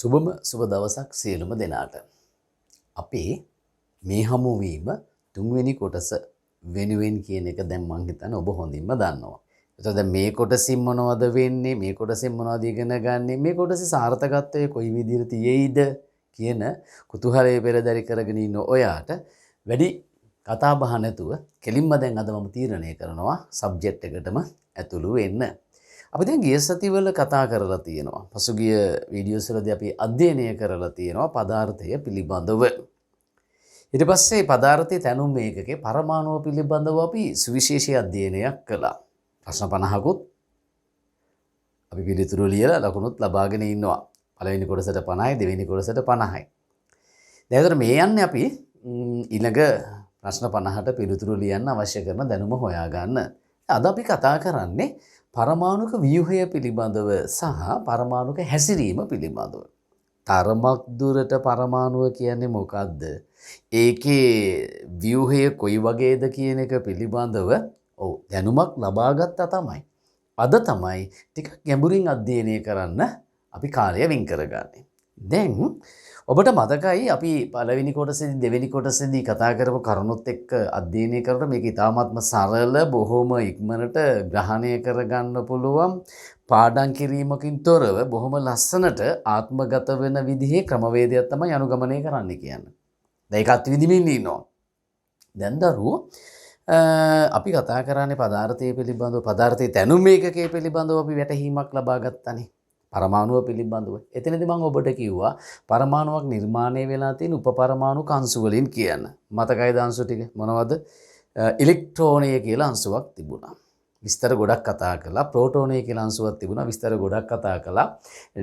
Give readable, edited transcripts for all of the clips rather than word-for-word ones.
සුබම සුබ දවසක් සියලුම දෙනාට. අපේ මේ හමුවීම තුන්වෙනි කොටස වෙනුවෙන් කියන එක දැන් මං හිතන්නේ ඔබ හොඳින්ම දන්නවා. එතකොට දැන් මේ කොටසින් මොනවද වෙන්නේ? මේ කොටසින් මොනවද ඉගෙන ගන්නෙ? මේ කොටසේ සාර්ථකත්වය කොයි විදිහට තියෙයිද කියන කුතුහලය පෙරදරි කරගෙන ඉන්න ඔයාට වැඩි කතා බහ නැතුව කෙලින්ම දැන් අද මම තීරණය කරනවා සබ්ජෙක්ට් එකටම ඇතුළු වෙන්න. අපි දැන් ගිය සතිවල කතා කරලා තියෙනවා. පසුගිය වීඩියෝස් වලදී අපි අධ්‍යයනය කරලා තියෙනවා පදාර්ථය පිළිබඳව. ඊට පස්සේ පදාර්ථයේ තැනුම් මේකකේ පරමාණුව පිළිබඳව අපි සුවිශේෂී අධ්‍යයනයක් කළා. ප්‍රශ්න 50කුත් අපි පිළිතුරු ලියලා ලකුණුත් ලබාගෙන ඉන්නවා. පළවෙනි කොටසට 50යි දෙවෙනි කොටසට 50යි. දැන් මේ යන්නේ අපි ඊළඟ ප්‍රශ්න 50ට පිළිතුරු ලියන්න අවශ්‍ය කරන දැනුම හොයාගන්න. අද අපි කතා කරන්නේ පරමාණුක ව්‍යුහය පිළිබඳව සහ පරමාණුක හැසිරීම පිළිබඳව. තරමක් දුරට පරමාණුව කියන්නේ මොකක්ද? ඒකේ ව්‍යුහය කොයි වගේද කියන එක පිළිබඳව දැනුමක් ලබා ගත්තා තමයි. අද තමයි ටිකක් ගැඹුරින් අධ්‍යයනය කරන්න අපි කාලය වෙන් කරගන්නේ. දැන් ඔබට මතකයි අපි පළවෙනි කොටසේදී දෙවෙනි කොටසේදී කතා කරපු කරුණුත් එක්ක අධ්‍යයනය කරලා මේක ඉතාමත්ම සරල බොහොම ඉක්මනට ග්‍රහණය කරගන්න පුළුවන් පාඩම් කිරීමකින් තොරව බොහොම ලස්සනට ආත්මගත වෙන විදිහේ ක්‍රමවේදයක් තමයි අනුගමනය කරන්න කියන්නේ. දැන් ඒකත් විදිමින් ඉන්නවා. දැන් දරුවෝ අපි කතා කරන්නේ පදාර්ථය පිළිබඳව පදාර්ථයේ තැනුම් ඒකකයේ පිළිබඳව අපි වැටහීමක් ලබා ගත්තානේ. පරමාණුව පිළිබඳව. එතනදී මම ඔබට කිව්වා පරමාණුවක් නිර්මාණය වෙලා තියෙන උපපරමාණු අංශු වලින් කියන්න. මතකයිද අංශු ටික? මොනවද? ඉලෙක්ට්‍රෝනය කියලා අංශුවක් තිබුණා. විස්තර ගොඩක් කතා කළා. ප්‍රෝටෝනය කියලා අංශුවක් තිබුණා. විස්තර ගොඩක් කතා කළා.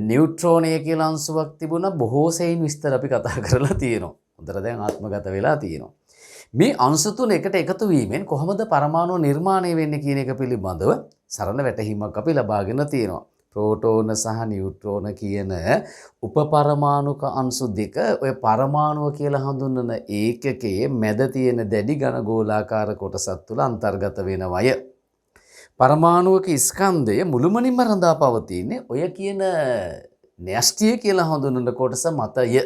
නියුට්‍රෝනය කියලා අංශුවක් තිබුණා. බොහෝ සෙයින් විස්තර අපි කතා කරලා තියෙනවා. හොඳට දැන් ආත්මගත වෙලා තියෙනවා. මේ අංශු තුන එකට එකතු වීමෙන් කොහොමද පරමාණු නිර්මාණය වෙන්නේ කියන එක පිළිබඳව සරල වැටහීමක් අපි ලබාගෙන තියෙනවා. ප්‍රෝටෝන සහ නියුට්‍රෝන කියන උපපරමාණුක අංශු දෙක ඔය පරමාණුව කියලා හඳුන්වන ඒකකයේ මැද තියෙන දැඩි ඝන ගෝලාකාර කොටසක් තුල අන්තර්ගත වෙනවය. පරමාණුවක ස්කන්ධය මුළුමනින්ම රඳා පවතින්නේ ඔය කියන න්‍යෂ්ටිය කියලා හඳුන්වන කොටස මතය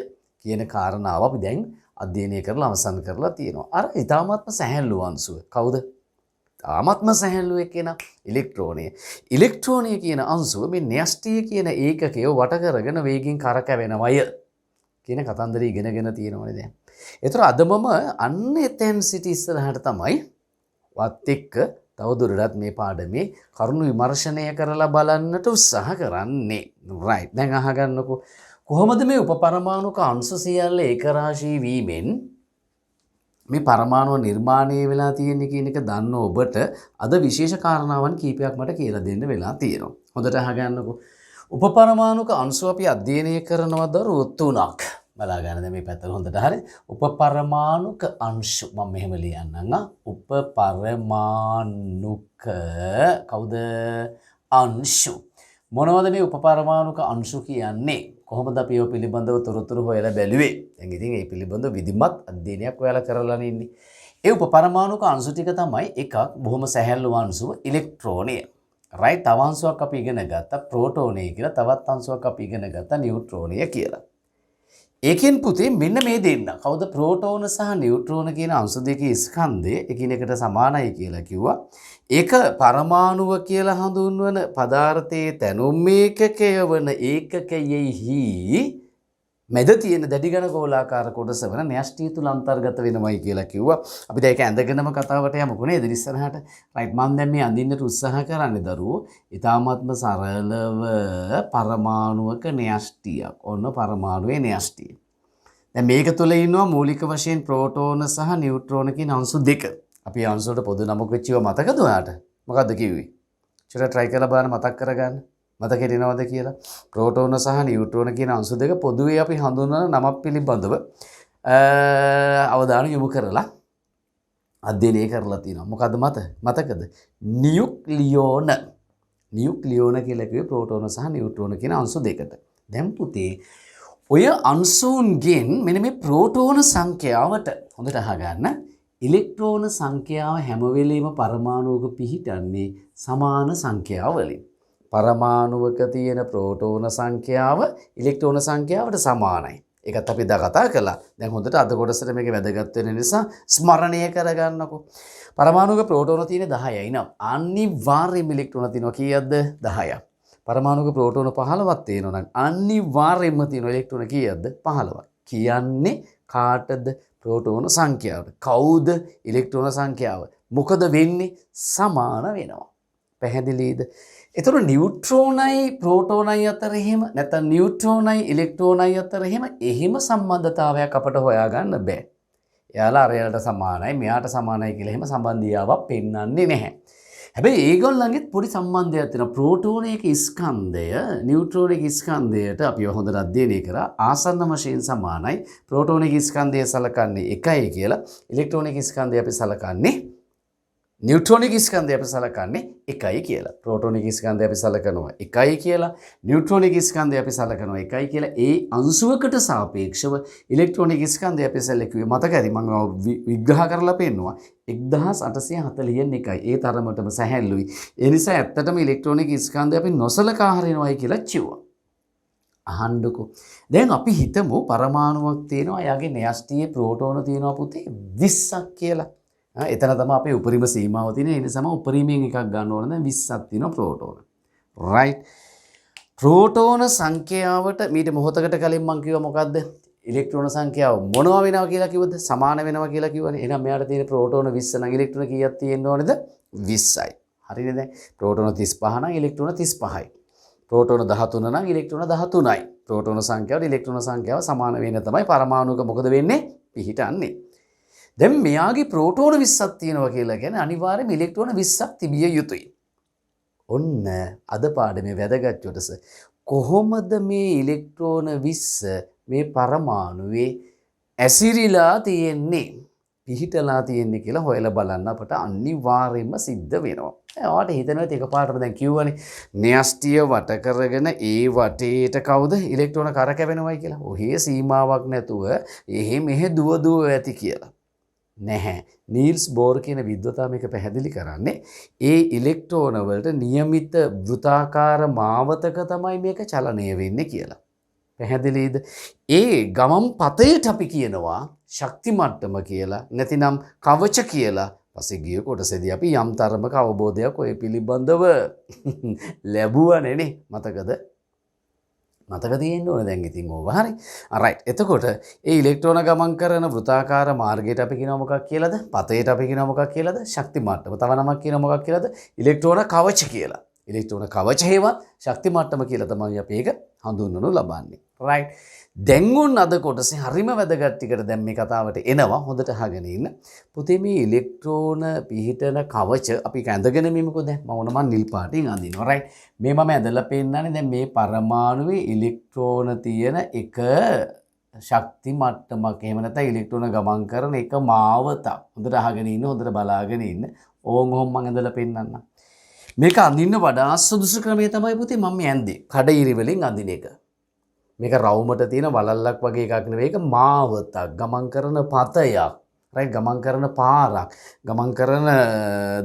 කියන කාරණාව අපි දැන් අධ්‍යයනය කරලා අවසන් කරලා තියෙනවා. අර ඊටාත්ම සැහැල්ලු අංශුව. කවුද? ආත්ම සැහැල්ලු කියන ඉලෙක්ට්‍රෝනය. ඉලෙක්ට්‍රෝනය කියන අංශුව මේ න්‍යෂ්ටිය කියන ඒකකය වට කරගෙන වේගින් කරකැවෙනවය කියන කතන්දරය ඉගෙනගෙන තියෙනවනේ දැන්. ඒතර අද මම අන්න එතෙන් සිට ඉස්සරහට තමයි වත් එක්ක තවදුරටත් මේ පාඩමේ කරුණු විමර්ශනය කරලා බලන්නට උත්සාහ කරන්නේ. රයිට්. දැන් අහගන්නකෝ කොහොමද මේ උපපරමාණුක අංශු සියල්ල ඒකරාශී වීමෙන් මේ පරමාණුව නිර්මාණය වෙලා තියෙන්නේ කියන එක දන්න ඔබට අද විශේෂ කාරණාවන් කීපයක් මට කියලා දෙන්න වෙලා තියෙනවා. හොඳට අහගන්නකෝ. උපපරමාණුක අංශු අපි අධ්‍යයනය කරනවා දරුවෝ තුනක්. බලා ගන්න දැන් මේ පැත්තට හොඳට හරි. උපපරමාණුක අංශු මම මෙහෙම ලියන්නම්. උපපරමාණුක කවුද? අංශු. මොනවද මේ උපපරමාණුක අංශු කියන්නේ? කොහොමද අපි ඒව පිළිබඳව තොරතුරු හොයලා බැලුවේ? දැන් ඉතින් ඒ පිළිබඳව විධිමත් අධ්‍යයනයක් ඔයාලා කරලා ඉන්නේ. ඒ උපපරමාණුක අංශු ටික තමයි එකක් බොහොම සැහැල්ලු අංශුව ඉලෙක්ට්‍රෝනය. රයිට්. තව අංශුවක් අපි ඉගෙන ගත්තා ප්‍රෝටෝනය කියලා. තවත් අංශුවක් අපි ඉගෙන ගත්තා නියුට්‍රෝනය කියලා. ඒකෙන් පුතේ මෙන්න මේ දෙන්න. කවුද? ප්‍රෝටෝන සහ නියුට්‍රෝන කියන අංශු දෙකේ ස්කන්ධය එකිනෙකට සමානයි කියලා කිව්වා. ඒක පරමාණුව කියලා හඳුන්වන පදාර්ථයේ තැනුම් ඒකකය වන ඒකකයෙහි මැද තියෙන දැඩි ඝන ගෝලාකාර කොටස වන න්‍යෂ්ටිය තුල අන්තර්ගත වෙනවයි කියලා කිව්වා. අපි දැන් ඒක ඇඳගෙනම කතාවට යමුකෝ නේද ඉස්සරහට. රයිට්. මම දැන් මේ අඳින්නට උත්සාහ කරන්නේ දරුවෝ ඊ타ත්ම සරලව පරමාණුවක න්‍යෂ්ටියක්. ඔන්න පරමාණුවේ න්‍යෂ්ටිය. දැන් මේක තුල ඉන්නවා මූලික වශයෙන් ප්‍රෝටෝන සහ නියුට්‍රෝන කියන අංශු දෙක. අපි අංශුවට පොදු නමක් වෙච්චිව මතකද ඔයාලට? මොකද්ද කිව්වේ? චුට්ටක් try කරලා බලන්න මතක් කරගන්න. මතක හිටිනවද කියලා? ප්‍රෝටෝන සහ නියුට්‍රෝන කියන අංශු දෙක පොදුවේ අපි හඳුන්වන නමක් පිළිබඳව අවධානය යොමු කරලා අධ්‍යයනය කරලා තියෙනවා. මොකද්ද මතකද? නියුක්ලියෝන. නියුක්ලියෝන කියලා කිව්වේ ප්‍රෝටෝන සහ නියුට්‍රෝන කියන අංශු දෙකට. දැන් පුතේ ඔය අංශුන්ගෙන් මෙන්න මේ ප්‍රෝටෝන සංඛ්‍යාවට හොඳට අහගන්න. ඉලෙක්ට්‍රෝන සංඛ්‍යාව හැම වෙලේම පරමාණුවක පිහිටන්නේ සමාන සංඛ්‍යාව වලින්. පරමාණුවක තියෙන ප්‍රෝටෝන සංඛ්‍යාව ඉලෙක්ට්‍රෝන සංඛ්‍යාවට සමානයි. ඒකත් අපි දා කතා කළා. දැන් හොඳට අද කොටසට මේක වැදගත් වෙන නිසා ස්මරණය කරගන්නකො. පරමාණුක ප්‍රෝටෝන තියෙන 10යි නම් අනිවාර්යයෙන්ම ඉලෙක්ට්‍රෝන තියෙනවා කීයක්ද? 10ක්. පරමාණුක ප්‍රෝටෝන 15ක් තියෙනවා නම් අනිවාර්යයෙන්ම තියෙන ඉලෙක්ට්‍රෝන කීයක්ද? 15ක්. කියන්නේ කාටද? ප්‍රෝටෝන සංඛ්‍යාවට. කවුද? ඉලෙක්ට්‍රෝන සංඛ්‍යාව. මොකද වෙන්නේ? සමාන වෙනවා. පැහැදිලිද? එතකොට නියුට්‍රෝනයි ප්‍රෝටෝනයි අතර එහෙම නැත්නම් නියුට්‍රෝනයි ඉලෙක්ට්‍රෝනයි අතර එහෙම සම්බන්ධතාවයක් අපට හොයාගන්න බෑ. එයාලා අරයට සමානයි මෙයාට සමානයි කියලා එහෙම සම්බන්ධියාවක් පෙන්වන්නේ නැහැ. හැබැයි ඒගොල්ලන්ගෙත් පොඩි සම්බන්ධයක් තියෙනවා. ප්‍රෝටෝනයක ස්කන්ධය නියුට්‍රෝනික ස්කන්ධයට අපි හොඳට අධ්‍යයනය කරා. ආසන්න වශයෙන් සමානයි. ප්‍රෝටෝනික ස්කන්ධය සලකන්නේ 1යි කියලා. ඉලෙක්ට්‍රෝනික ස්කන්ධය අපි සලකන්නේ නියුට්‍රෝනික ස්කන්ධය අපි සලකන්නේ 1යි කියලා. ප්‍රෝටෝනික ස්කන්ධය අපි සලකනවා 1යි කියලා. නියුට්‍රෝනික ස්කන්ධය අපි සලකනවා 1යි කියලා. ඒ අංශුවකට සාපේක්ෂව ඉලෙක්ට්‍රෝනික ස්කන්ධය අපි සැලකුවේ මතකයි මම විග්‍රහ කරලා පෙන්නවා 1841 එකයි. ඒ තරමටම සැහැල්ලුයි. ඒ නිසා ඇත්තටම ඉලෙක්ට්‍රෝනික ස්කන්ධය අපි නොසලකා හරිනවයි කියලා කිව්වා. අහන්නකෝ. දැන් අපි හිතමු පරමාණුවක් තියෙනවා. එයාගේ න්‍යෂ්ටියේ ප්‍රෝටෝන තියෙනවා පුතේ 20ක් කියලා. එතන තමයි අපේ උපරිම සීමාව තියෙන්නේ. ඒ නිසාම උපරිමයෙන් එකක් ගන්න ඕන. දැන් 20ක් තියෙනවා ප්‍රෝටෝන. right. ප්‍රෝටෝන සංඛ්‍යාවට මීට මොහොතකට කලින් මම කිව්වා මොකද්ද? ඉලෙක්ට්‍රෝන සංඛ්‍යාව මොනවා වෙනවා කියලා කිව්වද? සමාන වෙනවා කියලා කිව්වනේ. එහෙනම් මෙයාට තියෙන ප්‍රෝටෝන 20 නම් ඉලෙක්ට්‍රෝන කීයක් තියෙන්න ඕනේද? 20යි. හරිනේ දැන්. ප්‍රෝටෝන 35 නම් ඉලෙක්ට්‍රෝන 35යි. ප්‍රෝටෝන 13 නම් ඉලෙක්ට්‍රෝන 13යි. ප්‍රෝටෝන සංඛ්‍යාවට ඉලෙක්ට්‍රෝන සංඛ්‍යාව සමාන වෙන තමයි පරමාණුක මොකද වෙන්නේ? පිහිටන්නේ. දැන් මෙයාගේ ප්‍රෝටෝන 20ක් තියෙනවා කියලා කියන්නේ අනිවාර්යයෙන්ම ඉලෙක්ට්‍රෝන 20ක් තිබිය යුතුයි. ඔන්න අද පාඩමේ වැදගත් කොටස. කොහොමද මේ ඉලෙක්ට්‍රෝන 20 මේ පරමාණුවේ ඇසිරිලා තියෙන්නේ? පිහිටලා තියෙන්නේ කියලා හොයලා බලන්න අපට අනිවාර්යයෙන්ම සිද්ධ වෙනවා. ඔයාලට හිතෙනවද එකපාරටම දැන් කිව්වනේ න්‍යෂ්ටිය වට කරගෙන ඒ වටේට කවුද ඉලෙක්ට්‍රෝන කරකැවෙනවයි කියලා. ඔහේ සීමාවක් නැතුව මෙහෙ දුව ඇති කියලා. නැහැ. නීල්ස් බෝර් කියන විද්වතා මේක පැහැදිලි කරන්නේ ඒ ඉලෙක්ට්‍රෝන වලට નિયમિત වෘත්තාකාර මාවතක තමයි මේක චලනය වෙන්නේ කියලා. පැහැදිලිද? ඒ ගමන් පතයට අපි කියනවා ශක්ති මට්ටම කියලා නැතිනම් කවච කියලා. පස්සේ ගිය කොටසේදී අපි යම් තරමක අවබෝධයක් ඔය පිළිබඳව ලැබුවා නේ මතකද? මතක තියෙන්න ඕනේ දැන් ඉතින් ඕවා හරි. alright. එතකොට ඒ ඉලෙක්ට්‍රෝන ගමන් කරන වෘත්තාකාර මාර්ගයට අපි කියනවා මොකක් කියලාද? පතයට අපි කියනවා මොකක් කියලාද? ශක්ති මට්ටම. තව නමක් කියනවා මොකක් කියලාද? ඉලෙක්ට්‍රෝන කවච කියලා. ඉලෙක්ට්‍රෝන කවච හේවත් ශක්ති මට්ටම කියලා තමයි අපි ඒක හඳුන්වනු ලබන්නේ. right. දැන් උන් අද කොටසේ හරිම වැදගත් ටිකට දැන් මේ කතාවට එනවා. හොඳට අහගෙන ඉන්න. පුතේ මේ ඉලෙක්ට්‍රෝන පිහිටන කවච අපි ඇඳගෙන මිමුකෝ දැන්. මම නිල් පාටින් අඳිනවා. right. මේ මම ඇදලා පෙන්නන්නේ දැන් මේ පරමාණුවේ ඉලෙක්ට්‍රෝන තියෙන එක ශක්ති මට්ටමක්. එහෙම නැත්නම් ඉලෙක්ට්‍රෝන ගමන් කරන එක මාවතක්. හොඳට අහගෙන ඉන්න. හොඳට බලාගෙන ඉන්න. ඕම් ඔහොම මම ඇදලා පෙන්නන්නම්. මේක අඳින්න වඩා සුදුසු ක්‍රමය තමයි පුතේ මම මේ ඇඳේ. කඩිරි වලින් අඳින එක. මේක රවුමට තියෙන වලල්ලක් වගේ එකක් නෙවෙයි. ඒක මාවතක්. ගමන් කරන පතයක්. right. ගමන් කරන පාරක්. ගමන් කරන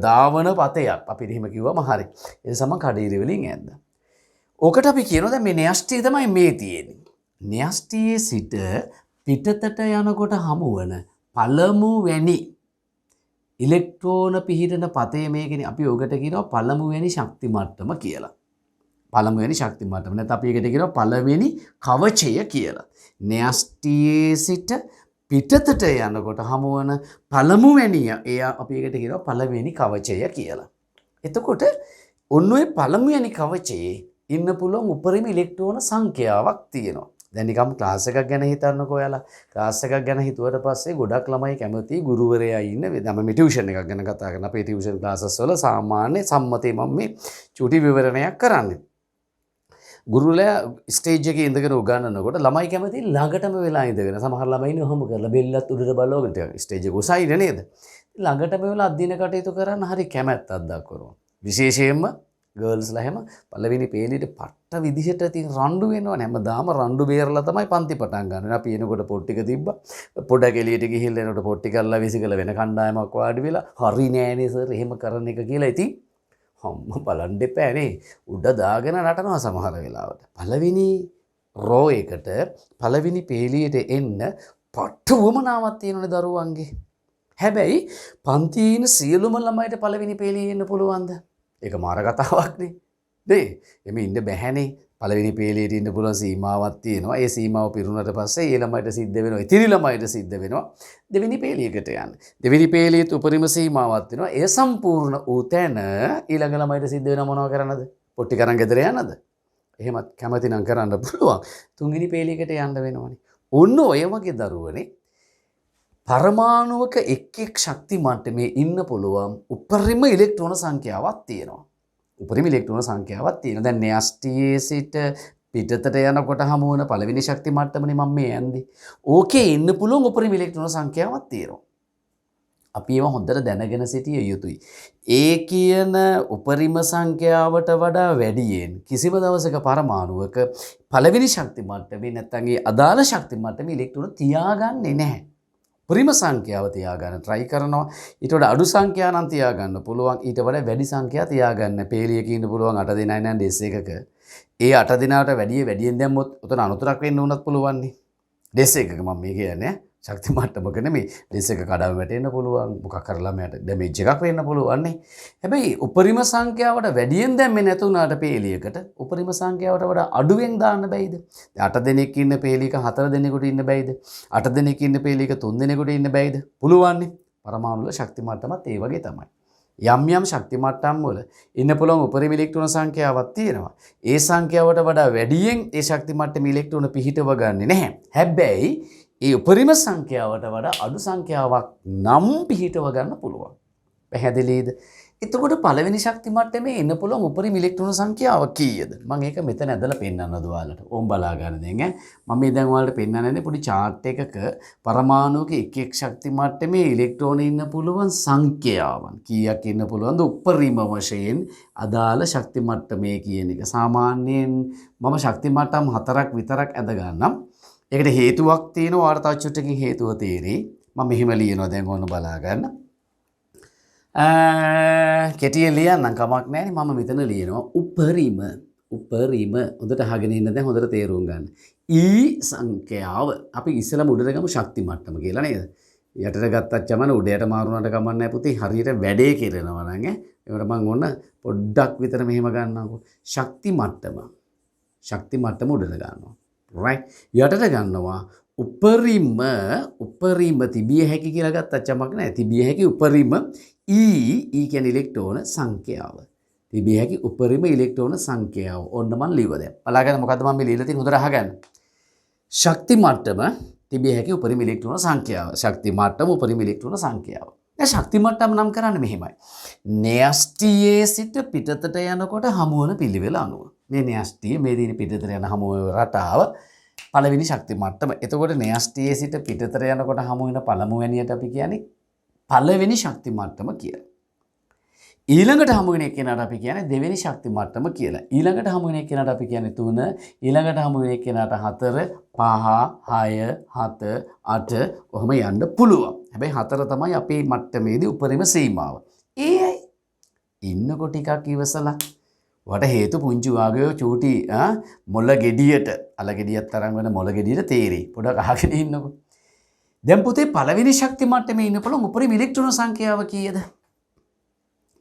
ධාවන පතයක්. අපි එහෙම කිව්වම හරි. ඒ නිසා මම කඩිරි වලින් ඇඳා. ඕකට අපි කියනවා දැන් මේ න්‍යෂ්ටිය තමයි මේ තියෙන්නේ. න්‍යෂ්ටියේ සිට පිටතට යනකොට හමුවන පළමුවැනි ඉලෙක්ට්‍රෝන පිහිටන පතේ මේකනේ. අපි ඔකට කියනවා පළමුවැනි ශක්ති මට්ටම කියලා. පළමුවැනි ශක්ති මට්ටම. නැත්නම් අපි ඒකට කියනවා පළවෙනි කවචය කියලා. න්‍යෂ්ටියේ සිට පිටතට යනකොට හමුවන පළමුවැනිය එය අපි ඒකට කියනවා පළවෙනි කවචය කියලා. එතකොට ඔන්න ඔය පළමුවැනි කවචයේ ඉන්න පුළුවන් උපරිම ඉලෙක්ට්‍රෝන සංඛ්‍යාවක් තියෙනවා. දැන් නිකම් ක්ලාස් එකක් ගැන හිතන්නකෝ ඔයාලා. ක්ලාස් එකක් ගැන හිතුවට පස්සේ ගොඩක් ළමයි කැමති ගුරුවරයා ඉන්න දැන් මම ටියුෂන් එකක් ගැන කතා කරන අපේ ටියුෂන් ක්ලාසස් වල සාමාන්‍ය සම්මතේ මම මේ චුටි විවරණයක් කරන්නේ. ගුරුවරයා ස්ටේජ් එකේ ඉඳගෙන උගන්වනකොට ළමයි කැමති ළඟටම වෙලා ඉඳගෙන සමහර ළමයි ඉන්නේ ඔහොම කරලා බෙල්ලත් උඩට බලවගෙන ටිකක් ස්ටේජ් එක උසයිද නේද? ළඟටම වෙලා අදින කටයුතු කරන්න හරි කැමැත්තක් දක්වනවා. විශේෂයෙන්ම ගර්ල්ස්ලා හැම පළවෙනි පේලියට පට්ට විදිහට තින් රණ්ඩු වෙනවනේ. හැමදාම රණ්ඩු බේරලා තමයි පන්ති පටන් ගන්න. අපි එනකොට පොත් ටික තිබ්බා. පොඩක් එළියට ගිහිල්ලා එනකොට පොත් ටික අල්ලලා විසිකලා වෙන කණ්ඩායමක් වාඩි වෙලා හරි නෑනේ සර් එහෙම කරන එක කියලා ඉතින් හම්ම බලන්න එපානේ. උඩ දාගෙන නටනවා සමහර වෙලාවට. පළවෙනි රෝ එකට පළවෙනි පේලියට එන්න පට්ට වමනාවක් තියෙනනේ දරුවන්ගේ. හැබැයි පන්තියේ ඉන්න සියලුම ළමයිට පළවෙනි පේලියේ එන්න පුළුවන්ද? ඒක මාර කතාවක්නේ. නේ? එමේ ඉන්න බැහැනේ. පළවෙනි පේලියට ඉන්න පුළුවන් සීමාවක් තියෙනවා. ඒ සීමාව පිරුණාට පස්සේ ඒ ළමයිට සිද්ධ වෙනවා. ඉතිරි ළමයිට සිද්ධ වෙනවා දෙවෙනි පේලියකට යන්න. දෙවෙනි පේලියෙත් උපරිම සීමාවක් තියෙනවා. ඒ සම්පූර්ණ වූ තැන ඊළඟ ළමයිට සිද්ධ වෙනවා මොනව කරන්නද? පොට්ටි කරන් ගෙදර යන්නද? එහෙමත් කැමති නම් කරන්න පුළුවන්. තුන්වෙනි පේලියකට යන්න වෙනවනේ. ඔන්න ඔය වගේ දරුවනේ පරමාණුවක එක් ශක්ති මට්ටමේ ඉන්න පුළුවන් උපරිම ඉලෙක්ට්‍රෝන සංඛ්‍යාවක් තියෙනවා. උපරිම ඉලෙක්ට්‍රෝන සංඛ්‍යාවක් තියෙනවා. දැන් න්‍යෂ්ටියේ සිට පිටතට යනකොට හමු වෙන පළවෙනි ශක්ති මට්ටමනේ මම මේ යන්නේ. ඕකේ ඉන්න පුළුවන් උපරිම ඉලෙක්ට්‍රෝන සංඛ්‍යාවක් තියෙනවා. අපි ඒව හොඳට දැනගෙන සිටිය යුතුයි. ඒ කියන උපරිම සංඛ්‍යාවට වඩා වැඩියෙන් කිසිම දවසක පරමාණුවක පළවෙනි ශක්ති මට්ටමේ නැත්නම් ඒ අදාළ ශක්ති මට්ටමේ ඉලෙක්ට්‍රෝන තියාගන්නේ නැහැ. උපරිම සංඛ්‍යාව තියාගන්න try කරනවා. ඊට වඩා අඩු සංඛ්‍යා නම් තියාගන්න පුළුවන්. ඊට වඩා වැඩි සංඛ්‍යා තියාගන්න. පේලියක ඉන්න පුළුවන් 8 දිනයි නම් ඩෙස් එකක. ඒ 8 දිනාට වැඩියෙන් දැම්මොත් උතන අනුතරක් වෙන්න උනත් පුළුවන් නේ. ඩෙස් එකක මම මේ කියන්නේ ශක්ති මට්ටමක නෙමෙයි. ඩෙස් එක කඩාව වැටෙන්න පුළුවන්. මොකක් කරලා මට ඩැමේජ් එකක් වෙන්න පුළුවන් නේ. හැබැයි උපරිම සංඛ්‍යාවට වැඩියෙන් දැම්මේ නැතුණාට පේලියකට උපරිම සංඛ්‍යාවට වඩා අඩුවෙන් දාන්න බැයිද? දැන් 8 දෙනෙක් ඉන්න පේලියක 4 දෙනෙකුට ඉන්න බැයිද? 8 දෙනෙක් ඉන්න පේලියක 3 දෙනෙකුට ඉන්න බැයිද? පුළුවන් නේ. පරමාණු වල ශක්ති මට්ටමත් ඒ වගේ තමයි. යම් ශක්ති මට්ටම් වල ඉන්න පුළුවන් උපරිම ඉලෙක්ට්‍රෝන සංඛ්‍යාවක් තියෙනවා. ඒ සංඛ්‍යාවට වඩා වැඩියෙන් ඒ ශක්ති මට්ටමේ ඉලෙක්ට්‍රෝන පිහිටව ගන්නෙ නැහැ. හැබැයි ඒ උපරිම සංඛ්‍යාවට වඩා අඩු සංඛ්‍යාවක් නම් පිහිටව ගන්න පුළුවන්. පැහැදිලිද? එතකොට පළවෙනි ශක්ති මට්ටමේ එන්න පුළුවන් උපරිම ඉලෙක්ට්‍රෝන සංඛ්‍යාව කීයද? මම ඒක මෙතන ඇදලා පෙන්නන්නද ඔයාලට. ඕම් බලා ගන්න දැන් ඈ. මම මේ දැන් ඔයාලට පෙන්නන්නේ පොඩි chart එකක පරමාණුක එක් ශක්ති මට්ටමේ ඉලෙක්ට්‍රෝන ඉන්න පුළුවන් සංඛ්‍යාවන්. කීයක් ඉන්න පුළුවන්ද උපරිම වශයෙන් අදාළ ශක්ති මට්ටමේ කියන එක. සාමාන්‍යයෙන් මම ශක්ති මට්ටම් 4ක් විතරක් ඇද ගන්නම්. ඒකට හේතුවක් තියෙනවා. ඔයාලට තව චුට්ටකින් හේතුව තේරෙයි. මම මෙහෙම ලියනවා දැන් ඕන බලා ගන්න. කෙටියෙන් ලියන්නම් කමක් නැහැ. මම මෙතන ලියනවා උපරිම හොඳට අහගෙන ඉන්න දැන් හොඳට තේරුම් ගන්න. ඊ සංඛ්‍යාව අපි ඉස්සෙල්ලාම උඩට ගමු ශක්ති මට්ටම කියලා නේද? යටට ගත්තත් යමන උඩයට මාරුනට කමක් නැහැ පුතේ. හරියට වැඩේ කෙරෙනවා නම් ඒකට මම ඕන පොඩ්ඩක් විතර මෙහෙම ගන්නම්කෝ. ශක්ති මට්ටම උඩට ගන්නවා. right යටට ගන්නවා උපරිම තිබිය හැකි කියලා ගත්තත් යමක් නැහැ. තිබිය හැකි උපරිම E කියන්නේ ඉලෙක්ට්‍රෝන සංඛ්‍යාව. තිබිය හැකි උපරිම ඉලෙක්ට්‍රෝන සංඛ්‍යාව. ඔන්න මම ලියුවා දැන්. බලාගන්න මොකද්ද මම මේ ලියලා තියෙන්නේ හොඳට අහගන්න. ශක්ති මට්ටම තිබිය හැකි උපරිම ඉලෙක්ට්‍රෝන සංඛ්‍යාව. ශක්ති මට්ටම උපරිම ඉලෙක්ට්‍රෝන සංඛ්‍යාව. දැන් ශක්ති මට්ටම නම් කරන්නේ මෙහෙමයි. න්‍යෂ්ටියේ සිට පිටතට යනකොට හමු වන පිළිවෙල අනුව. මේ න්‍යෂ්ටිය මේ දින පිටතට යන හමු වන රටාව පළවෙනි ශක්ති මට්ටම. එතකොට න්‍යෂ්ටියේ සිට පිටතට යනකොට හමු වෙන පළමුවැනියට අපි කියන්නේ පළවෙනි ශක්ති මට්ටම කියලා. ඊළඟට හමු වෙන එකනට අපි කියන්නේ දෙවෙනි ශක්ති මට්ටම කියලා. ඊළඟට හමු වෙන එකනට අපි කියන්නේ 3, ඊළඟට හමු වෙන එකනට 4, 5, 6, 7, 8 ඔහොම යන්න පුළුවන්. හැබැයි 4 තමයි අපේ මට්ටමේදී උපරිම සීමාව. ඒයි ඉන්නකො ටිකක් ඉවසලා වට හේතු පුංචි වාගේ චූටි මොළ ගෙඩියට අල ගෙඩියක් තරම් වෙන මොළ ගෙඩියට තේරෙයි. පොඩක් අහගෙන ඉන්නකො. දැන් පුතේ පළවෙනි ශක්ති මට්ටමේ ඉන්න පුළුවන් උපරිම ඉලෙක්ට්‍රෝන සංඛ්‍යාව කීයද?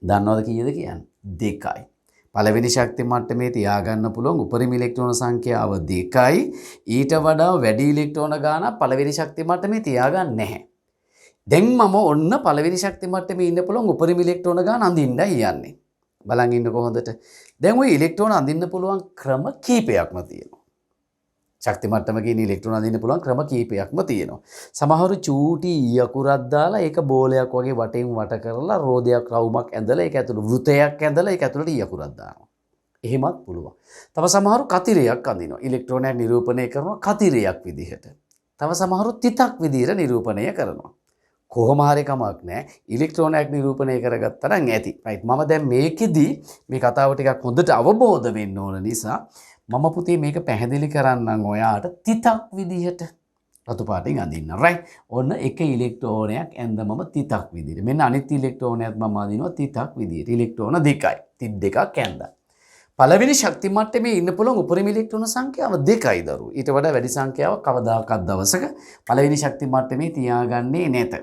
දන්නවද කීයද කියන්නේ? 2යි. පළවෙනි ශක්ති මට්ටමේ තියාගන්න පුළුවන් උපරිම ඉලෙක්ට්‍රෝන සංඛ්‍යාව 2යි. ඊට වඩා වැඩි ඉලෙක්ට්‍රෝන ගාණක් පළවෙනි ශක්ති මට්ටමේ තියාගන්න නැහැ. දැන් මම ඔන්න පළවෙනි ශක්ති මට්ටමේ ඉන්න පුළුවන් උපරිම ඉලෙක්ට්‍රෝන ගාණ අඳින්නයි යන්නේ. බලන් ඉන්නකො හොඳට. දැන් ওই ඉලෙක්ට්‍රෝන අඳින්න පුළුවන් ක්‍රම කීපයක්ම තියෙනවා. ශක්ති මට්ටමක ඉන්න ඉලෙක්ට්‍රෝන අඳින්න පුළුවන් ක්‍රම කීපයක්ම තියෙනවා. සමහරු චූටි යකුරක් දාලා ඒක බෝලයක් වගේ වටෙන් වට කරලා රෝදයක් රවුමක් ඇඳලා ඒක ඇතුළේ වෘතයක් ඇඳලා ඒක ඇතුළට යකුරක් දානවා. එහෙමත් පුළුවන්. තව සමහරු කතිරයක් අඳිනවා. ඉලෙක්ට්‍රෝනයක් නිරූපණය කරනවා කතිරයක් විදිහට. තව සමහරු තිතක් විදිහට නිරූපණය කරනවා. කොහොම හරි කමක් නැහැ. ඉලෙක්ට්‍රෝනයක් නිරූපණය කරගත්තා නම් ඇති. right මම දැන් මේකෙදි මේ කතාව ටිකක් හොඳට අවබෝධ වෙන්න ඕන නිසා මම පුතේ මේක පැහැදිලි කරන්නම් ඔයාට තිතක් විදිහට. රතු පාටින් අඳින්න. රයිට්. ඔන්න එක ඉලෙක්ට්‍රෝනයක් ඇඳමම තිතක් විදිහට. මෙන්න අනිත් ඉලෙක්ට්‍රෝනයත් මම අඳිනවා තිතක් විදිහට. ඉලෙක්ට්‍රෝන දෙකයි. තිත් දෙකක් ඇඳලා. පළවෙනි ශක්ති මට්ටමේ ඉන්න පුළුවන් උපරිම ඉලෙක්ට්‍රෝන සංඛ්‍යාව 2යි දරුවෝ. ඊට වඩා වැඩි සංඛ්‍යාවක් කවදාකවත් දවසක පළවෙනි ශක්ති මට්ටමේ තියාගන්නේ නැත.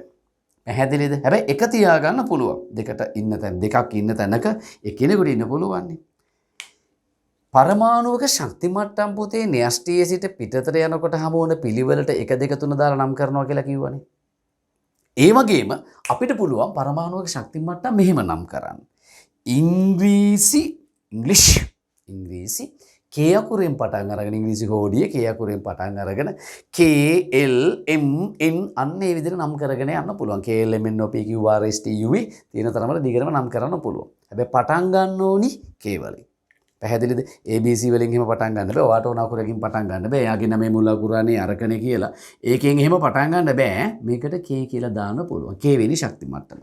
පැහැදිලිද? හැබැයි එක තියාගන්න පුළුවන්. දෙකක් ඉන්න තැනක එකිනෙකට ඉන්න පුළුවන්. පරමාණුක ශක්ති මට්ටම් පුතේ න්‍යෂ්ටියේ සිට පිටතට යනකොට හමු වන පිළිවෙලට 1 2 3 දාලා නම් කරනවා කියලා කිව්වනේ. ඒ වගේම අපිට පුළුවන් පරමාණුක ශක්ති මට්ටම් මෙහෙම නම් කරන්න. ඉංග්‍රීසි K අකුරෙන් පටන් අරගෙන ඉංග්‍රීසි කෝඩිය K අකුරෙන් පටන් අරගෙන K L M N අන්න ඒ විදිහට නම් කරගෙන යන්න පුළුවන්. K L M N O P Q R S T U V තියෙන තරමට දිගටම නම් කරන්න පුළුවන්. හැබැයි පටන් ගන්න ඕනි K වලින්. පැහැදිලිද? ABC වලින් එහෙම පටන් ගන්න බෑ. ඔයාට ඕන අකුරකින් පටන් ගන්න බෑ. එයාගේ නමේ මුල් අකුරනේ අරකනේ කියලා. ඒකෙන් එහෙම පටන් ගන්න බෑ. මේකට K කියලා දාන්න පුළුවන්. K වෙනි ශක්ති මට්ටම.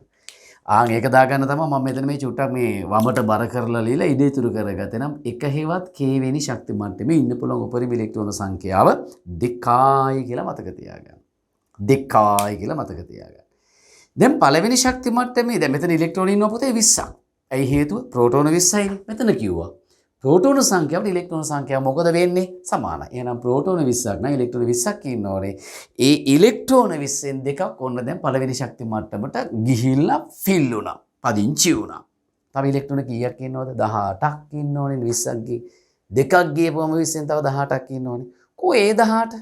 ඒක දාගන්න තමයි මම මෙතන මේ චුට්ටක් මේ වමට බර කරලා ලියලා ඉඩ ඉතුරු කරගත්තේ. නම් එක හේවත් K වෙනි ශක්ති මට්ටමේ ඉන්න පුළුවන් උපරිම ඉලෙක්ට්‍රෝන සංඛ්‍යාව 2යි කියලා මතක තියාගන්න. 2යි කියලා මතක තියාගන්න. දැන් පළවෙනි ශක්ති මට්ටමේ දැන් මෙතන ඉලෙක්ට්‍රෝන ඉන්නවා පුතේ 20ක්. ඇයි හේතුව? ප්‍රෝටෝන 20යි මෙතන කිව්වා. ප්‍රෝටෝන සංඛ්‍යාවට ඉලෙක්ට්‍රෝන සංඛ්‍යාව මොකද වෙන්නේ? සමානයි. එහෙනම් ප්‍රෝටෝන 20ක් නම් ඉලෙක්ට්‍රෝන 20ක් ඉන්නෝනේ. ඒ ඉලෙක්ට්‍රෝන 20න් දෙකක් ඔන්න දැන් පළවෙනි ශක්ති මට්ටමට ගිහිල්ලා ෆිල් වුණා. පදිංචි වුණා. තව ඉලෙක්ට්‍රෝන කීයක් ඉන්නවද? 18ක් ඉන්නෝනේ 20ක් ගිහින්. දෙකක් ගියපුවම 20න් තව 18ක් ඉන්නෝනේ. කො ඒ 18?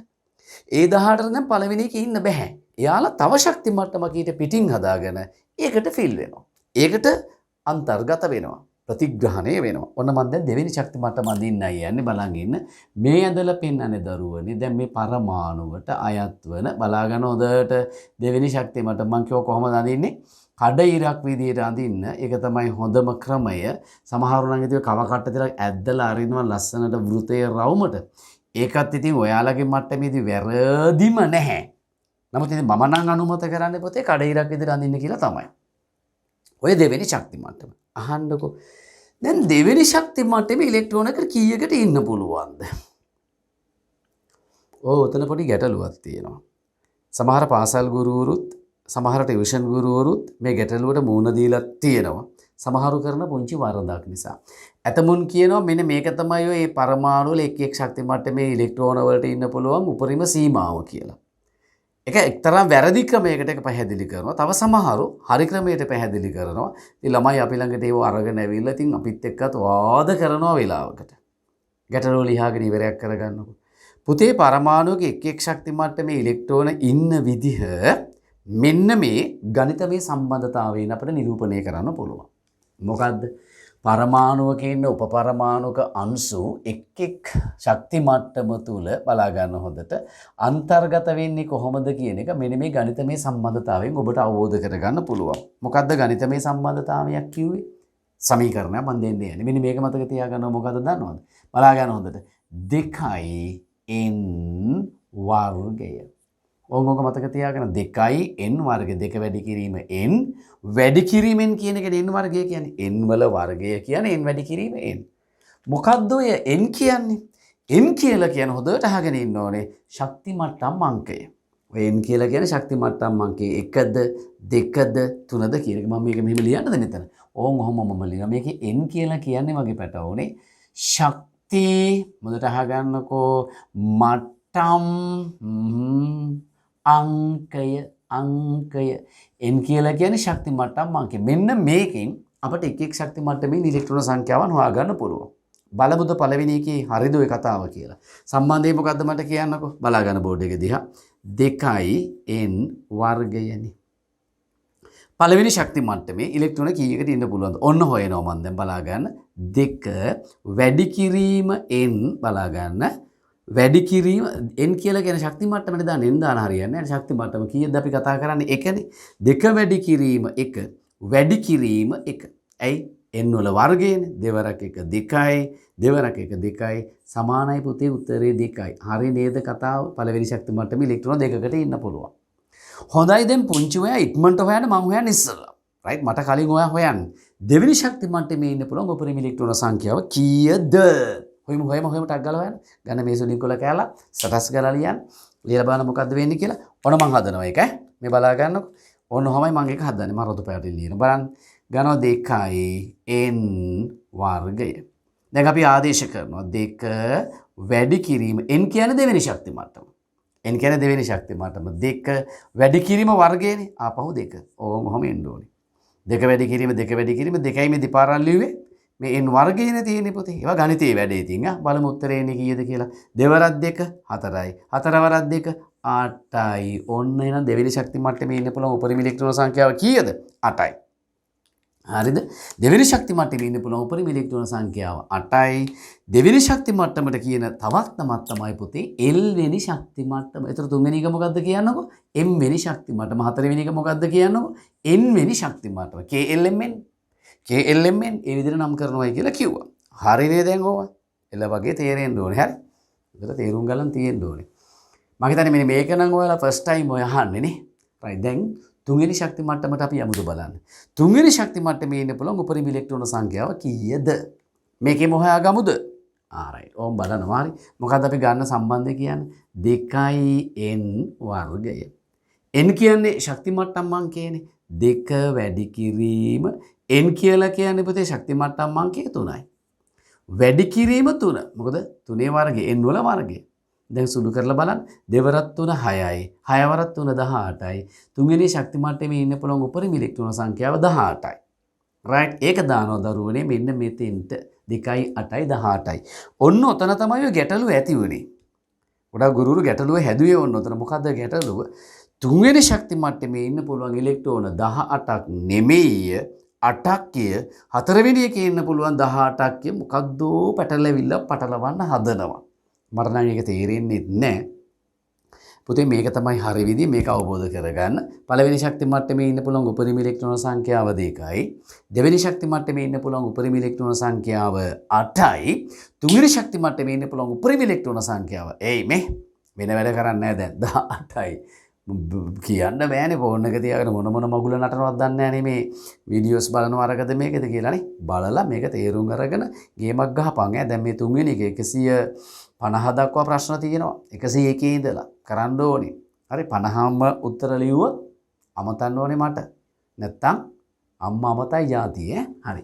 ඒ 18 නම් පළවෙනි එකේ ඉන්න බෑ. එයාලා තව ශක්ති මට්ටමක ඊට පිටින් හදාගෙන ඒකට ෆිල් වෙනවා. ඒකට අන්තර්ගත වෙනවා. ප්‍රතිග්‍රහණය වෙනවා. ඔන්න මම දැන් දෙවෙනි ශක්ති මට්ටම අඳින්නයි යන්නේ බලන් ඉන්න. මේ ඇඳලා පෙන්නන්නේ දරුවනේ. දැන් මේ පරමාණුවට අයත් වෙන බලාගෙන හොදට දෙවෙනි ශක්ති මට්ටම මම කිව්ව කොහොමද අඳින්නේ? කඩ ඉරක් විදියට අඳින්න. ඒක තමයි හොඳම ක්‍රමය. සමහරු නම් ඉතින් කව කට්ට තියලා ඇද්දලා අරිනවා ලස්සනට වෘතයේ රවුමට. ඒකත් ඉතින් ඔයාලගේ මට්ටමේදී වැරදිම නැහැ. නමුත් ඉතින් මම නම් අනුමත කරන්නේ පොතේ කඩ ඉරක් විදියට අඳින්න කියලා තමයි. ඔය දෙවෙනි ශක්ති මට්ටම. අහන්නකෝ. දැන් දෙවෙනි ශක්ති මට්ටමේ ඉලෙක්ට්‍රෝනයකට කීයකට ඉන්න පුළුවන්ද? ඔතන පොඩි ගැටලුවක් තියෙනවා. සමහර පාසල් ගුරුවරුත් සමහර ටියුෂන් ගුරුවරුත් මේ ගැටලුවට මුහුණ දීලා තියෙනවා. සමහරු කරන පුංචි වරදක් නිසා. ඇතමුන් කියනවා මෙන්න මේක තමයි ඔය පරමාණු වල එක් එක් ශක්ති මට්ටමේ ඉලෙක්ට්‍රෝන වලට ඉන්න පුළුවන් උපරිම සීමාව කියලා. ඒක එක්තරා වැරදි ක්‍රමයකට ඒක පැහැදිලි කරනවා. තව සමහරු හරි ක්‍රමයට පැහැදිලි කරනවා. ඉතින් ළමයි අපි ළඟට ඒව අරගෙන ඇවිල්ලා ඉතින් අපිත් එක්කත් වාද කරනවා වෙලාවකට. ගැටලුව ලියාගෙන ඉවරයක් කරගන්නකො. පුතේ පරමාණුවක එක් එක් ශක්ති මට්ටමේ ඉලෙක්ට්‍රෝන ඉන්න විදිහ මෙන්න මේ ගණිතමය සම්බන්ධතාවයෙන් අපිට නිරූපණය කරන්න පුළුවන්. මොකද්ද? පරමාණුවක ඉන්න උපපරමාණුක අංශු එක් එක් ශක්ති මට්ටම තුල බලා ගන්න හොඳට අන්තර්ගත වෙන්නේ කොහොමද කියන එක මෙන්න මේ ගණිතමය සම්බන්ධතාවයෙන් ඔබට අවබෝධ කරගන්න පුළුවන්. මොකද්ද ගණිතමය සම්බන්ධතාවයක් කිව්වේ? සමීකරණයක් මම දෙන්නේ යන්නේ. මෙන්න මේක මතක තියාගන්න මොකද්ද දන්නවද? බලා ගන්න හොඳට. 2n වර්ගය. ඕක මතක තියාගන්න 2n වර්ගය 2 වැඩි කිරීම n වැඩි කිරීමෙන් කියන එකට n වර්ගය කියන්නේ n වල වර්ගය කියන්නේ n වැඩි කිරීම n. මොකද්ද ඔය n කියන්නේ? n කියලා කියන හොඳට අහගෙන ඉන්න ඕනේ ශක්ති මට්ටම් අංකය. ඔය n කියලා කියන්නේ ශක්ති මට්ටම් අංකය 1ද 2ද 3ද කියන එක. මම මේක මෙහෙම ලියන්නද මෙතන? ඔහොම මම ලියනවා. මේකේ n කියලා කියන්නේ වගේ පැටවුනේ ශක්ති මොකද අහගන්නකෝ මට්ටම් අංකය n කියලා කියන්නේ ශක්ති මට්ටම් අංකය. මෙන්න මේකෙන් අපිට එක් එක් ශක්ති මට්ටමේ ඉලෙක්ට්‍රෝන සංඛ්‍යාවන් හොයාගන්න පුළුවන්. බලමුද පළවෙනි එකේ හරිද ඔය කතාව කියලා. සම්බන්ධය මොකද්ද මට කියන්නකෝ. බලා ගන්න බෝඩ් එක දිහා. 2n වර්ගයනේ. පළවෙනි ශක්ති මට්ටමේ ඉලෙක්ට්‍රෝන කීයකට ඉන්න පුළුවන්ද? ඔන්න හොයනවා මම දැන් බලා ගන්න. 2 වැඩි කිරීම n බලා ගන්න. වැඩි කිරීම n කියලා කියන ශක්ති මට්ටමට දාන්න n දාන හරියන්නේ නැහැ. ශක්ති මට්ටම කීයද අපි කතා කරන්නේ? එකනේ. 2 වැඩි කිරීම 1 වැඩි කිරීම 1. ඇයි? n වල වර්ගයනේ. දෙවරක් 1 2යි. දෙවරක් 1 2යි. සමානයි පුතේ උත්තරේ 2යි. හරි නේද කතාව? පළවෙනි ශක්ති මට්ටමේ ඉලෙක්ට්‍රෝන දෙකකට ඉන්න පුළුවන්. හොඳයි දැන් පුංචි ඔයා ඉක්මනට හොයන්න මම හොයන්නේ ඉස්සෙල්ලා. රයිට් මට කලින් ඔයා හොයන්න. දෙවෙනි ශක්ති මට්ටමේ ඉන්න පුළුවන් උපරිම ඉලෙක්ට්‍රෝන සංඛ්‍යාව කීයද? හොයමු ටක් ගාලා හොයන්න. ගන්න මේසු ලින්ක් වල කෑලා සටස් කරලා ලියන්න. ලියලා බලන්න මොකද්ද වෙන්නේ කියලා. ඔන්න මං හදනවා ඒක ඈ. මේ බලා ගන්නකො. ඔන්න ඔහමයි මං ඒක හදන්නේ. මම රතු පැහැදිලි ලියන. බලන්න. ගනවා 2n වර්ගය. දැන් අපි ආදේශ කරනවා 2 වැඩි කිරීම n කියන්නේ දෙවෙනි ශක්ති මට්ටම. n කියන්නේ දෙවෙනි ශක්ති මට්ටම. 2 වැඩි කිරීම වර්ගයනේ. ආපහු 2. ඕම ඔහම එන්න ඕනේ. 2 වැඩි කිරීම 2යි මේ දෙපාරක් ලිව්වේ. මේ n වර්ගයනේ තියෙන්නේ පුතේ. ඒවා ගණිතයේ වැඩේ ඉතින් බලමු උත්තරේ එන්නේ කීයද කියලා. 2 වරක් 2 4යි. 4 වරක් 2 8යි. ඔන්න එහෙනම් දෙවෙනි ශක්ති මට්ටමේ ඉන්න පුළුවන් උපරිම ඉලෙක්ට්‍රෝන සංඛ්‍යාව කීයද? 8යි. හරිද? දෙවෙනි ශක්ති මට්ටමේ ඉන්න පුළුවන් උපරිම ඉලෙක්ට්‍රෝන සංඛ්‍යාව 8යි. දෙවෙනි ශක්ති මට්ටමට කියන තවත් නමක් තමයි පුතේ L වෙනි ශක්ති මට්ටම. ඒතර තුන්වෙනි එක මොකද්ද කියන්නකෝ? M වෙනි ශක්ති මට්ටම. හතරවෙනි එක මොකද්ද කියන්නකෝ? N වෙනි ශක්ති මට්ටම. KLMN ඒ විදිහට නම් කරනවායි කියලා කිව්වා. හරිනේ දැන් ඕවා. එළ වගේ තේරෙන්න ඕනේ. හරි? ඒකට තේරුම් ගන්න තියෙන්න ඕනේ. මම හිතන්නේ මෙන්න මේක නම් ඔයාලා ෆස්ට් ටයිම් ඔය අහන්නේ නේ. රයිට් දැන් තුන්වෙනි ශක්ති මට්ටමට අපි යමුද බලන්න. තුන්වෙනි ශක්ති මට්ටමේ ඉන්න පුළුවන් උපරිම ඉලෙක්ට්‍රෝන සංඛ්‍යාව කීයද? මේකෙම හොයා ගමුද? රයිට්. ඕම් බලනවා. හරි. මොකද්ද අපි ගන්න සම්බන්ධය කියන්නේ? 2n වර්ගය. n කියන්නේ ශක්ති මට්ටම් අංකයනේ. 2 වැඩි කිරීම n කියලා කියන්නේ පුතේ ශක්ති මට්ටම් අංකය 3යි. වැඩි කිරීම 3. මොකද 3 වර්ගය n වල වර්ගය. දැන් සුළු කරලා බලන්න. 2 වරක් 3 6යි. 6 වරක් 3 18යි. තුන්වෙනි ශක්ති මට්ටමේ ඉන්න පුළුවන් උපරිම ඉලෙක්ට්‍රෝන සංඛ්‍යාව 18යි. රයිට්. ඒක දානවා දරුවනේ මෙන්න මෙතෙන්ට 2යි 8යි 18යි. ඔන්න ඔතන තමයි ඔය ගැටලුව ඇති වුනේ. ගොඩක් ගුරුවරු ගැටලුව හැදුවේ ඔන්න ඔතන. මොකද්ද ගැටලුව? තුන්වෙනි ශක්ති මට්ටමේ ඉන්න පුළුවන් ඉලෙක්ට්‍රෝන 18ක් නෙමෙයි 8ක්ය. හතරවෙනි එකේ ඉන්න පුළුවන් 18ක්ය. මොකක්ද පැටලෙවිල්ල පටලවන්න හදනවා. මට නම් ඒක තේරෙන්නේ නැහැ. පුතේ මේක තමයි හරි විදිය මේක අවබෝධ කරගන්න. පළවෙනි ශක්ති මට්ටමේ ඉන්න පුළුවන් උපරිම ඉලෙක්ට්‍රෝන සංඛ්‍යාව 2යි. දෙවෙනි ශක්ති මට්ටමේ ඉන්න පුළුවන් උපරිම ඉලෙක්ට්‍රෝන සංඛ්‍යාව 8යි. තුන්වෙනි ශක්ති මට්ටමේ ඉන්න පුළුවන් උපරිම ඉලෙක්ට්‍රෝන සංඛ්‍යාව මේ වෙන වැඩ කරන්නේ නැහැ දැන් 18යි. කියන්න බෑනේ ෆෝන් එක තියාගෙන මොන මගුල නටනවද දන්නේ නැහැ නේ මේ වීඩියෝස් බලනවා අරගද මේකද කියලා නේ. බලලා මේක තේරුම් අරගෙන ගේමක් ගහපන් ඈ. දැන් මේ තුන්වෙනි එක 150 දක්වා ප්‍රශ්න තියෙනවා. 101 ඉඳලා කරන්න ඕනේ. හරි 50ම උත්තර ලියුවොත් අමතන්න ඕනේ මට. නැත්තම් අම්මා අමතයි જાති හරි.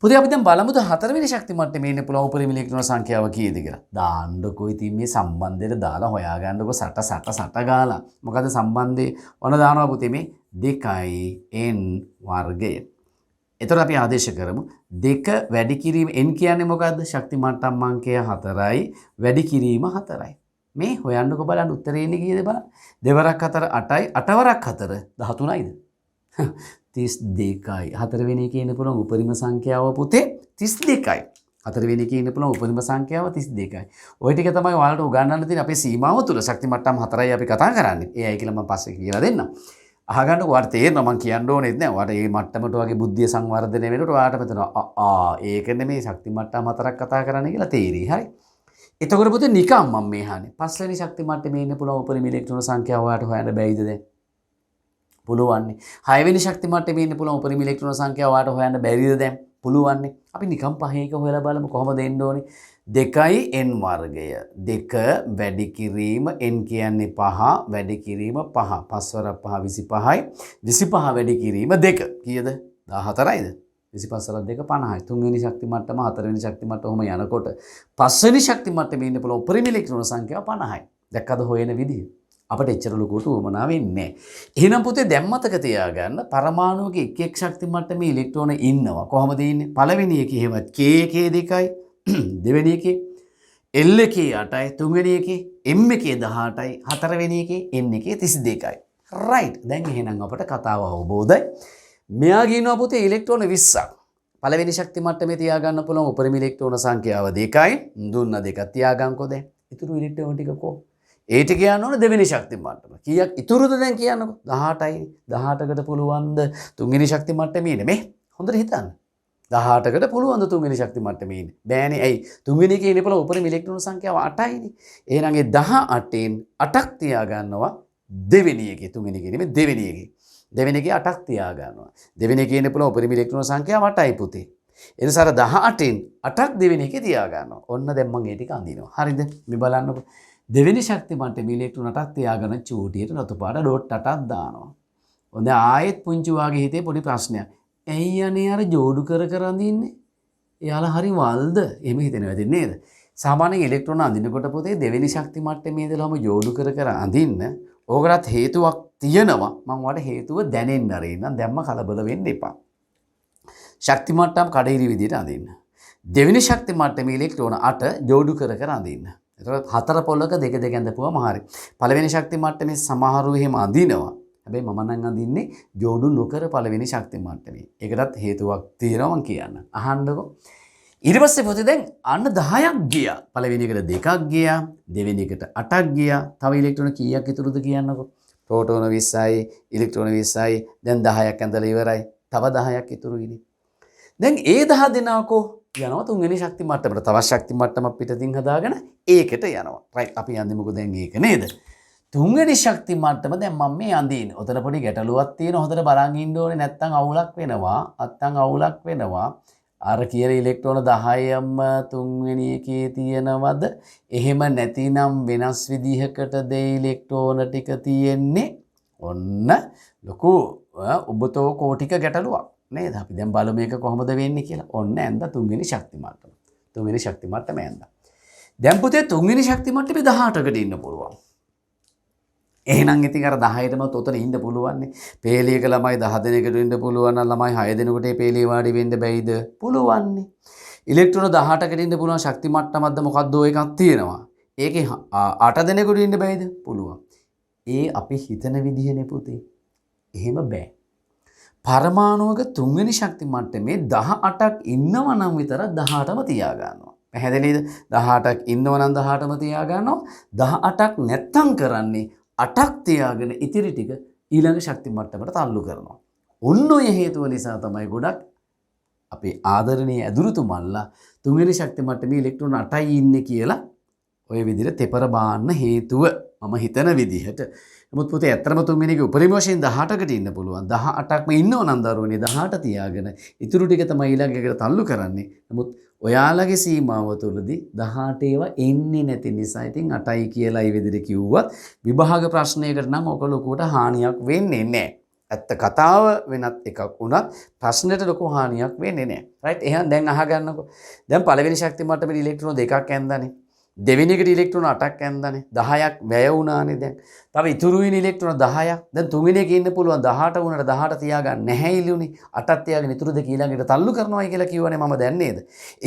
පුතේ අපි දැන් බලමුද හතරවෙනි ශක්ති මට්ටමේ ඉන්න පුළුවන් උපරිම ඉලෙක්ට්‍රෝන සංඛ්‍යාව කීයද කියලා. දාන්නකෝ ඉතින් මේ සම්බන්ධයට දාලා හොයාගන්නකෝ සට ගාලා. මොකද සම්බන්ධේ ඔන්න දානවා පුතේ මේ 2n වර්ගය. එතකොට අපි ආදේශ කරමු 2 වැඩි කිරීම n කියන්නේ මොකද්ද? ශක්ති මට්ටම් අංකය 4යි වැඩි කිරීම 4යි. මේ හොයන්නකෝ බලන්න උත්තරේ එන්නේ කීයද බලන්න. 2 වරක් 4 8යි 8 වරක් 4 13යිද? 32යි. හතරවෙනි එකේ ඉන්න පුළුවන් උපරිම සංඛ්‍යාව පුතේ 32යි. හතරවෙනි එකේ ඉන්න පුළුවන් උපරිම සංඛ්‍යාව 32යි. ওই ටික තමයි ඔයාලට උගන්වන්න තියෙන අපේ සීමාව තුල ශක්ති මට්ටම් 4යි අපි කතා කරන්නේ. ඒයි කියලා මම පස්සේ කියලා දෙන්නම්. අහගන්නකො ඔයාලට තේරෙනවා මම කියන්න ඕනෙත් නෑ. ඔයාලට මේ මට්ටමට වගේ බුද්ධිය සංවර්ධනය වෙනකොට ඔයාලට මෙතන ඒක නෙමෙයි ශක්ති මට්ටම් 4ක් කතා කරන්න කියලා තේරෙයි. හරි. එතකොට පුතේ නිකම් මම මේ අහන්නේ. පස්වෙනි ශක්ති මට්ටමේ ඉන්න පුළුවන් උපරිම ඉලෙක්ට්‍රෝන සංඛ්‍යාව ඔයාලට හොයන්න බැයිද දැන්? පුළුවන්නේ. 6 වෙනි ශක්ති මට්ටමේ ඉන්න පුළුවන් උපරිම ඉලෙක්ට්‍රෝන සංඛ්‍යාව ඔයාලට හොයන්න බැරිද දැන්? පුළුවන්නේ. අපි නිකම් පහ එක හොයලා බලමු කොහොමද එන්න ඕනේ. 2යි n වර්ගය. 2 වැඩි කිරීම n කියන්නේ 5 වැඩි කිරීම 5. 5 වරක් 5 25යි. 25 වැඩි කිරීම 2. කීයද? 14යිද? 25 වරක් 2 50යි. තුන්වෙනි ශක්ති මට්ටම හතරවෙනි ශක්ති මට්ටම යනකොට පස්වෙනි ශක්ති මට්ටමේ ඉන්න පුළුවන් උපරිම ඉලෙක්ට්‍රෝන සංඛ්‍යාව 50යි. දැක්කද හොයන විදිය? අපට එච්චර ලොකුට උවමනා වෙන්නේ නැහැ. එහෙනම් පුතේ දැන් මතක තියාගන්න පරමාණුවක එක් එක් ශක්ති මට්ටමේ ඉලෙක්ට්‍රෝන ඉන්නවා. කොහොමද ඉන්නේ? පළවෙනි එකේ එහෙමත් k එකේ 2යි. දෙවෙනි එකේ L එකේ 8යි. තුන්වෙනි එකේ M එකේ 18යි. හතරවෙනි එකේ N එකේ 32යි. රයිට්. දැන් එහෙනම් අපට කතාව අවබෝධයි. මෙයා කියනවා පුතේ ඉලෙක්ට්‍රෝන 20ක්. පළවෙනි ශක්ති මට්ටමේ තියාගන්න පුළුවන් උපරිම ඉලෙක්ට්‍රෝන සංඛ්‍යාව 2යි. දුන්න 2ක් තියාගන්නකෝ දැන්. ඉතුරු ඉලෙක්ට්‍රෝන ටික කො ඒට කියන්න ඕන දෙවෙනි ශක්ති මට්ටම. කීයක් ඉතුරුද දැන් කියන්නකෝ? 18යි. 18කට පුළුවන්ද තුන්වෙනි ශක්ති මට්ටමේ ඉන්නේ මේ? හොඳට හිතන්න. 18කට පුළුවන්ද තුන්වෙනි ශක්ති මට්ටමේ ඉන්නේ? බෑනේ. ඇයි? තුන්වෙනි එකේ ඉන්නේ පුළුවන් උපරිම ඉලෙක්ට්‍රෝන සංඛ්‍යාව 8යිනේ. එහෙනම් ඒ 18න් 8ක් තියාගන්නවා දෙවෙනි එකේ. තුන්වෙනි එකේ නෙමෙයි දෙවෙනි එකේ. දෙවෙනි එකේ 8ක් තියාගන්නවා. දෙවෙනි එකේ ඉන්නේ පුළුවන් උපරිම ඉලෙක්ට්‍රෝන සංඛ්‍යාව 8යි පුතේ. එනිසා අර 18න් 8ක් දෙවෙනි එකේ තියාගන්නවා. ඔන්න දැන් මම ඒ ටික අඳිනවා. හරිද? මේ බලන්නකෝ. දෙවෙනි ශක්ති මට්ටමේ ඉලෙක්ට්‍රෝන 8ක් තියාගෙන චූටියට රතු පාට ඩොට් 8ක් දානවා. හොඳ ආයෙත් පුංචි වාගේ හිතේ පොඩි ප්‍රශ්නයක්. ඇයි අනේ අර ජෝඩු කර අඳින්නේ? එයාලා හරි වල්ද? එහෙම හිතෙනවා ඇති නේද? සාමාන්‍යයෙන් ඉලෙක්ට්‍රෝන අඳිනකොට පොතේ දෙවෙනි ශක්ති මට්ටමේ ඉඳලාම ජෝඩු කර අඳින්න ඕකටත් හේතුවක් තියෙනවා. මම ඔයාලට හේතුව දැනෙන්න අරින්නම්. දැම්ම කලබල වෙන්න එපා. ශක්ති මට්ටම් කඩිරි විදිහට අඳින්න. දෙවෙනි ශක්ති මට්ටමේ ඉලෙක්ට්‍රෝන 8 ජෝඩු කර අඳින්න. එතකොට හතර පොලක දෙක දෙක ඇඳපුවම හරි. පළවෙනි ශක්ති මට්ටමේ සමහරු එහෙම අඳිනවා. හැබැයි මම නම් අඳින්නේ ජෝඩු නොකර පළවෙනි ශක්ති මට්ටමේ. ඒකටත් හේතුවක් තියෙනවා මම කියන්න. අහන්නකෝ. ඊට පස්සේ පොතේ දැන් අන්න 10ක් ගියා. පළවෙනි එකට 2ක් ගියා. දෙවෙනි එකට 8ක් ගියා. තව ඉලෙක්ට්‍රෝන කීයක් ඉතුරුද කියන්නකෝ. ප්‍රෝටෝන 20යි, ඉලෙක්ට්‍රෝන 20යි. දැන් 10ක් ඇඳලා ඉවරයි. තව 10ක් ඉතුරුයිනේ. දැන් ඒ 10 දෙනාකෝ යනවා තුන්වෙනි ශක්ති මට්ටමට. තවත් ශක්ති මට්ටමක් පිටතින් හදාගෙන ඒකට යනවා. රයිට් අපි යන්නේ මොකද දැන් ඒක නේද? තුන්වෙනි ශක්ති මට්ටම දැන් මම මේ අඳින්නේ. ඔතන පොඩි ගැටලුවක් තියෙනවා. හොඳට බලන් ඉන්න ඕනේ නැත්තම් අවුලක් වෙනවා. නැත්තම් අවුලක් වෙනවා. අර කියන ඉලෙක්ට්‍රෝන 10ම තුන්වෙනි එකේ තියෙනවද? එහෙම නැතිනම් වෙනස් විදිහකට දෙයි ඉලෙක්ට්‍රෝන ටික තියෙන්නේ. ඔන්න ලොකු ඔබතෝ කෝටික ගැටලුවක්. නේද? අපි දැන් බලමු මේක කොහොමද වෙන්නේ කියලා. ඔන්න ඇඳ තුන්වෙනි ශක්ති මට්ටම. තුන්වෙනි ශක්ති මට්ටම ඇඳ. දැන් පුතේ තුන්වෙනි ශක්ති මට්ටමේ 18කට ඉන්න පුළුවන්. එහෙනම් ඉතින් අර 10ටම තොතන ඉන්න පුළුවන් නේ. පේලියක ළමයි 10 දෙනෙකුට ඉන්න පුළුවන් නම් ළමයි 6 දෙනෙකුට ඒ පේලිය වාඩි වෙන්න බැයිද? පුළුවන් නේ. ඉලෙක්ට්‍රෝන 18කට ඉන්න පුළුවන් ශක්ති මට්ටමක්ද මොකක්ද ඔය එකක් තියෙනවා. ඒකේ 8 දෙනෙකුට ඉන්න බැයිද? පුළුවන්. ඒ අපි හිතන විදිහනේ පුතේ. එහෙම බෑ. පරමාණුවක තුන්වෙනි ශක්ති මට්ටමේ 18ක් ඉන්නව නම් විතර 18ම තියා ගන්නවා. පැහැදිලිද? 18ක් ඉන්නව නම් 18ම තියා ගන්නවා. 18ක් නැත්තම් කරන්නේ 8ක් තියාගෙන ඉතිරි ටික ඊළඟ ශක්ති මට්ටමට තල්ලු කරනවා. ඔන්න ඔය හේතුව නිසා තමයි ගොඩක් අපේ ආදරණීය ඇදුරුතුමන්ලා තුන්වෙනි ශක්ති මට්ටමේ ඉලෙක්ට්‍රෝන 8යි ඉන්නේ කියලා ඔය විදිහට තෙපර බාන්න හේතුව මම හිතන විදිහට. නමුත් පුතේ ඇත්තම තුන්වෙනි එකේ උපරිම වශයෙන් 18කට ඉන්න පුළුවන්. 18ක්ම ඉන්නව නම් දරුවනේ 18 තියාගෙන ඉතුරු ටික තමයි ඊළඟ එකට තල්ලු කරන්නේ. නමුත් ඔයාලගේ සීමාව තුළදී 18 ඒවා එන්නේ නැති නිසා ඉතින් 8යි කියලා ඒ විදිහට කිව්වත් විභාග ප්‍රශ්නයකට නම් ඔක ලොකුවට හානියක් වෙන්නේ නැහැ. ඇත්ත කතාව වෙනත් එකක් වුණත් ප්‍රශ්නෙට ලොකු හානියක් වෙන්නේ නැහැ. රයිට්? එහෙනම් දැන් අහගන්නකෝ. දැන් පළවෙනි ශක්ති මට්ටමේ ඉලෙක්ට්‍රෝන 2ක් ඇන්දානේ. දෙවෙනි එකට ඉලෙක්ට්‍රෝන 8ක් ඇන්දානේ. 10ක් වැය වුණානේ දැන්. තව ඉතුරු වෙන ඉලෙක්ට්‍රෝන 10ක්. දැන් තුන්වෙනි එකේ ඉන්න පුළුවන් 18 වුණාට 18 තියාගන්න නැහැ ඉලුනේ. 8ක් තියාගෙන ඉතුරු දෙක ඊළඟට තල්ලු කරනවායි කියලා කියවනේ මම දැන් නේද?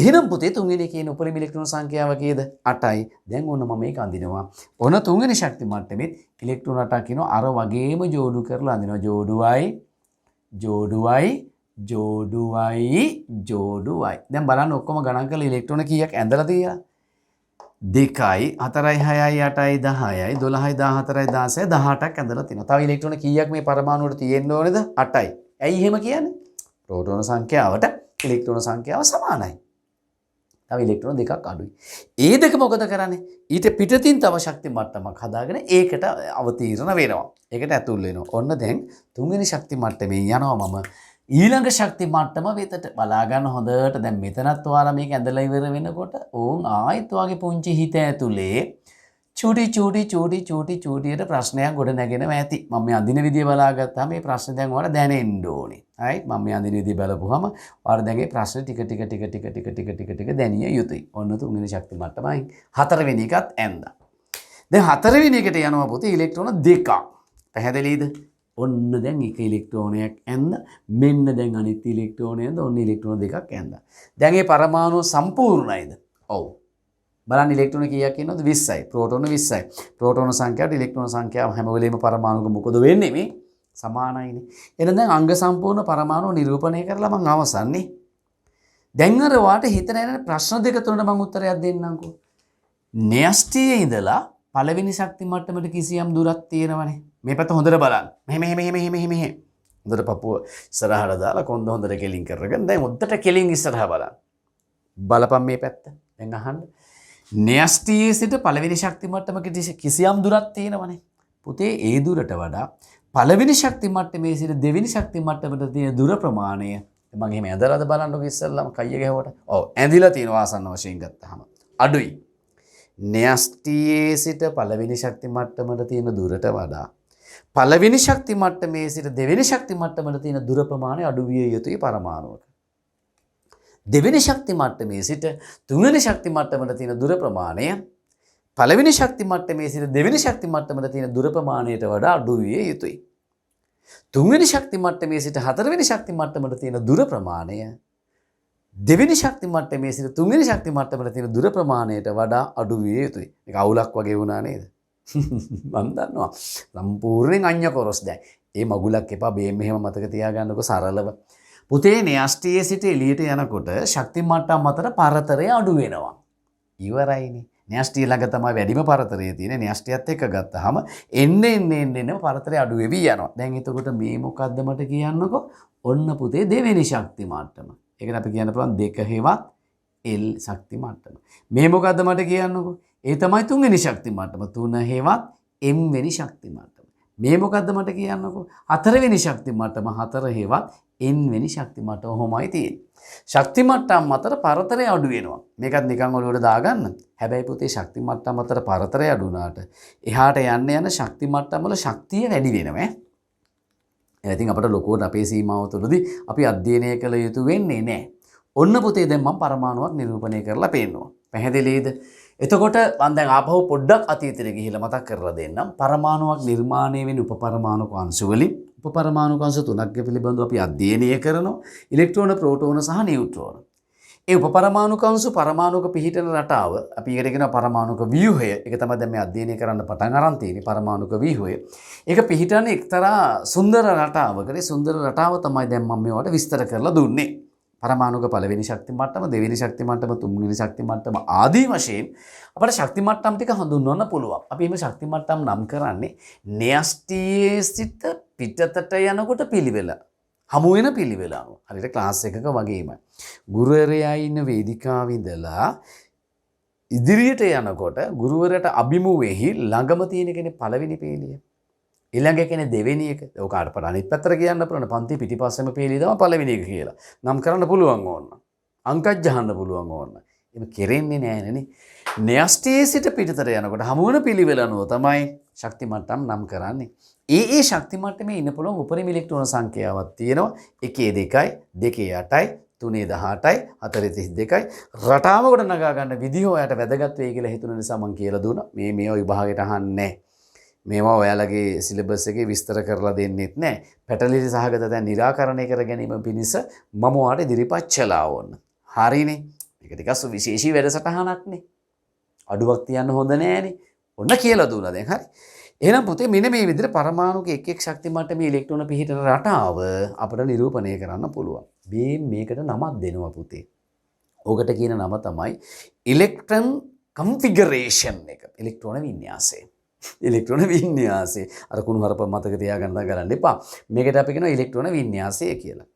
එහෙනම් පුතේ තුන්වෙනි එකේ ඉන්න උපරිම ඉලෙක්ට්‍රෝන සංඛ්‍යාව කීයද? 8යි. දැන් ඔන්න මම මේක අඳිනවා. ඔන්න තුන්වෙනි ශක්ති මට්ටමේ ඉලෙක්ට්‍රෝන 8ක් කියනවා අර වගේම ජෝඩු කරලා අඳිනවා. ජෝඩුවයි. දැන් බලන්න ඔක්කොම ගණන් කරලා ඉලෙක්ට්‍රෝන කීයක් ඇඳලා තියෙනවා? 2යි 4යි 6යි 8යි 10යි 12යි 14යි 16යි 18ක් ඇඳලා තියෙනවා. තව ඉලෙක්ට්‍රෝන කීයක් මේ පරමාණුවට තියෙන්න ඕනේද? 8යි. ඇයි එහෙම කියන්නේ? ප්‍රෝටෝන සංඛ්‍යාවට ඉලෙක්ට්‍රෝන සංඛ්‍යාව සමානයි. තව ඉලෙක්ට්‍රෝන දෙකක් අඩුයි. ඒ දෙක මොකද කරන්නේ? ඊට පිටතින් තව ශක්ති මට්ටමක් හදාගෙන ඒකට අවතීර්ණ වෙනවා. ඒකට ඇතුල් වෙනවා. ඔන්න දැන් තුන්වෙනි ශක්ති මට්ටමේ යනවා මම ඊළඟ ශක්ති මට්ටම වෙතට බලා ගන්න හොඳට. දැන් මෙතනත් ඔයාලා මේක ඇඳලා ඉවර වෙනකොට ඕන් ආයෙත් වගේ පුංචි හිත ඇතුලේ චූටියට ප්‍රශ්නයක් ගොඩ නැගෙනවා ඇති. මම මේ අඳින විදිය බලාගත්තාම මේ ප්‍රශ්නේ දැන් ඔයාලා දැනෙන්න ඕනේ. හරි? මම මේ අඳින විදිය බලපුවාම ඔයාලා දැන් මේ ප්‍රශ්නේ ටික දැනිය යුතුයි. ඔන්න තුන්වෙනි ශක්ති මට්ටමයි. හතරවෙනි එකත් ඇඳා. දැන් හතරවෙනි එකට යනවා පුතේ ඉලෙක්ට්‍රෝන 2ක්. පැහැදිලිද? ඔන්න දැන් එක ඉලෙක්ට්‍රෝනයක් ඇඳ මෙන්න දැන් අනිත් ඉලෙක්ට්‍රෝනය ඇඳ ඔන්න ඉලෙක්ට්‍රෝන දෙකක් ඇඳ. දැන් මේ පරමාණු සම්පූර්ණයිද? ඔව්. බලන්න ඉලෙක්ට්‍රෝන කීයක් ඉන්නවද? 20යි. ප්‍රෝටෝන 20යි. ප්‍රෝටෝන සංඛ්‍යාවට ඉලෙක්ට්‍රෝන සංඛ්‍යාව හැම වෙලෙම පරමාණුක මොකද වෙන්නේ මේ? සමානයිනේ. එහෙනම් දැන් අංග සම්පූර්ණ පරමාණු නිරූපණය කරලා මම අවසන්නේ. දැන් අර වාට හිතන ප්‍රශ්න දෙක තුනට මම උත්තරයක් දෙන්නම්කෝ. න්‍යෂ්ටියේ ඉඳලා පළවෙනි ශක්ති මට්ටමට කිසියම් දුරක් තියෙනවනේ. මේ පැත්ත හොඳට බලන්න. මෙහෙම. හොඳට පපුව ඉස්සරහට දාලා කොන්ද හොඳට කෙලින් කරගෙන දැන් හොඳට කෙලින් ඉස්සරහ බලන්න. බලපන් මේ පැත්ත. දැන් අහන්න. න්‍යෂ්ටියේ සිට පළවෙනි ශක්ති මට්ටමකට කිසියම් දුරක් තියෙනවනේ. පුතේ ඒ දුරට වඩා පළවෙනි ශක්ති මට්ටමේ සිට දෙවෙනි ශක්ති මට්ටමට තියෙන දුර ප්‍රමාණය මම එහෙම ඇදලාද බලන්නකො ඉස්සෙල්ලාම කයිය ගැහුවට. ඔව් ඇඳිලා තියෙනවා ආසන්න වශයෙන් ගත්තාම. අඩුයි. න්‍යෂ්ටියේ සිට පළවෙනි ශක්ති මට්ටමට තියෙන දුරට වඩා පළවෙනි ශක්ති මට්ටමේ සිට දෙවෙනි ශක්ති මට්ටමට තියෙන දුර ප්‍රමාණය අඩු විය යුතුයි පරමාණුවක. දෙවෙනි ශක්ති මට්ටමේ සිට තුන්වෙනි ශක්ති මට්ටමට තියෙන දුර ප්‍රමාණය පළවෙනි ශක්ති මට්ටමේ සිට දෙවෙනි ශක්ති මට්ටමට තියෙන දුර ප්‍රමාණයට වඩා අඩු විය යුතුයි. තුන්වෙනි ශක්ති මට්ටමේ සිට හතරවෙනි ශක්ති මට්ටමට තියෙන දුර ප්‍රමාණය දෙවෙනි ශක්ති මට්ටමේ සිට තුන්වෙනි ශක්ති මට්ටමට තියෙන දුර ප්‍රමාණයට වඩා අඩු විය යුතුයි. මේක අවුලක් වගේ වුණා නේද? මම දන්නවා. සම්පූර්ණයෙන් අඤ්ඤ කොරස් දැන්. ඒ මගුලක් එපා බේම් මෙහෙම මතක තියාගන්නකො සරලව. පුතේ න්‍යෂ්ටියේ සිට එළියට යනකොට ශක්ති මට්ටම් අතර පරතරය අඩු වෙනවා. ඉවරයිනේ. න්‍යෂ්ටිය ළඟ තමයි වැඩිම පරතරය තියෙන්නේ. න්‍යෂ්ටියත් එක්ක ගත්තාම එන්න පරතරය අඩු වෙවි යනවා. දැන් එතකොට මේ මොකද්ද මට කියන්නකෝ? ඔන්න පුතේ දෙවෙනි ශක්ති මට්ටම. ඒකට අපි කියන්න පුළුවන් 2 හෙවත් L ශක්ති මට්ටම. මේ මොකද්ද මට කියන්නකෝ? ඒ තමයි තුන්වෙනි ශක්ති මට්ටම. 3 හෙවත් M වෙනි ශක්ති මට්ටම. මේ මොකද්ද මට කියන්නකෝ? හතරවෙනි ශක්ති මට්ටම 4 හෙවත් N වෙනි ශක්ති මට්ටම කොහොමයි තියෙන්නේ. ශක්ති මට්ටම් අතර පරතරය අඩු වෙනවා. මේකත් නිකන් ඔලුවට දාගන්න. හැබැයි පුතේ ශක්ති මට්ටම් අතර පරතරය අඩු වුණාට එහාට යන ශක්ති මට්ටම් වල ශක්තිය වැඩි වෙනවා. ඉතින් අපිට ලොකුවට අපේ සීමාව තුළදී අපි අධ්‍යයනය කළ යුතු වෙන්නේ නැහැ. ඔන්න පුතේ දැන් මම පරමාණුවක් නිරූපණය කරලා පෙන්නනවා. පැහැදිලිද? එතකොට මම දැන් ආපහු පොඩ්ඩක් අතීතෙට ගිහිල්ලා මතක් කරලා දෙන්නම්. පරමාණුවක් නිර්මාණය වෙන උපපරමාණුක අංශු වලින් උපපරමාණුක අංශු තුනක් පිළිබඳව අපි අධ්‍යයනය කරනවා. ඉලෙක්ට්‍රෝන, ප්‍රෝටෝන සහ නියුට්‍රෝන. ඒ උපපරමාණුක අංශු පරමාණුක පිහිටන රටාව අපි ඒකට කියනවා පරමාණුක ව්‍යුහය. ඒක තමයි දැන් මේ අධ්‍යයනය කරන්න පටන් අරන් තියෙන්නේ පරමාණුක ව්‍යුහය. ඒක පිහිටන්නේ එක්තරා සුන්දර රටාවකට. සුන්දර රටාව තමයි දැන් මම මේවට විස්තර කරලා දුන්නේ. පරමාණුක පළවෙනි ශක්ති මට්ටම, දෙවෙනි ශක්ති මට්ටම, තුන්වෙනි ශක්ති මට්ටම ආදී වශයෙන් අපිට ශක්ති මට්ටම් ටික හඳුන්වන්න පුළුවන්. අපි මේ ශක්ති මට්ටම් නම් කරන්නේ න්‍යෂ්ටියේ සිට පිටතට යනකොට පිළිවෙල. හමු වෙන පිළිවෙල අනුව. හරියට ක්ලාස් එකක වගේමයි. ගුරුවරයා ඉන්න වේදිකාවේ ඉඳලා ඉදිරියට යනකොට ගුරුවරයාට අභිමුවෙහි ළඟම තියෙන කෙනේ පළවෙනි පේලිය. ඊළඟ කෙනේ දෙවෙනි එක. ඔක අරපට අනිත් පැත්තට කියන්න පුළුවන්. පන්ති පිටිපස්සෙම පේලිය තමයි පළවෙනි එක කියලා. නම් කරන්න පුළුවන් ඕන්න. අංකත් ගහන්න පුළුවන් ඕන්න. එහෙම කෙරෙන්නේ නැහැ නේ. න්‍යෂ්ටියේ සිට පිටතට යනකොට හමු වෙන පිළිවෙල අනුව තමයි ශක්ති මට්ටම් නම් කරන්නේ. ඒ ශක්ති මට්ටමේ ඉන්න පුළුවන් උපරිම ඉලෙක්ට්‍රෝන සංඛ්‍යාවක් තියෙනවා. 1 2යි 2 8යි 3 18යි 4 32යි රටාව කොට නගා ගන්න විදිහ ඔයාලට වැදගත් වෙයි කියලා හිතුන නිසා මම කියලා දුන්නා. මේවා විභාගයට අහන්නේ මේවා ඔයාලගේ සිලබස් එකේ විස්තර කරලා දෙන්නෙත් නැහැ. පැටලිලි සහගත දැන් निराකරණය කර ගැනීම පිණිස මම ඔයාලට ඉදිරිපත් කළා ඕන. හරිනේ. මේක ටිකක් විශේෂී වැඩසටහනක් නේ. අඩුවක් තියන්න හොඳ නෑනේ. ඔන්න කියලා දුන්නා දැන් හරි. එහෙනම් පුතේ මෙන්න මේ විදිහට පරමාණුක එක් එක් ශක්ති මට්ටමේ ඉලෙක්ට්‍රෝන පිහිටන රටාව අපිට නිරූපණය කරන්න පුළුවන්. මේ මේකට නමක් දෙනවා පුතේ. ඕකට කියන නම තමයි ඉලෙක්ට්‍රෝන කන්ෆිගරේෂන් එක. ඉලෙක්ට්‍රෝන වින්‍යාසය. ඉලෙක්ට්‍රෝන වින්‍යාසය. අර කුණු හරප මතක තියාගන්න ගලන්න එපා. මේකට අපි කියනවා ඉලෙක්ට්‍රෝන වින්‍යාසය කියලා.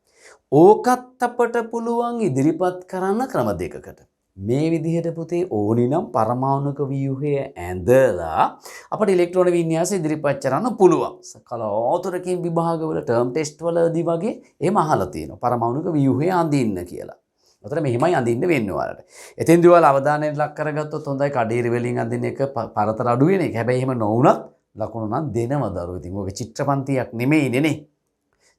ඕකත් අපට පුළුවන් ඉදිරිපත් කරන්න ක්‍රම දෙකකට. මේ විදිහට පුතේ ඕනි නම් පරමාණුක ව්‍යුහය ඇඳලා අපිට ඉලෙක්ට්‍රෝන වින්‍යාසය ඉදිරිපත් කරන්න පුළුවන්. කලාතුරකින් විභාගවල ටර්ම් ටෙස්ට් වලදී වගේ එහෙම අහලා තියෙනවා. පරමාණුක ව්‍යුහය අඳින්න කියලා. උතර මෙහෙමයි අඳින්න වෙන්නේ ඔයාලට. එතෙන්දී ඔයාලා අවධානය ලක් කරගත්තොත් හොඳයි. කඩේරි වලින් අඳින්න එක පරතර අඩු වෙන එක. හැබැයි එහෙම නොවුනත් ලකුණු නම් දෙනව දරුවෝ. ඉතින් ඔක චිත්‍රපන්තියක් නෙමෙයිනේ නේ.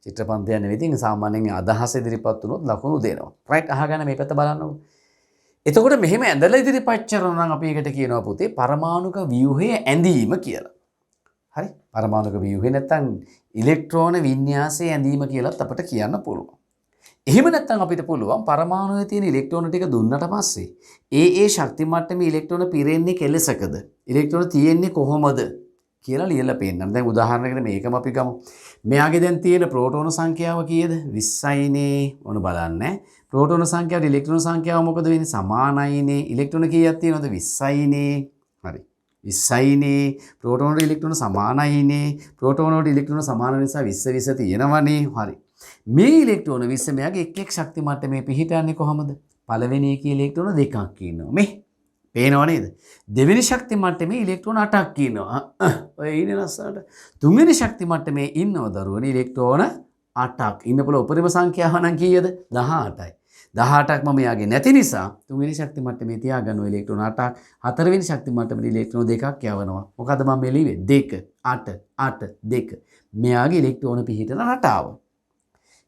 චිත්‍රපන්තියක් නෙවෙයි. ඉතින් සාමාන්‍යයෙන් අදහස ඉදිරිපත් වුණොත් ලකුණු දෙනවා. රයිට් අහගන්න මේ පැත්ත බලන්නකෝ. එතකොට මෙහෙම ඇඳලා ඉදිරිපත් කරනවා නම් අපි ඒකට කියනවා පුතේ පරමාණුක ව්‍යුහය ඇඳීම කියලා. හරි? පරමාණුක ව්‍යුහය නැත්නම් ඉලෙක්ට්‍රෝන වින්‍යාසය ඇඳීම කියලාත් අපිට කියන්න පුළුවන්. එහෙම නැත්නම් අපිට පුළුවන් පරමාණුවේ තියෙන ඉලෙක්ට්‍රෝන ටික දුන්නට පස්සේ ඒ ශක්ති මට්ටමේ ඉලෙක්ට්‍රෝන පිරෙන්නේ කෙලසකද? ඉලෙක්ට්‍රෝන තියෙන්නේ කොහොමද කියලා ලියලා පෙන්නන්න. දැන් උදාහරණයකට මේකම අපි ගමු. මෙයාගේ දැන් තියෙන ප්‍රෝටෝන සංඛ්‍යාව කීයද? 20යිනේ. ඔන්න බලන්න. ප්‍රෝටෝන සංඛ්‍යාවට ඉලෙක්ට්‍රෝන සංඛ්‍යාව මොකද වෙන්නේ? සමානයිනේ. ඉලෙක්ට්‍රෝන කීයක් තියෙනවද? 20යිනේ. හරි. 20යිනේ. ප්‍රෝටෝන වල ඉලෙක්ට්‍රෝන සමානයිනේ. ප්‍රෝටෝන වල ඉලෙක්ට්‍රෝන සමාන නිසා 20 20 තියෙනවනේ. හරි. මේ ඉලෙක්ට්‍රෝන 20 මෙයාගේ එක් එක් ශක්ති මට්ටමේ පිහිටන්නේ කොහමද? පළවෙනි එකේ ඉලෙක්ට්‍රෝන දෙකක් ඉන්නවා. මේ පේනව නේද? දෙවෙනි ශක්ති මට්ටමේ ඉලෙක්ට්‍රෝන 8ක් ඉන්නවා. ඔය ඉන්නේ ලස්සනට. තුන්වෙනි ශක්ති මට්ටමේ ඉන්නව දරුවනේ ඉලෙක්ට්‍රෝන 8ක්. ඉන්න පුළුවන් උපරිම සංඛ්‍යාව නම් කීයද? 18යි. 18ක් මම යාගේ නැති නිසා තුන්වෙනි ශක්ති මට්ටමේ තියාගන්න ඉලෙක්ට්‍රෝන 8ක් හතරවෙනි ශක්ති මට්ටමේ ඉලෙක්ට්‍රෝන දෙකක් යවනවා. මොකද මම මේ ලිව්වේ 2 8 8 2. මෙයාගේ ඉලෙක්ට්‍රෝන පිහිටන රටාව.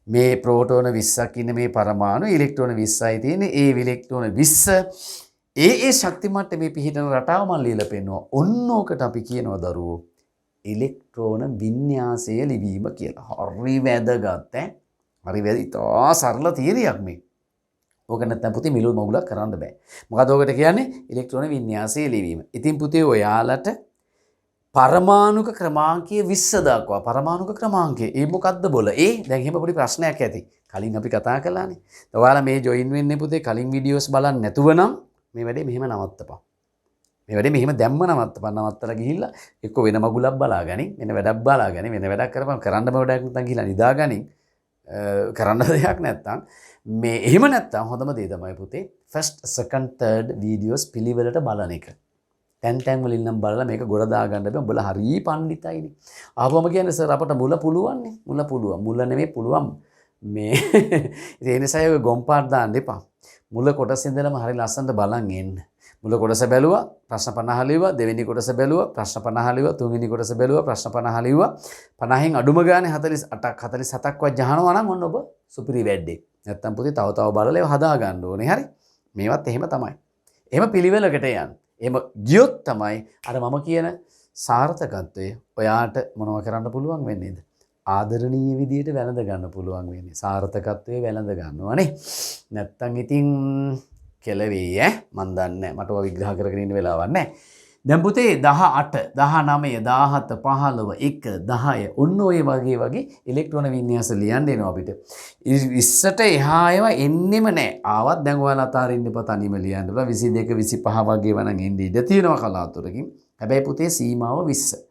මේ ප්‍රෝටෝන 20ක් ඉන්න මේ පරමාණු ඉලෙක්ට්‍රෝන 20යි තියෙන්නේ. ඒ ඉලෙක්ට්‍රෝන 20 ඒ ශක්ති මට්ටමේ පිහිටන රටාව මම ලියලා පෙන්නවා. ඔන්න ඕකට අපි කියනවා දරුවෝ ඉලෙක්ට්‍රෝන වින්‍යාසය ලිවීම කියලා. හරි වැදගත් ඈ. හරි වැදගත්. ඉතා සරල තියරියක් මේ. ඕක නැත්නම් පුතේ මිලු මගුලක් කරන්න බෑ. මොකද ඕකට කියන්නේ ඉලෙක්ට්‍රෝන වින්‍යාසය ලිවීම. ඉතින් පුතේ ඔයාලට පරමාණුක ක්‍රමාංකය 20 දක්වා පරමාණුක ක්‍රමාංකය ඒ මොකද්ද බොල? දැන් එහෙම පොඩි ප්‍රශ්නයක් ඇති. කලින් අපි කතා කළානේ. ඔයාලා මේ ජොයින් වෙන්නේ පුතේ කලින් වීඩියෝස් බලන්න නැතුව නම් මේ වැඩේ මෙහෙම නවත්තපන්. මේ වැඩේ මෙහෙම දැම්ම නවත්තපන්. නවත්තලා ගිහිල්ලා එක්ක වෙන මගුලක් බලාගනින්, වෙන වැඩක් බලාගනින්, වෙන වැඩක් කරපන්. කරන්න බෑ වැඩක් නැත්නම් ගිහිල්ලා නිදාගනින්. කරන්න දෙයක් නැත්නම් මේ එහෙම නැත්නම් හොඳම දේ තමයි පුතේ ෆස්ට් සෙකන්ඩ් තර්ඩ් වීඩියෝස් පිළිවෙලට බලන එක. තැන් වලින් නම් බලලා මේක ගොඩ දා ගන්න බෑ. උඹලා හරිය පණ්ඩිතයිනේ. ආවම කියන්නේ සර් අපට මුල පුළුවන් නේ. මුල පුළුවන්. මුල නෙමෙයි පුළුවන්. මේ ඒ නිසා ඔය ගොම්පාට දාන්න එපා. මුල කොටස ඉඳලම හරිය ලස්සනට බලන් එන්න. මුල කොටස බැලුවා ප්‍රශ්න 50 ලිව්වා. දෙවෙනි කොටස බැලුවා ප්‍රශ්න 50 ලිව්වා. තුන්වෙනි කොටස බැලුවා ප්‍රශ්න 50 ලිව්වා. 50න් අඩුම ගානේ 48ක් 47ක් වත් ජහනවා නම් ඔන්න ඔබ සුපිරි වැඩේ. නැත්තම් පුතේ තව බලලා ඒව හදා ගන්න ඕනේ. හරි? මේවත් එහෙම තමයි. එහෙම පිළිවෙලකට යන්න. එහෙම ගියොත් තමයි අර මම කියන සාර්ථකත්වය ඔයාට මොනව කරන්න පුළුවන් වෙන්නේද? ආදරණීය විදියට වැළඳ ගන්න පුළුවන් වෙන්නේ. සාර්ථකත්වයේ වැළඳ ගන්නවනේ. නැත්තම් ඉතින් කෙලවෙයි මන් දන්නේ මට ඔය විග්‍රහ කරගෙන ඉන්න වෙලාවක් නැහැ. දැන් පුතේ 18 19 17 15 1 10 ඔන්න ඔය වගේ ඉලෙක්ට්‍රෝන වින්‍යාස ලියන්න එනවා අපිට. ඉස්සට එහා ඒවා එන්නෙම නැහැ. ආවත් දැන් ඔයාලා අතාරින්න එපා තනියම ලියන්න බෑ. 22 25 වගේ වණන් එන්නේ ඉඳ තියෙනවා කලාතුරකින්. හැබැයි පුතේ සීමාව 20.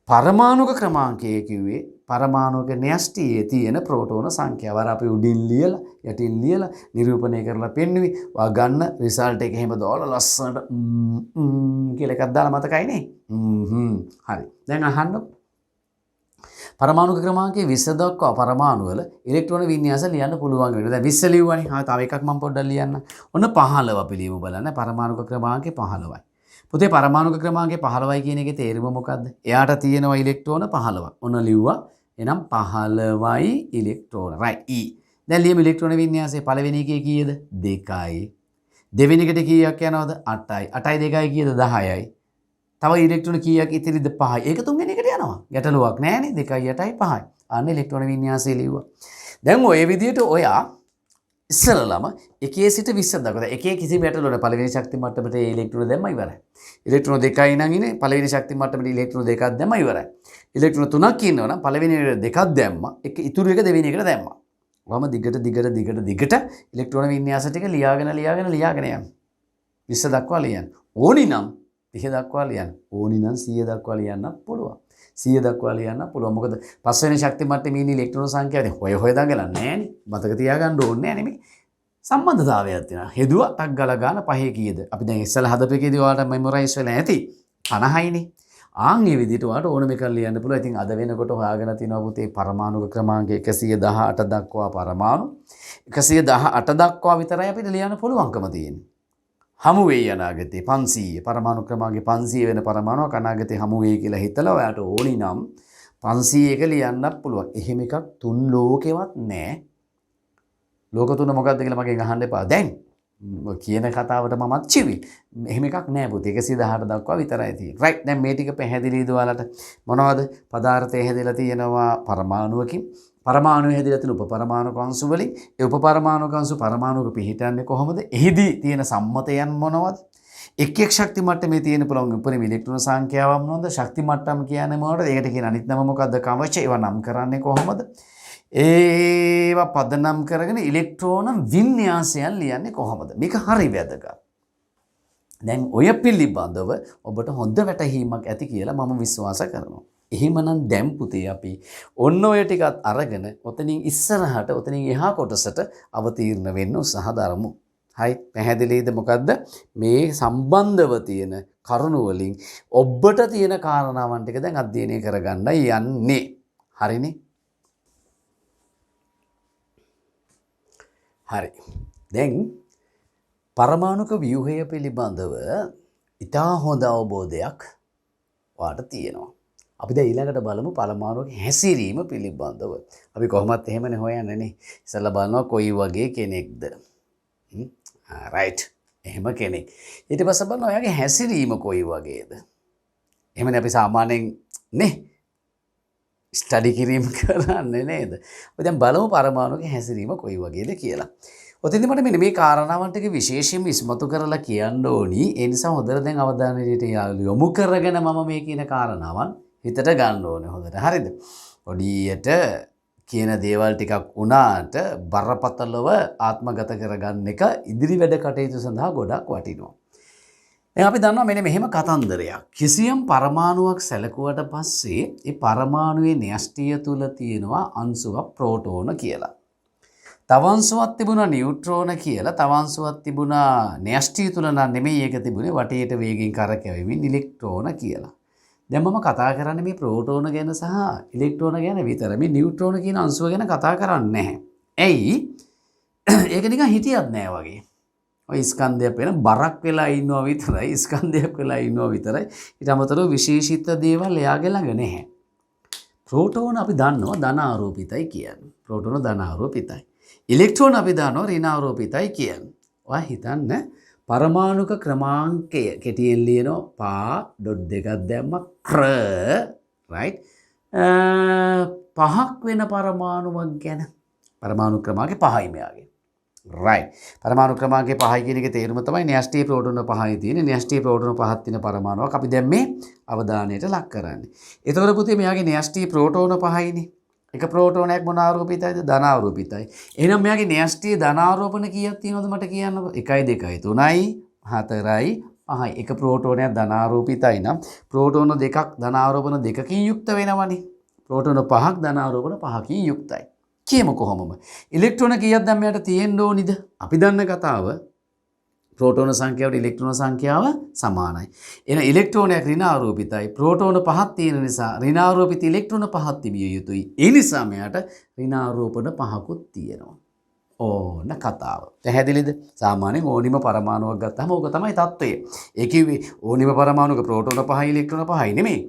පරමාණුක ක්‍රමාංකය කිව්වේ පරමාණුක න්‍යෂ්ටියේ තියෙන ප්‍රෝටෝන සංඛ්‍යාව. අර අපි උඩින් ලියලා යටින් ලියලා නිරූපණය කරලා පෙන්නුවේ. ඔයා ගන්න රිසල්ට් එක එහෙම දාලා ලස්සනට කියලා එකක් දාලා මතකයිනේ. හරි. දැන් අහන්න. පරමාණුක ක්‍රමාංකයේ 20 දක්වා පරමාණු වල ඉලෙක්ට්‍රෝන වින්‍යාස ලියන්න පුළුවන් වෙනවා. දැන් 20 ලියුවානේ. තව එකක් මම පොඩ්ඩක් ලියන්න. ඔන්න 15 අපි ලියමු බලන්න. පරමාණුක ක්‍රමාංකය 15යි. පුතේ පරමාණුක ක්‍රමාංකය 15යි කියන එකේ තේරුම මොකද්ද? එයාට තියෙනවා ඉලෙක්ට්‍රෝන 15ක්. ඔන්න ලිව්වා. එහෙනම් 15යි ඉලෙක්ට්‍රෝන. රයිට්. E. දැන් ලියමු ඉලෙක්ට්‍රෝන වින්‍යාසයේ පළවෙනි එකේ කීයද? 2යි. දෙවෙනි එකට කීයක් යනවද? 8යි. 8යි 2යි කීයද? 10යි. තව ඉලෙක්ට්‍රෝන කීයක් ඉතිරිද? 5යි. ඒක තුන්වෙනි එකට යනවා. ගැටලුවක් නැහැනේ. 2යි 8යි 5යි. අන්න ඉලෙක්ට්‍රෝන වින්‍යාසය ලිව්වා. දැන් ඔය විදිහට ඔයා ඉස්සරලම එකේ සිට 20 දක්වා. එකේ කිසි ගැටලුවක් නැහැ. පළවෙනි ශක්ති මට්ටමට ඒ ඉලෙක්ට්‍රෝන දැම්ම ඉවරයි. ඉලෙක්ට්‍රෝන 2යි නම් ඉන්නේ පළවෙනි ශක්ති මට්ටමට ඉලෙක්ට්‍රෝන 2ක් දැම්ම ඉවරයි. ඉලෙක්ට්‍රෝන 3ක් ඉන්නවා නම් පළවෙනි එකට 2ක් දැම්මා. එක ඉතුරු එක දෙවෙනි එකට දැම්මා. වම දිගට ඉලෙක්ට්‍රෝන වින්‍යාස ටික ලියාගෙන යන්න. 20 දක්වා ලියන්න. ඕනි නම් 30 දක්වා ලියන්න. ඕනි නම් 100 දක්වා ලියන්න පුළුවන්. 100 දක්වා ලියන්න පුළුවන්. මොකද පස්වෙනි ශක්ති මට්ටමේ ඉන්න ඉලෙක්ට්‍රෝන සංඛ්‍යාව හොය දඟලන්නේ නැහනේ. මතක තියාගන්න ඕනේ නැහැ නෙමෙයි. සම්බන්ධතාවයක් තියෙනවා. හෙදුවා ටක් ගාලා ගන්න පහේ කීයද? අපි දැන් ඉස්සලා හදපේකේදී ඔයාලට මෙමොරයිස් වෙලා ඇති. 50යිනේ. ආන් මේ විදිහට ඔයාලට ඕනම එකක් ලියන්න පුළුවන්. ඉතින් අද වෙනකොට හොයාගෙන තිනවා පුතේ පරමාණුක ක්‍රමාංක 118 දක්වා පරමාණු 118 දක්වා විතරයි අපිට ලියන්න පුළුවන්කම තියෙන්නේ. හමු වෙයි අනාගතේ 500 පරමාණු ක්‍රමාංකේ 500 වෙන පරමාණුවක් අනාගතේ හමු වෙයි කියලා හිතලා ඔයාට ඕනි නම් 500 එක ලියන්නත් පුළුවන්. එහෙම එකක් තුන් ලෝකෙවත් නැහැ. ලෝක තුන මොකක්ද කියලා මගෙන් අහන්න එපා. දැන් කියන කතාවට මමත් චිවි. එහෙම එකක් නෑ පුතේ. 118 දක්වා විතරයි තියෙන්නේ. රයිට්. දැන් මේ ටික පැහැදිලිද ඔයාලට? මොනවද? පදාර්ථය හැදිලා තියෙනවා පරමාණුවකින්. පරමාණුවේ හැදිලා තියෙන උපපරමාණුක අංශු වලින්. ඒ උපපරමාණුක අංශු පරමාණුක පිහිටන්නේ කොහොමද? එහිදී තියෙන සම්මතයන් මොනවද? එක් එක් ශක්ති මට්ටමේ තියෙන පුළුවන් උපරිම ඉලෙක්ට්‍රෝන සංඛ්‍යාව මොනවද? ශක්ති මට්ටම කියන්නේ මොනවද? ඒකට කියන අනිත් නම මොකද්ද? කවච. ඒවා නම් කරන්නේ කොහොමද? ඒවා පදනම් කරගෙන ඉලෙක්ට්‍රෝන වින්‍යාසයන් ලියන්නේ කොහොමද? මේක හරි වැදගත්. දැන් ඔය පිළිබඳව ඔබට හොඳ වැටහීමක් ඇති කියලා මම විශ්වාස කරනවා. එහෙමනම් දැන් පුතේ අපි ඔන්න ඔය ටිකත් අරගෙන ඔතනින් ඉස්සරහට ඔතනින් එහා කොටසට අවතීර්ණ වෙන්න උත්සාහ දරමු. හයි පැහැදිලිද මොකද්ද මේ සම්බන්ධව තියෙන කරුණු වලින් ඔබට තියෙන කාරණාවන් ටික දැන් අධ්‍යයනය කරගන්න යන්නේ. හරිනේ? හරි. දැන් පරමාණුක ව්‍යුහය පිළිබඳව ඉතා හොඳ අවබෝධයක් වාට තියෙනවා. අපි දැන් ඊළඟට බලමු පරමාණුක හැසිරීම පිළිබඳව. අපි කොහොමත් එහෙමනේ හොයන්නේ. ඉස්සෙල්ලා බලනවා කොයි වගේ කෙනෙක්ද. රයිට්. එහෙම කෙනෙක්. ඊට පස්සේ බලනවා එයාගේ හැසිරීම කොයි වගේද. එහෙමනේ අපි සාමාන්‍යයෙන් නේ ස්ටඩි කිරීම කරන්නේ නේද? අපි දැන් බලමු පරමාණුක හැසිරීම කොයි වගේද කියලා. ඔතෙන්දි මට මෙන්න මේ කාරණාවන් ටික විශේෂයෙන්ම ඉස්මතු කරලා කියන්න ඕනි. ඒ නිසා හොඳට දැන් අවධානයට යොමු කරගෙන මම මේ කියන කාරණාවන් හිතට ගන්න ඕනේ හොඳට. හරිද? පොඩියට කියන දේවල් ටිකක් වුණාට බරපතලව ආත්මගත කරගන්න එක ඉදිරි වැඩ කටයුතු සඳහා ගොඩක් වටිනවා. දැන් අපි දන්නවා මෙන්න මෙහෙම කතන්දරයක්. කිසියම් පරමාණුවක් සැලකුවට පස්සේ ඒ පරමාණුවේ න්‍යෂ්ටිය තුල තියෙනවා අංශුවක් ප්‍රෝටෝන කියලා. තව අංශුවක් තිබුණා නියුට්‍රෝන කියලා. තව අංශුවක් තිබුණා න්‍යෂ්ටිය තුල නෙමෙයි ඒක තිබුණේ වටේට වේගෙන් කරකැවෙමින් ඉලෙක්ට්‍රෝන කියලා. දැන් මම කතා කරන්නේ මේ ප්‍රෝටෝන ගැන සහ ඉලෙක්ට්‍රෝන ගැන විතර. මේ නියුට්‍රෝන කියන අංශුව ගැන කතා කරන්නේ නැහැ. ඇයි? ඒක නිකන් හිතියක් නෑ වගේ. ඔය ස්කන්ධයක් වෙන බරක් වෙලා ඉන්නවා විතරයි. ස්කන්ධයක් වෙලා ඉන්නවා විතරයි. ඊට අමතරව විශේෂිත දේවල් එයාගේ ළඟ නැහැ. ප්‍රෝටෝන අපි දන්නවා ධන ආරෝපිතයි කියන්නේ. ප්‍රෝටෝන ධන ආරෝපිතයි. ඉලෙක්ට්‍රෝන අපි දන්නවා ඍණ ආරෝපිතයි කියන්නේ. ඔයා හිතන්න පරමාණුක ක්‍රමාංකය කෙටියෙන් ලියනවා පා ඩොට් දෙකක් දැම්ම ක්‍ර රයිට් 5ක් වෙන පරමාණුවක් ගැන. පරමාණු ක්‍රමාංකය 5යි මෙයාගේ. රයිට්. පරමාණු ක්‍රමාංකය 5යි කියන එකේ තේරුම තමයි න්‍යෂ්ටි ප්‍රෝටෝන 5යි තියෙන්නේ. න්‍යෂ්ටි ප්‍රෝටෝන 5ක් තියෙන පරමාණුවක් අපි දැන් මේ අවධානයට ලක් කරන්නේ. එතකොට පුතේ මෙයාගේ න්‍යෂ්ටි ප්‍රෝටෝන 5යිනේ. එක ප්‍රෝටෝනයක් මොන ආරෝපිතයිද? ධන ආරෝපිතයි. එහෙනම් මෙයාගේ න්‍යෂ්ටි ධන ආරෝපණ කීයක් තියෙනවද මට කියන්නකෝ? 1යි 2යි 3යි 4යි 5යි. එක ප්‍රෝටෝනයක් ධන ආරෝපිතයි නම් ප්‍රෝටෝන දෙකක් ධන ආරෝපණ දෙකකින් යුක්ත වෙනවනේ. ප්‍රෝටෝන 5ක් ධන ආරෝපණ 5කින් යුක්තයි. කියමු කොහොමද? ඉලෙක්ට්‍රෝන කීයක් දැන් මෙයාට තියෙන්න ඕනිද? අපි දන්න කතාව ප්‍රෝටෝන සංඛ්‍යාවට ඉලෙක්ට්‍රෝන සංඛ්‍යාව සමානයි. එහෙනම් ඉලෙක්ට්‍රෝනයක් ඍණ ආරෝපිතයි. ප්‍රෝටෝන 5ක් තියෙන නිසා ඍණ ආරෝපිත ඉලෙක්ට්‍රෝන 5ක් තිබිය යුතුයි. ඒ නිසා මෙයාට ඍණ ආරෝපණ 5කුත් තියෙනවා. ඕන කතාව. පැහැදිලිද? සාමාන්‍යයෙන් ඕනිම පරමාණුවක් ගත්තාම ඕක තමයි තත්ත්වය. ඒ කිව්වේ ඕනිම පරමාණුක ප්‍රෝටෝන 5යි ඉලෙක්ට්‍රෝන 5යි නෙමෙයි.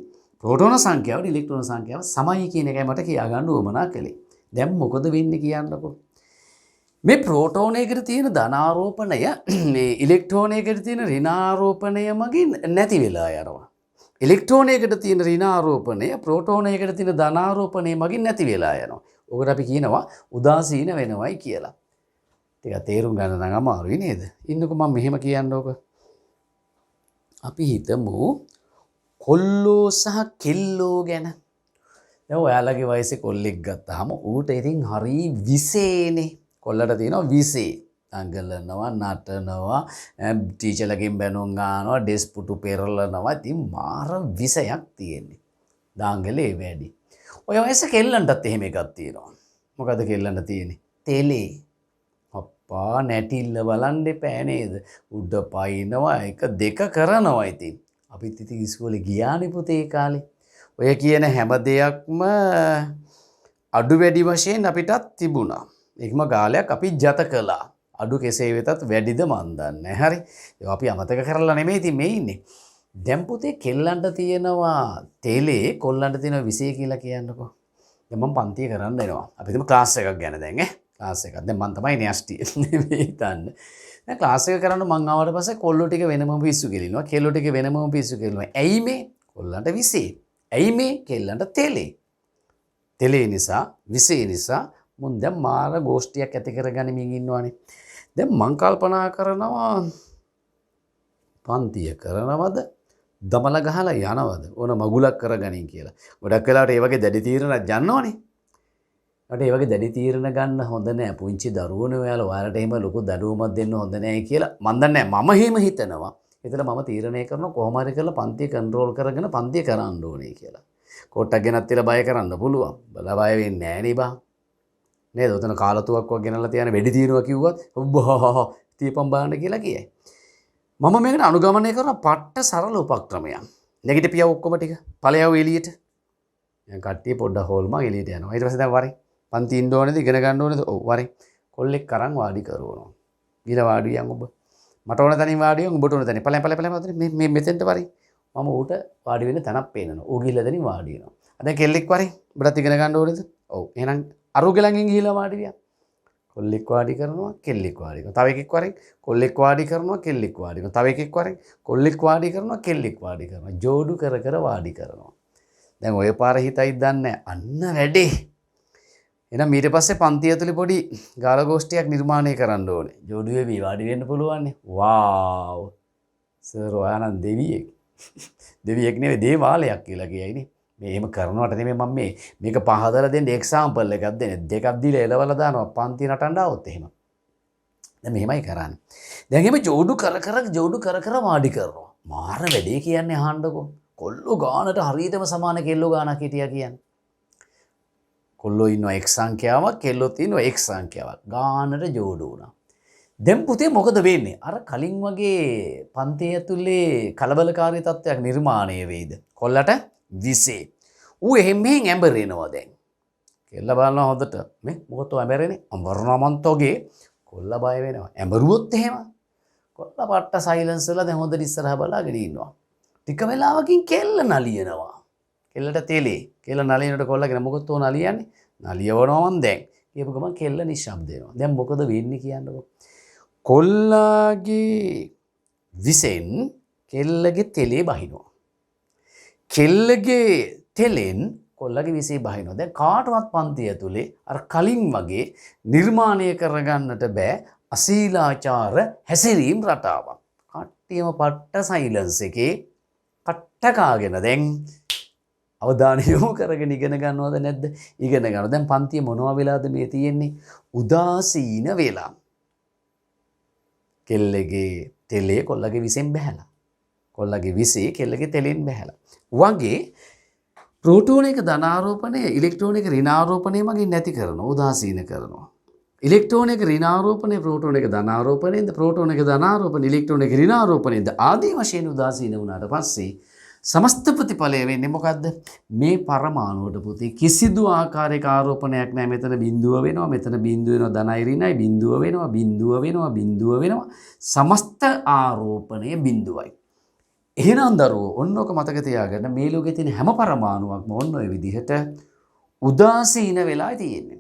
ප්‍රෝටෝන සංඛ්‍යාවට ඉලෙක්ට්‍රෝන සංඛ්‍යාව සමයි කියන එකයි මට කියා ගන්න උවමනා කළේ. දැන් මොකද වෙන්නේ කියන්නකෝ? මේ ප්‍රෝටෝනයකට තියෙන ධනාරෝපණය මේ ඉලෙක්ට්‍රෝනයකට තියෙන ඍණාරෝපණය මගින් නැති වෙලා යනවා. ඉලෙක්ට්‍රෝනයකට තියෙන ඍණාරෝපණය ප්‍රෝටෝනයකට තියෙන ධනාරෝපණය මගින් නැති වෙලා යනවා. ඔකට අපි කියනවා උදාසීන වෙනවයි කියලා. ටික තේරුම් ගන්න නම් අමාරුයි නේද? ඉන්නකො මම මෙහෙම කියන්නකො. අපි හිතමු කොල්ලෝ සහ කෙල්ලෝ ගැන. දැන් ඔයාලගේ වයසේ කොල්ලෙක් ගත්තාම ඌට ඉතින් හරි විසේනේ. කොල්ලට තියෙනවා විසේ. දඟලනවා, නටනවා, ටීචර්ලගෙන් බැනුම් ගන්නවා, ඩෙස් පුටු පෙරලනවා. ඉතින් මාර විසයක් තියෙන්නේ. දාංගලේ වැඩි. ඔය වයසේ කෙල්ලන්ටත් එහෙම එකක් තියෙනවා. මොකද කෙල්ලන්ට තියෙන්නේ? තෙලේ. අප්පා නැටිල්ල බලන්න එපා නේද? උඩ පයින්නවා එක දෙක කරනවා ඉතින්. අපිත් ඉතින් ඉස්කෝලේ ගියානේ පුතේ කාලේ. ඔය කියන හැම දෙයක්ම අඩු වැඩි වශයෙන් අපිටත් තිබුණා. ඒකම ගාලයක් අපි ජත කළා. අඩු කෙසේ වෙතත් වැඩිද මන් දන්නේ. හරි. ඒක අපි අමතක කරලා නෙමෙයි ඉතින් මේ ඉන්නේ. දැන් පුතේ කෙල්ලන්ට තියෙනවා තෙලේ, කොල්ලන්ට තියෙනවා විසේ කියලා කියන්නකෝ. දැන් මම පන්තිය කරන්න එනවා. අපි හිතමු ක්ලාස් එකක් ගැන දැන් ක්ලාස් එකක්. දැන් මම තමයි න්‍යෂ්ටි නෙමෙයි හිතන්නේ. දැන් ක්ලාස් එක කරන්න මං ආවට පස්සේ කොල්ලෝ ටික වෙනම පිස්සු කෙලිනවා. කෙල්ලෝ ටික වෙනම පිස්සු කෙලිනවා. ඇයි මේ? කොල්ලන්ට විසේ. ඇයි මේ? කෙල්ලන්ට තෙලේ. තෙලේ නිසා, විසේ නිසා මුන් දැන් මාර ගෝෂ්ටියක් ඇති කරගනිමින් ඉන්නවානේ. දැන් මං කල්පනා කරනවා පන්තිය කරනවද? දමල ගහලා යනවද? ඕන මගුලක් කරගනින් කියලා. ගොඩක් වෙලාවට ඒ වගේ දැඩි තීරණයක් ගන්නවනේ. ඒකට ඒ වගේ දැඩි තීරණ ගන්න හොඳ නෑ. පුංචි දරුවෝනේ ඔයාලට එහෙම ලොකු දඩුවමක් දෙන්න හොඳ නෑ කියලා මන් දන්නේ නෑ. මම එහෙම හිතනවා. ඒතර මම තීරණය කරනවා කොහොම හරි කරලා පන්තිය කන්ට්‍රෝල් කරගෙන පන්තිය කරන්න ඕනේ කියලා. කොට්ටක් ගෙනත් තියලා බය කරන්න පුළුවන්. බලා බය වෙන්නේ නෑ නේ බා. නේද? උතන කාලතුවක්වක් ගෙනල්ලා තියන වෙඩි තීරුව කිව්වත් ඔබ්බහහ තියපම් බලන්න කියලා කියයි. මම මේකට අනුගමනය කරන පට්ට සරල උපක්‍රමයක්. නැගිටපියව ඔක්කොම ටික ඵලයව එළියට. දැන් කට්ටිය පොඩ්ඩක් හොල්ම එළියට යනවා. ඊට පස්සේ දැන් වරේ පන්ති ඉන්න ඕනේද ඉගෙන ගන්න ඕනේද? ඔව් වරේ කොල්ලෙක් කරන් වාඩි කරවනවා. ගිහලා වාඩි වියන් ඔබ. මට ඕන තැනින් වාඩි වියන් ඔබට ඕන තැනින්. පළයන් මේ මෙතෙන්ට වරි. මම ඌට වාඩි වෙන්න තැනක් පේනවා. ඌ ගිහලා තැනින් වාඩි වෙනවා. දැන් කෙල්ලෙක් වරි. ඔබටත් ඉගෙන ගන්න ඕනේද? ඔව්. එහෙනම් අරුගේ ළඟින් ගිහලා වාඩි වියන්. කොල්ලෙක් වාඩි කරනවා කෙල්ලෙක් වාඩි කරනවා. තව එකෙක් වරෙන් කොල්ලෙක් වාඩි කරනවා කෙල්ලෙක් වාඩි කරනවා. තව එකෙක් වරෙන් කොල්ලෙක් වාඩි කරනවා කෙල්ලෙක් වාඩි කරනවා. ජෝඩු කර කර වාඩි කරනවා. දැන් ඔය පාර හිතයි දන්නේ අන්න වැඩේ. එහෙනම් ඊට පස්සේ පන්තිය ඇතුලේ පොඩි ගාල ගෝෂ්ඨියක් නිර්මාණය කරන්න ඕනේ. ජෝඩු වෙවි වාඩි වෙන්න පුළුවන් නේ. වාව්. සර් ඔයානම් දෙවියෙක්. දෙවියෙක් නෙවෙයි දේවාලයක් කියලා කියයිනේ. මේ එහෙම කරනවට නෙමෙයි මම මේක පහදලා දෙන්න එක්සැම්පල් එකක් දෙන්නේ. දෙකක් දීලා එලවලා දානවා පන්ති නටන්න આવොත් එහෙම. දැන් මෙහෙමයි කරන්නේ. දැන් එහෙම ජෝඩු කර කර වාඩි කරනවා. මාර වැඩේ කියන්නේ අහන්නකෝ. කොල්ලෝ ගානට හරියටම සමාන කෙල්ලෝ ගානක් හිටියා කියන්නේ. කොල්ලෝ ඉන්නවා එක් සංඛ්‍යාවක් කෙල්ලොත් ඉන්නවා එක් සංඛ්‍යාවක්. ගානට ජෝඩු වුණා. දැන් පුතේ මොකද වෙන්නේ? අර කලින් වගේ පන්තිය ඇතුලේ කලබලකාරී තත්ත්වයක් නිර්මාණය වෙයිද? කොල්ලට විසේ. ඌ එහෙම මෙහෙන් ඇඹරෙනවා දැන්. කෙල්ල බලනවා හොඳට. මේ මොකද ඇඹරෙන්නේ? අඹරනමන්තෝගේ කොල්ල බය වෙනවා. ඇඹරුවොත් එහෙම. කොල්ල පට්ට සයිලන්ස් වෙලා දැන් හොඳට ඉස්සරහා බලාගෙන ඉන්නවා. ටික වෙලාවකින් කෙල්ල නලියනවා. කෙල්ලට තෙලේ. කෙල්ල නලියනකොට කොල්ල කියන මොකද තෝ නලියන්නේ? නලියවනවා මං දැන්. කියපු ගමන් කෙල්ල නිශ්ශබ්ද වෙනවා. දැන් මොකද වෙන්නේ කියන්නකෝ. කොල්ලාගේ විසෙන් කෙල්ලගේ තෙලේ බහිනවා. කෙල්ලගේ තෙලෙන් කොල්ලගේ විසේ බහිනවා. දැන් කාටවත් පන්තිය ඇතුලේ අර කලින් වගේ නිර්මාණය කරගන්නට බෑ අශීලාචාර හැසිරීම් රටාවක්. කට්ටියම පට්ට සයිලන්ස් එකේ කට්ටකාගෙන දැන් අවධානය යොමු කරගෙන ඉගෙන ගන්නවද නැද්ද? ඉගෙන ගන්නවා. දැන් පන්තිය මොනවා වෙලාද මේ තියෙන්නේ? උදාසීන වෙලා. කෙල්ලගේ තෙලේ කොල්ලගේ විසෙන් බහැලා. කොල්ලගේ විසේ කෙල්ලගේ තෙලෙන් බහැලා. වගේ ප්‍රෝටෝන එක ධනාරෝපණය ඉලෙක්ට්‍රෝන එක ඍණාරෝපණය මගින් නැති කරනවා. උදාසීන කරනවා. ඉලෙක්ට්‍රෝන එක ඍණාරෝපණය ප්‍රෝටෝන එක ධනාරෝපණයෙන්ද ප්‍රෝටෝන එක ධනාරෝපණය ඉලෙක්ට්‍රෝන එක ඍණාරෝපණයෙන්ද ආදී වශයෙන් උදාසීන වුණාට පස්සේ සමස්ත ප්‍රතිඵලය වෙන්නේ මොකද්ද? මේ පරමාණුවට පුතේ කිසිදු ආකාරයක ආරෝපණයක් නැහැ. මෙතන බිඳුව වෙනවා, මෙතන බිඳුව වෙනවා, ධනයි ඍණයි බිඳුව වෙනවා, බිඳුව වෙනවා, බිඳුව වෙනවා. සමස්ත ආරෝපණය බිඳුවයි. එහෙනම් දරුවෝ ඔන්නෝක මතක තියාගන්න මේ ලෝකේ තියෙන හැම පරමාණුවක්ම ඔන්න ඔය විදිහට උදාසීන වෙලා තියෙන්නේ.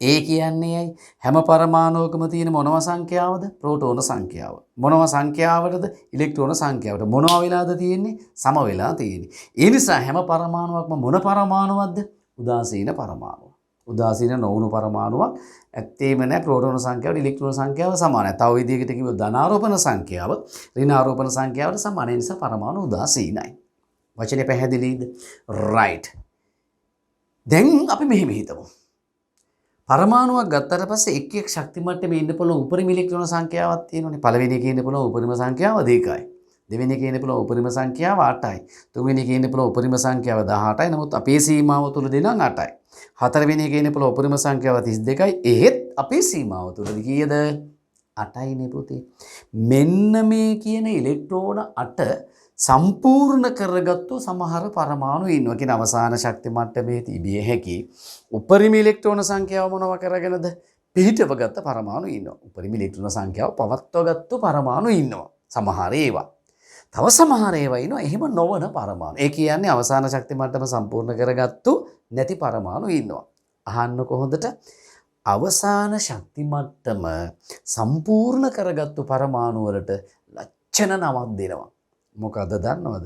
ඒ කියන්නේ හැම පරමාණුවකම තියෙන මොනව සංඛ්‍යාවද? ප්‍රෝටෝන සංඛ්‍යාව. මොනව සංඛ්‍යාවටද? ඉලෙක්ට්‍රෝන සංඛ්‍යාවට. මොනවා වෙලාද තියෙන්නේ? සම වෙලා තියෙන්නේ. ඒ නිසා හැම පරමාණුවක්ම මොන පරමාණුවක්ද? උදාසීන පරමාණුව. උදාසීන නොවුණු පරමාණුවක් ඇත්තේම නැහැ. ප්‍රෝටෝන සංඛ්‍යාවට ඉලෙක්ට්‍රෝන සංඛ්‍යාව සමානයි. තව විදිහකට කිව්වොත් ධනාරෝපණ සංඛ්‍යාව ඍණාරෝපණ සංඛ්‍යාවට සමාන. ඒ නිසා පරමාණු උදාසීනයි. වචනේ පැහැදිලිද? රයිට්. දැන් අපි මෙහෙම හිතමු. පරමාණුවක් ගත්තට පස්සේ එක් එක් ශක්ති මට්ටමේ ඉන්න පුළුවන් උපරිම ඉලෙක්ට්‍රෝන සංඛ්‍යාවක් තියෙනවානේ. පළවෙනි එකේ ඉන්න පුළුවන් උපරිම සංඛ්‍යාව 2යි. දෙවෙනි එකේ ඉන්න පුළුවන් උපරිම සංඛ්‍යාව 8යි. තුන්වෙනි එකේ ඉන්න පුළුවන් උපරිම සංඛ්‍යාව 18යි. නමුත් අපේ සීමාව තුල දෙනම් 8යි. හතරවෙනි එකේ ඉන්න පුළුවන් උපරිම සංඛ්‍යාව 32යි. එහෙත් අපේ සීමාව තුලදී කීයද? 8යි නේ පුතේ. මෙන්න මේ කියන ඉලෙක්ට්‍රෝන 8 සම්පූර්ණ කරගත්තු සමහර පරමාණු ඉන්නවා. කියන අවසාන ශක්ති මට්ටමේ තිබිය හැකි උපරිම ඉලෙක්ට්‍රෝන සංඛ්‍යාව මොනව කරගෙනද? පිහිටවගත්ත පරමාණු ඉන්නවා. උපරිම ඉලෙක්ට්‍රෝන සංඛ්‍යාව පවත්වගත්තු පරමාණු ඉන්නවා. සමහර ඒවා. තව සමහර ඒවා ඉන්නවා එහෙම නොවන පරමාණු. ඒ කියන්නේ අවසාන ශක්ති මට්ටම සම්පූර්ණ කරගත්තු නැති පරමාණු ඉන්නවා. අහන්න කොහොඳට අවසාන ශක්ති මට්ටම සම්පූර්ණ කරගත්තු පරමාණු වලට ලක්ෂණ නමක් දෙනවා. මොකද දන්නවද?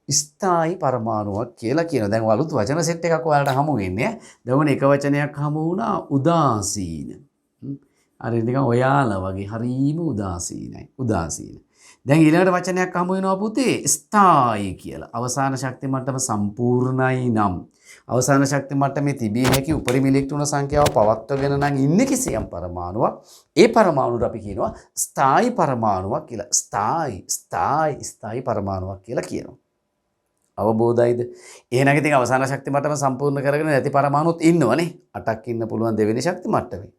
ස්ථායි පරමාණුවක් කියලා කියනවා. දැන් වලුත් වචන සෙට් එකක් ඔයාලට හමු වෙන්නේ. දැන් එක වචනයක් හමු වුණා උදාසීන. අර නිකන් ඔයාලා වගේ හරීම උදාසීනයි. උදාසීන. දැන් ඊළඟට වචනයක් හමු වෙනවා පුතේ ස්ථායි කියලා. අවසාන ශක්ති මට්ටම සම්පූර්ණයි නම් අවසාන ශක්ති මට්ටමේ තිබිය හැකි උපරිම ඉලෙක්ට්‍රෝන සංඛ්‍යාව පවත්වගෙන නම් ඉන්නේ කිසියම් පරමාණුවක්. ඒ පරමාණුට අපි කියනවා ස්ථායි පරමාණුවක් කියලා. ස්ථායි පරමාණුවක් කියලා කියනවා. අවබෝධයිද? එහෙනම් ඉතින් අවසාන ශක්ති මට්ටම සම්පූර්ණ කරගෙන නැති පරමාණුත් ඉන්නවනේ. 8ක් ඉන්න පුළුවන් දෙවෙනි ශක්ති මට්ටමේ.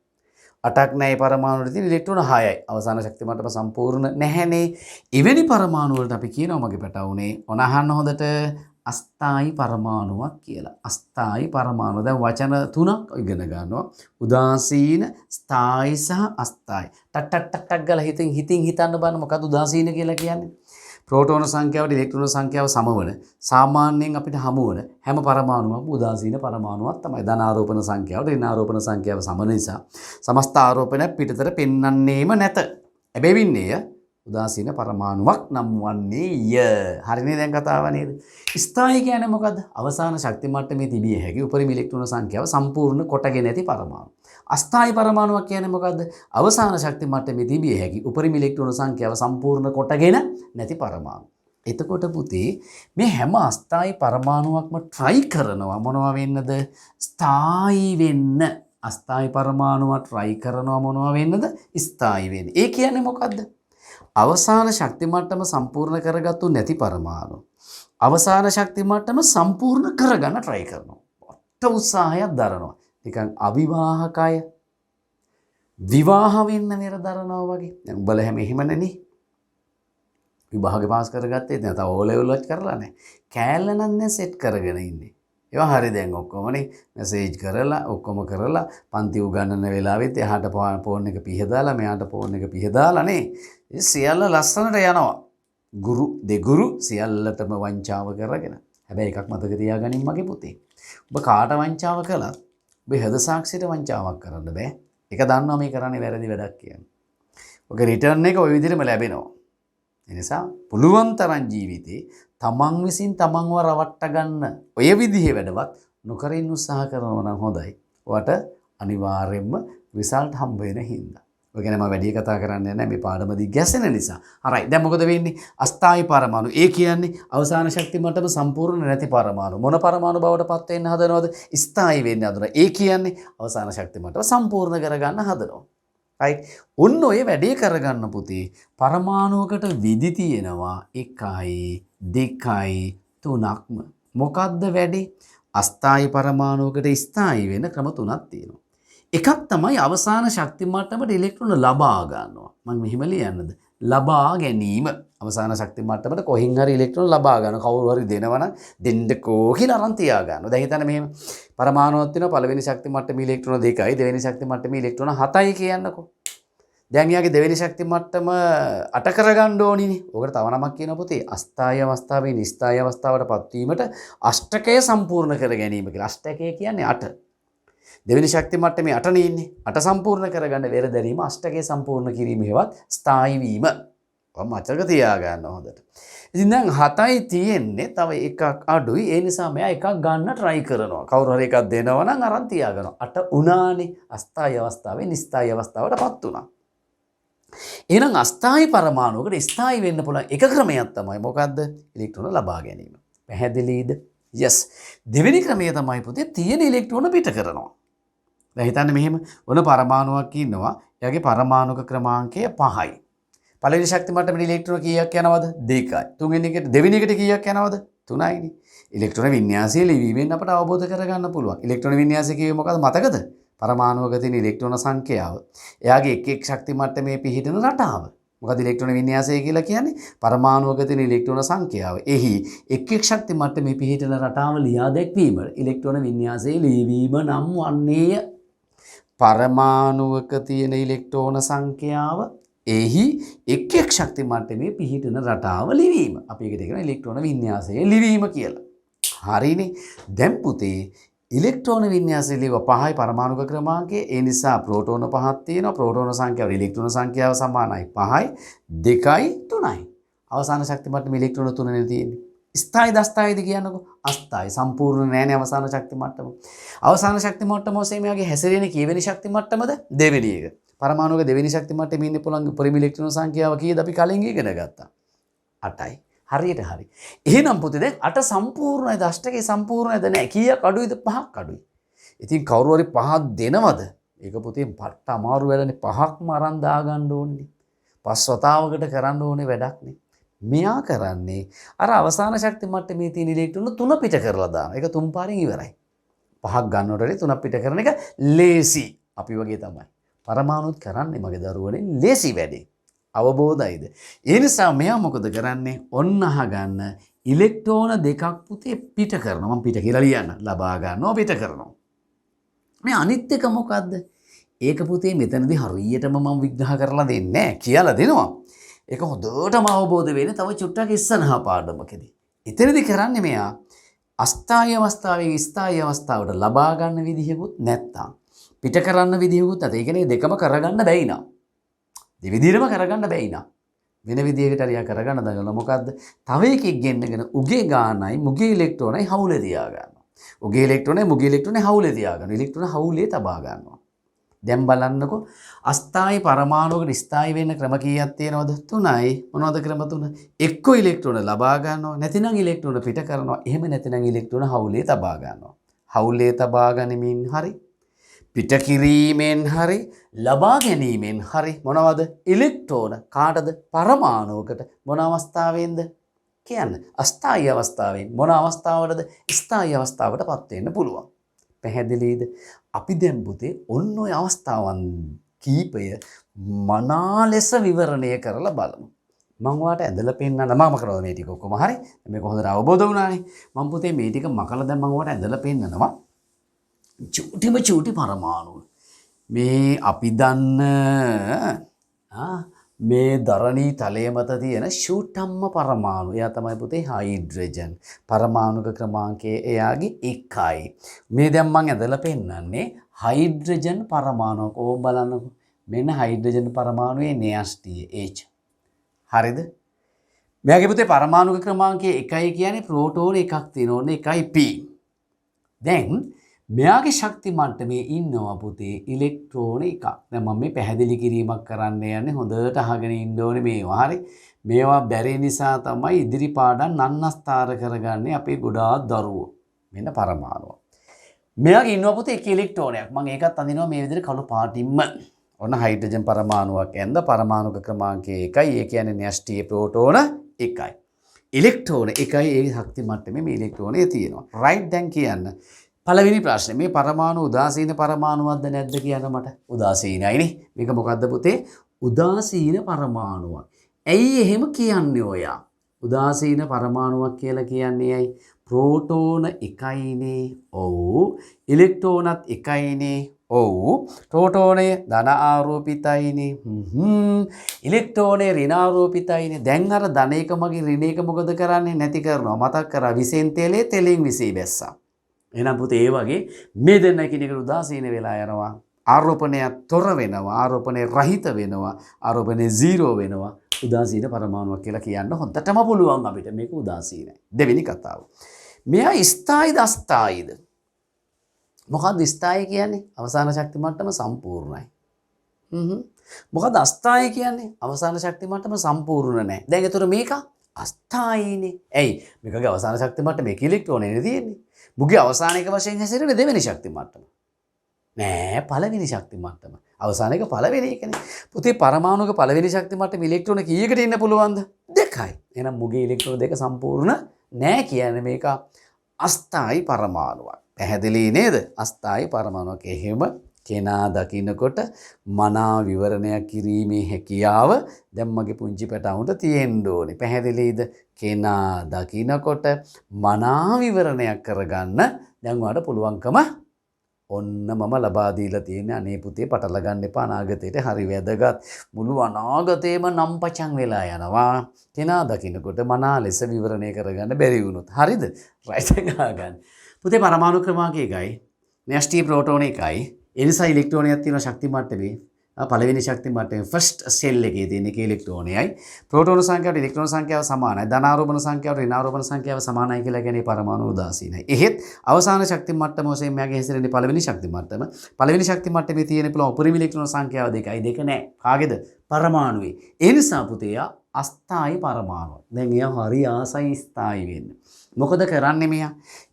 8ක් නැහැ පරමාණුවල තියෙන ඉලෙක්ට්‍රෝන 6යි. අවසාන ශක්ති මට්ටම සම්පූර්ණ නැහැනේ. එවැනි පරමාණු වලට අපි කියනවා මගේ පැටවුනේ ඔන අහන්න හොඳට අස්ථායි පරමාණුවක් කියලා. අස්ථායි පරමාණු. දැන් වචන තුනක් ඉගෙන ගන්නවා. උදාසීන, ස්ථායි සහ අස්ථායි. ටක් ගාලා හිතින් හිතන්න බලන්න මොකක්ද උදාසීන කියලා කියන්නේ? ප්‍රෝටෝන සංඛ්‍යාවට ඉලෙක්ට්‍රෝන සංඛ්‍යාව සමවන සාමාන්‍යයෙන් අපිට හමු වන හැම පරමාණුවක්ම උදාසීන පරමාණුවක් තමයි. ධන ආරෝපණ සංඛ්‍යාවට ඍණ ආරෝපණ සංඛ්‍යාව සම නිසා සමස්ත ආරෝපණයක් පිටතට පෙන්වන්නේම නැත. එබැවින් එය උදාසීන පරමාණුවක් නම් වන්නේය. හරිනේ දැන් කතාව නේද? ස්ථායි කියන්නේ මොකද්ද? අවසාන ශක්ති මට්ටමේ තිබිය හැකි උපරිම ඉලෙක්ට්‍රෝන සංඛ්‍යාව සම්පූර්ණ කොටගෙන ඇති පරමාණු. අස්ථායි පරමාණුවක් කියන්නේ මොකද්ද? අවසාන ශක්ති මට්ටමේ තිබිය හැකි උපරිම ඉලෙක්ට්‍රෝන සංඛ්‍යාව සම්පූර්ණ කොටගෙන නැති පරමාණු. එතකොට පුතේ මේ හැම අස්ථායි පරමාණුවක්ම try කරනවා මොනවා වෙන්නද? ස්ථායි වෙන්න. අස්ථායි පරමාණුව try කරනවා මොනවා වෙන්නද? ස්ථායි වෙන්න. ඒ කියන්නේ මොකද්ද? අවසාන ශක්ති මට්ටම සම්පූර්ණ කරගත්තු නැති පරමාණු අවසාන ශක්ති මට්ටම සම්පූර්ණ කරගන්න try කරනවා. ඔට්ට උත්සාහයක් දරනවා. නිකන් අවිවාහකය විවාහ වෙන්න වෙර දරනවා වගේ. දැන් උඹලා හැම එහෙමනේ. විභාගේ පාස් කරගත්තේ නැත්නම් තව O level වලත් කරලා නැහැ. කෑල්ල නම් සෙට් කරගෙන ඉන්නේ. ඒවා හරි දැන් ඔක්කොමනේ මැසේජ් කරලා ඔක්කොම කරලා පන්ති උගන්නන වෙලාවෙත් එහාට ෆෝන් එක පිහදාලා මෙහාට ෆෝන් එක පිහදාලා නේ. ඒ සියල්ල ලස්සනට යනවා. ගුරු දෙගුරු සියල්ලටම වංචාව කරගෙන. හැබැයි එකක් මතක තියාගනින් මගේ පුතේ. ඔබ කාට වංචාව කළත් ඔබ හද සාක්ෂියට වංචාවක් කරන්න බෑ. ඒක දන්නවා මේ කරන්නේ වැරදි වැඩක් කියන්නේ. ඔගේ රිටර්න් එක ওই විදිහටම ලැබෙනවා. ඒ නිසා පුළුවන් තරම් ජීවිතේ තමන් විසින් තමන්ව රවට්ට ගන්න ඔය විදිහේ වැඩවත් නොකරින් උත්සාහ කරනවා නම් හොඳයි. ඔයාට අනිවාර්යයෙන්ම රිසල්ට් හම්බ වෙන හින්දා. ඔය ගැන මම වැඩි කතා කරන්නේ නැහැ මේ පාඩම දිග්ගැසෙන නිසා. හරයි. දැන් මොකද වෙන්නේ? අස්ථායි පරමාණු. ඒ කියන්නේ අවසාන ශක්ති මට්ටම සම්පූර්ණ නැති පරමාණු. මොන පරමාණු බවට පත් වෙන්න හදනවද? ස්ථායි වෙන්න හදනවා. ඒ කියන්නේ අවසාන ශක්ති මට්ටම සම්පූර්ණ කරගන්න හදනවා. right. ඔන්න ඔය වැඩේ කරගන්න පුතේ පරමාණුවකට විදි තියෙනවා 1යි 2යි 3ක්ම. මොකද්ද වැඩේ? අස්ථායි පරමාණුවකට ස්ථායි වෙන ක්‍රම 3ක් තියෙනවා. එකක් තමයි අවසාන ශක්ති මට්ටමට ඉලෙක්ට්‍රෝන ලබා ගන්නවා. මම මෙහෙම ලියන්නද? ලබා ගැනීම. අවසාන ශක්ති මට්ටමට කොහින් හරි ඉලෙක්ට්‍රෝන ලබා ගන්න. කවුරු හරි දෙනවනම් දෙන්නකෝ කියලා අරන් තියා ගන්නවා. දැන් හිතන්න මෙහෙම පරමාණුවක් තියෙනවා පළවෙනි ශක්ති මට්ටමේ ඉලෙක්ට්‍රෝන 2යි දෙවෙනි ශක්ති මට්ටමේ ඉලෙක්ට්‍රෝන 7යි කියන්නකෝ. දැන් යාගේ දෙවෙනි ශක්ති මට්ටම 8 කරගන්න ඕනිනේ. ඔකට තව නමක් කියනවා පුතේ අස්ථායි අවස්ථාවේ නිස්ථායි අවස්ථාවට පත්වීමට අෂ්ටකය සම්පූර්ණ කර ගැනීම කියලා. අෂ්ටකය කියන්නේ 8. දෙවෙනි ශක්ති මට්ටමේ 8නේ ඉන්නේ. 8 සම්පූර්ණ කරගන්න වෙර දැරීම අෂ්ටකය සම්පූර්ණ කිරීම හේවත් ස්ථායි වීම. ඔය මතක තියාගන්න හොඳට. ඉතින් දැන් 7යි තියෙන්නේ තව එකක් අඩුයි. ඒ නිසා මෙයා එකක් ගන්න try කරනවා. කවුරු හරි එකක් දෙනවා නම් අරන් තියාගනවා. 8 උනානේ. අස්ථායි අවස්ථාවේ නිස්ථායි අවස්ථාවටපත් උනා. එහෙනම් අස්ථායි පරමාණුවකට ස්ථායි වෙන්න පුළුවන් එක ක්‍රමයක් තමයි මොකද්ද? ඉලෙක්ට්‍රෝන ලබා ගැනීම. පැහැදිලිද? yes. දෙවෙනි ක්‍රමය තමයි පුතේ තියෙන ඉලෙක්ට්‍රෝන පිට කරනවා. දැන් හිතන්න මෙහෙම ඔන පරමාණුවක් ඉන්නවා. එයාගේ පරමාණුක ක්‍රමාංකය 5යි. පළවෙනි ශක්ති මට්ටමේ ඉලෙක්ට්‍රෝන කීයක් යනවද? 2යි. තුන්වෙනි එකට දෙවෙනි එකට කීයක් යනවද? 3යිනේ. ඉලෙක්ට්‍රෝන වින්‍යාසය ලිවීමෙන් අපට අවබෝධ කරගන්න පුළුවන්. ඉලෙක්ට්‍රෝන වින්‍යාසය කිව්වේ මොකද්ද මතකද? පරමාණුවක තියෙන ඉලෙක්ට්‍රෝන සංඛ්‍යාව. එයාගේ එක් එක් ශක්ති මට්ටමේ පිහිටන රටාව. මොකද ඉලෙක්ට්‍රෝන වින්‍යාසය කියලා කියන්නේ? පරමාණුවක තියෙන ඉලෙක්ට්‍රෝන සංඛ්‍යාව. එහි එක් එක් ශක්ති මට්ටමේ පිහිටන රටාව ලියා දැක්වීම ඉලෙක්ට්‍රෝන වින්‍යාසයේ ලියවීම නම් වන්නේය. පරමාණුවක තියෙන ඉලෙක්ට්‍රෝන සංඛ්‍යාව එහි එක් එක් ශක්ති මට්ටමේ පිහිටන රටාව ලිවීම. අපි ඒකට කියනවා ඉලෙක්ට්‍රෝන වින්‍යාසයේ ලිවීම කියලා. හරිනේ. දැන් පුතේ ඉලෙක්ට්‍රෝන වින්‍යාසය ලියව 5යි පරමාණුක ක්‍රමාංකය. ඒ නිසා ප්‍රෝටෝන 5ක් තියෙනවා. ප්‍රෝටෝන සංඛ්‍යාව ඉලෙක්ට්‍රෝන සංඛ්‍යාව සමානයි 5යි 2යි 3යි. අවසාන ශක්ති මට්ටමේ ඉලෙක්ට්‍රෝන 3නේ තියෙන්නේ. ස්ථායි දස්ථායිද කියන්නකෝ? අස්ථායි සම්පූර්ණ නෑනේ අවසාන ශක්ති මට්ටම. අවසාන ශක්ති මට්ටම ඔස්සේ මෙයාගේ හැසිරෙන කීවෙනි ශක්ති මට්ටමද? දෙවෙනි එක. පරමාණුක දෙවෙනි ශක්ති මට්ටමේ ඉන්න පුළුවන් උපරිම ඉලෙක්ට්‍රෝන සංඛ්‍යාව කීයද අපි කලින් ඉගෙන ගත්තා? 8යි. හරියට හරි. එහෙනම් පුතේ දැන් 8 සම්පූර්ණයි අෂ්ටකේ සම්පූර්ණයිද නැහැ. කීයක් අඩුයිද? 5ක් අඩුයි. ඉතින් කවුරු හරි 5ක් දෙනවද? ඒක පුතේ පට්ට අමාරු වැඩනේ. 5ක්ම අරන් දාගන්න ඕනේ. 5 වතාවකට කරන්න ඕනේ වැඩක් නේ. මෙයා කරන්නේ අර අවසාන ශක්ති මට්ටමේ තියෙන ඉලෙක්ට්‍රෝන 3 පිට කරලා දානවා. ඒක 3 පාරින් ඉවරයි. 5ක් ගන්නකොට 3ක් පිට කරන එක ලේසි. අපි වගේ තමයි. පරමාණුත් කරන්නේ මගේ දරුවනේ ලේසි වැඩේ. අවබෝධයිද? ඒ නිසා මෙයා මොකද කරන්නේ? ඔන්න අහගන්න ඉලෙක්ට්‍රෝන දෙකක් පුතේ පිට කරනවා. මම පිට කියලා ලියන්න. ලබා ගන්නවා පිට කරනවා. මේ අනිත් එක මොකද්ද? ඒක පුතේ මෙතනදී හරියටම මම විග්‍රහ කරලා දෙන්නේ නැහැ. කියලා දෙනවා. ඒක හොඳටම අවබෝධ වෙන්නේ තව චුට්ටක් ඉස්සරහා පාඩමකදී. එතනදී කරන්නේ මෙයා අස්ථායි අවස්ථාවේ ස්ථායි අවස්ථාවට ලබා ගන්න විදිහකුත් නැත්තම් පිට කරන්න විදිහකුත් නැත. ඒ කියන්නේ දෙකම කරගන්න බැයි නා. දෙවිදිහටම කරගන්න බැයි නා. වෙන විදිහකට හරියා කරගන්න දඟලන මොකද්ද? තව එකෙක් ගෙන්නගෙන උගේ ගානයි මුගේ ඉලෙක්ට්‍රෝනයි හවුලේ තියා ගන්නවා. උගේ ඉලෙක්ට්‍රෝනයි මුගේ ඉලෙක්ට්‍රෝනයි හවුලේ තියා ගන්නවා. ඉලෙක්ට්‍රෝන හවුලේ තබා ගන්නවා. දැන් බලන්නකො අස්ථායි පරමාණුවකට ස්ථායි වෙන්න ක්‍රම කීයක් තියෙනවද? 3යි. මොනවද ක්‍රම 3? එක්ක ඉලෙක්ට්‍රෝන ලබා ගන්නවා, නැතිනම් ඉලෙක්ට්‍රෝන පිට කරනවා. එහෙම නැතිනම් ඉලෙක්ට්‍රෝන හවුලේ තබා ගන්නවා. හවුලේ තබා ගනිමින් හරි පිට කිරීමෙන් හරි ලබා ගැනීමෙන් හරි මොනවද? ඉලෙක්ට්‍රෝන කාටද? පරමාණුවකට. මොන අවස්ථාවෙන්ද? කියන්න. අස්ථායි අවස්ථාවෙන්. මොන අවස්ථාවටද? ස්ථායි අවස්ථාවටපත් වෙන්න පුළුවන්. පැහැදිලිද? අපි දැන් පුතේ ඔන්න ඔය අවස්ථාවන් කීපය මනා ලෙස විවරණය කරලා බලමු. මම ඔයාලට ඇදලා පෙන්නන්න මම කරනවා මේ ටික ඔක්කොම හරි. මේක හොඳට අවබෝධ වුණානේ. මම පුතේ මේ ටික මකලා දැන් මම ඔයාලට ඇදලා පෙන්නනවා. චූටි පරමාණු. මේ අපි දන්න මේ දරණී තලය මත තියෙන ෂූටම්ම පරමාණු. එයා තමයි පුතේ හයිඩ්‍රජන්. පරමාණුක ක්‍රමාංකය එයාගේ 1යි. මේ දැන් මම ඇදලා පෙන්නන්නේ හයිඩ්‍රජන් පරමාණුක. ඕම් බලන්නකො. මෙන්න හයිඩ්‍රජන් පරමාණුවේ න්‍යෂ්ටිය H. හරිද? මෙයාගේ පුතේ පරමාණුක ක්‍රමාංකය 1යි කියන්නේ ප්‍රෝටෝන එකක් තියෙන ඕනේ 1යි P. දැන් මෙයාගේ ශක්ති මට්ටමේ ඉන්නවා පුතේ ඉලෙක්ට්‍රෝන එකක්. දැන් මම මේ පැහැදිලි කිරීමක් කරන්න යන්නේ හොඳට අහගෙන ඉන්න ඕනේ මේවා. හරි. මේවා බැරි නිසා තමයි ඉදිරි පාඩම් නන්නස්තර කරගන්නේ අපේ ගොඩාක් දරුවෝ. මෙන්න පරමාණුව. මෙයාගේ ඉන්නවා පුතේ එක ඉලෙක්ට්‍රෝනයක්. මම ඒකත් අඳිනවා මේ විදිහට කළු පාටින්ම. ඔන්න හයිඩ්‍රජන් පරමාණුවක් ඇඳ පරමාණුක ක්‍රමාංකය 1යි. ඒ කියන්නේ න්‍යෂ්ටියේ ප්‍රෝටෝන 1යි. ඉලෙක්ට්‍රෝන 1යි. ඒ ශක්ති මට්ටමේ මේ ඉලෙක්ට්‍රෝනය තියෙනවා. රයිට් දැන් කියන්න. පළවෙනි ප්‍රශ්නේ මේ පරමාණු උදාසීන පරමාණුවක්ද නැද්ද කියන්න මට. උදාසීනයිනේ. මේක මොකද්ද පුතේ? උදාසීන පරමාණුවක්. ඇයි එහෙම කියන්නේ ඔයා? උදාසීන පරමාණුවක් කියලා කියන්නේ ඇයි? ප්‍රෝටෝන 1යිනේ. ඔව්. ඉලෙක්ට්‍රෝනත් 1යිනේ. ඔව්. ප්‍රෝටෝනය ධන ආරෝපිතයිනේ. ඉලෙක්ට්‍රෝනය ඍණ ආරෝපිතයිනේ. දැන් අර ධන එක මගේ ඍණ එක මොකද කරන්නේ? නැති කරනවා. මතක් කරා විසෙන් තෙලේ තෙලින් විසී බැස්සා. එහෙනම් පුතේ ඒ වගේ මේ දෙන්න එකිනෙකට උදාසීන වෙලා යනවා. ආරෝපණයක් තොර වෙනවා. ආරෝපණය රහිත වෙනවා. ආරෝපණය 0 වෙනවා. උදාසීන පරමාණුවක් කියලා කියන්න හොඳටම පුළුවන් අපිට. මේක උදාසීනයි. දෙවෙනි කතාව. මෙයා ස්ථායිද අස්ථායිද? මොකක්ද ස්ථායි කියන්නේ? අවසාන ශක්ති මට්ටම සම්පූර්ණයි. මොකක්ද අස්ථායි කියන්නේ? අවසාන ශක්ති මට්ටම සම්පූර්ණ නැහැ. දැන් ඒතර මේක අස්ථායිනේ. ඇයි? මේකගේ අවසාන ශක්ති මට්ටම මේක ඉලෙක්ට්‍රෝනේනේ තියෙන්නේ. මුගේ අවසානික වශයෙන් හැසිරෙන්නේ දෙවෙනි ශක්ති මට්ටම. නෑ පළවෙනි ශක්ති මට්ටම. අවසානික පළවෙනි එකනේ. පුතේ පරමාණුක පළවෙනි ශක්ති මට්ටමේ ඉලෙක්ට්‍රෝන කීයකට ඉන්න පුළුවන්ද? 2යි. එහෙනම් මුගේ ඉලෙක්ට්‍රෝන දෙක සම්පූර්ණ නෑ කියන්නේ මේක අස්ථායි පරමාණුවක්. පැහැදිලි නේද? අස්ථායි පරමාණුවක්. එහෙම කෙනා දකින්නකොට මනා විවරණයක් කිරීමේ හැකියාව දැන් මගේ පුංචි පැටවුන්ට තියෙන්න ඕනේ. පැහැදිලිද? කෙනා දකින්නකොට මනා විවරණයක් කරගන්න දැන් ඔයාලට පුළුවන්කම ඔන්න මම ලබා දීලා තියෙන්නේ. අනේ පුතේ පටල ගන්න එපා. අනාගතේට හරි වැදගත්. මුළු අනාගතේම නම් පචන් වෙලා යනවා. කෙනා දකින්නකොට මනා ලෙස විවරණය කරගන්න බැරි වුණොත්. හරිද? රයිට් එක ගන්න. පුතේ පරමාණු ක්‍රමාංකය 1යි. න්‍යෂ්ටි ප්‍රෝටෝන 1යි. ඒ නිසා ඉලෙක්ට්‍රෝනයක් තියෙන ශක්ති මට්ටමේ පළවෙනි ශක්ති මට්ටමේ ෆස්ට් සෙල් එකේ තියෙන එක ඉලෙක්ට්‍රෝනයයි. ප්‍රෝටෝන සංඛ්‍යාවට ඉලෙක්ට්‍රෝන සංඛ්‍යාව සමානයි. ධනාරෝපණ සංඛ්‍යාවට ඍණාරෝපණ සංඛ්‍යාව සමානයි කියලා කියන්නේ පරමාණු උදාසීනයි. එහෙත් අවසාන ශක්ති මට්ටම වශයෙන් මෙයාගේ හැසිරෙන්නේ පළවෙනි ශක්ති මට්ටම. පළවෙනි ශක්ති මට්ටමේ තියෙන පුළුවන් උපරිම ඉලෙක්ට්‍රෝන සංඛ්‍යාව 2යි. 2 නෑ. කාගේද? පරමාණුවේ. ඒ නිසා පුතේ අස්ථායි පරමාණුව. දැන් එයා හරි ආසයි ස්ථායි වෙන්න. මොකද කරන්නේ මෙයා?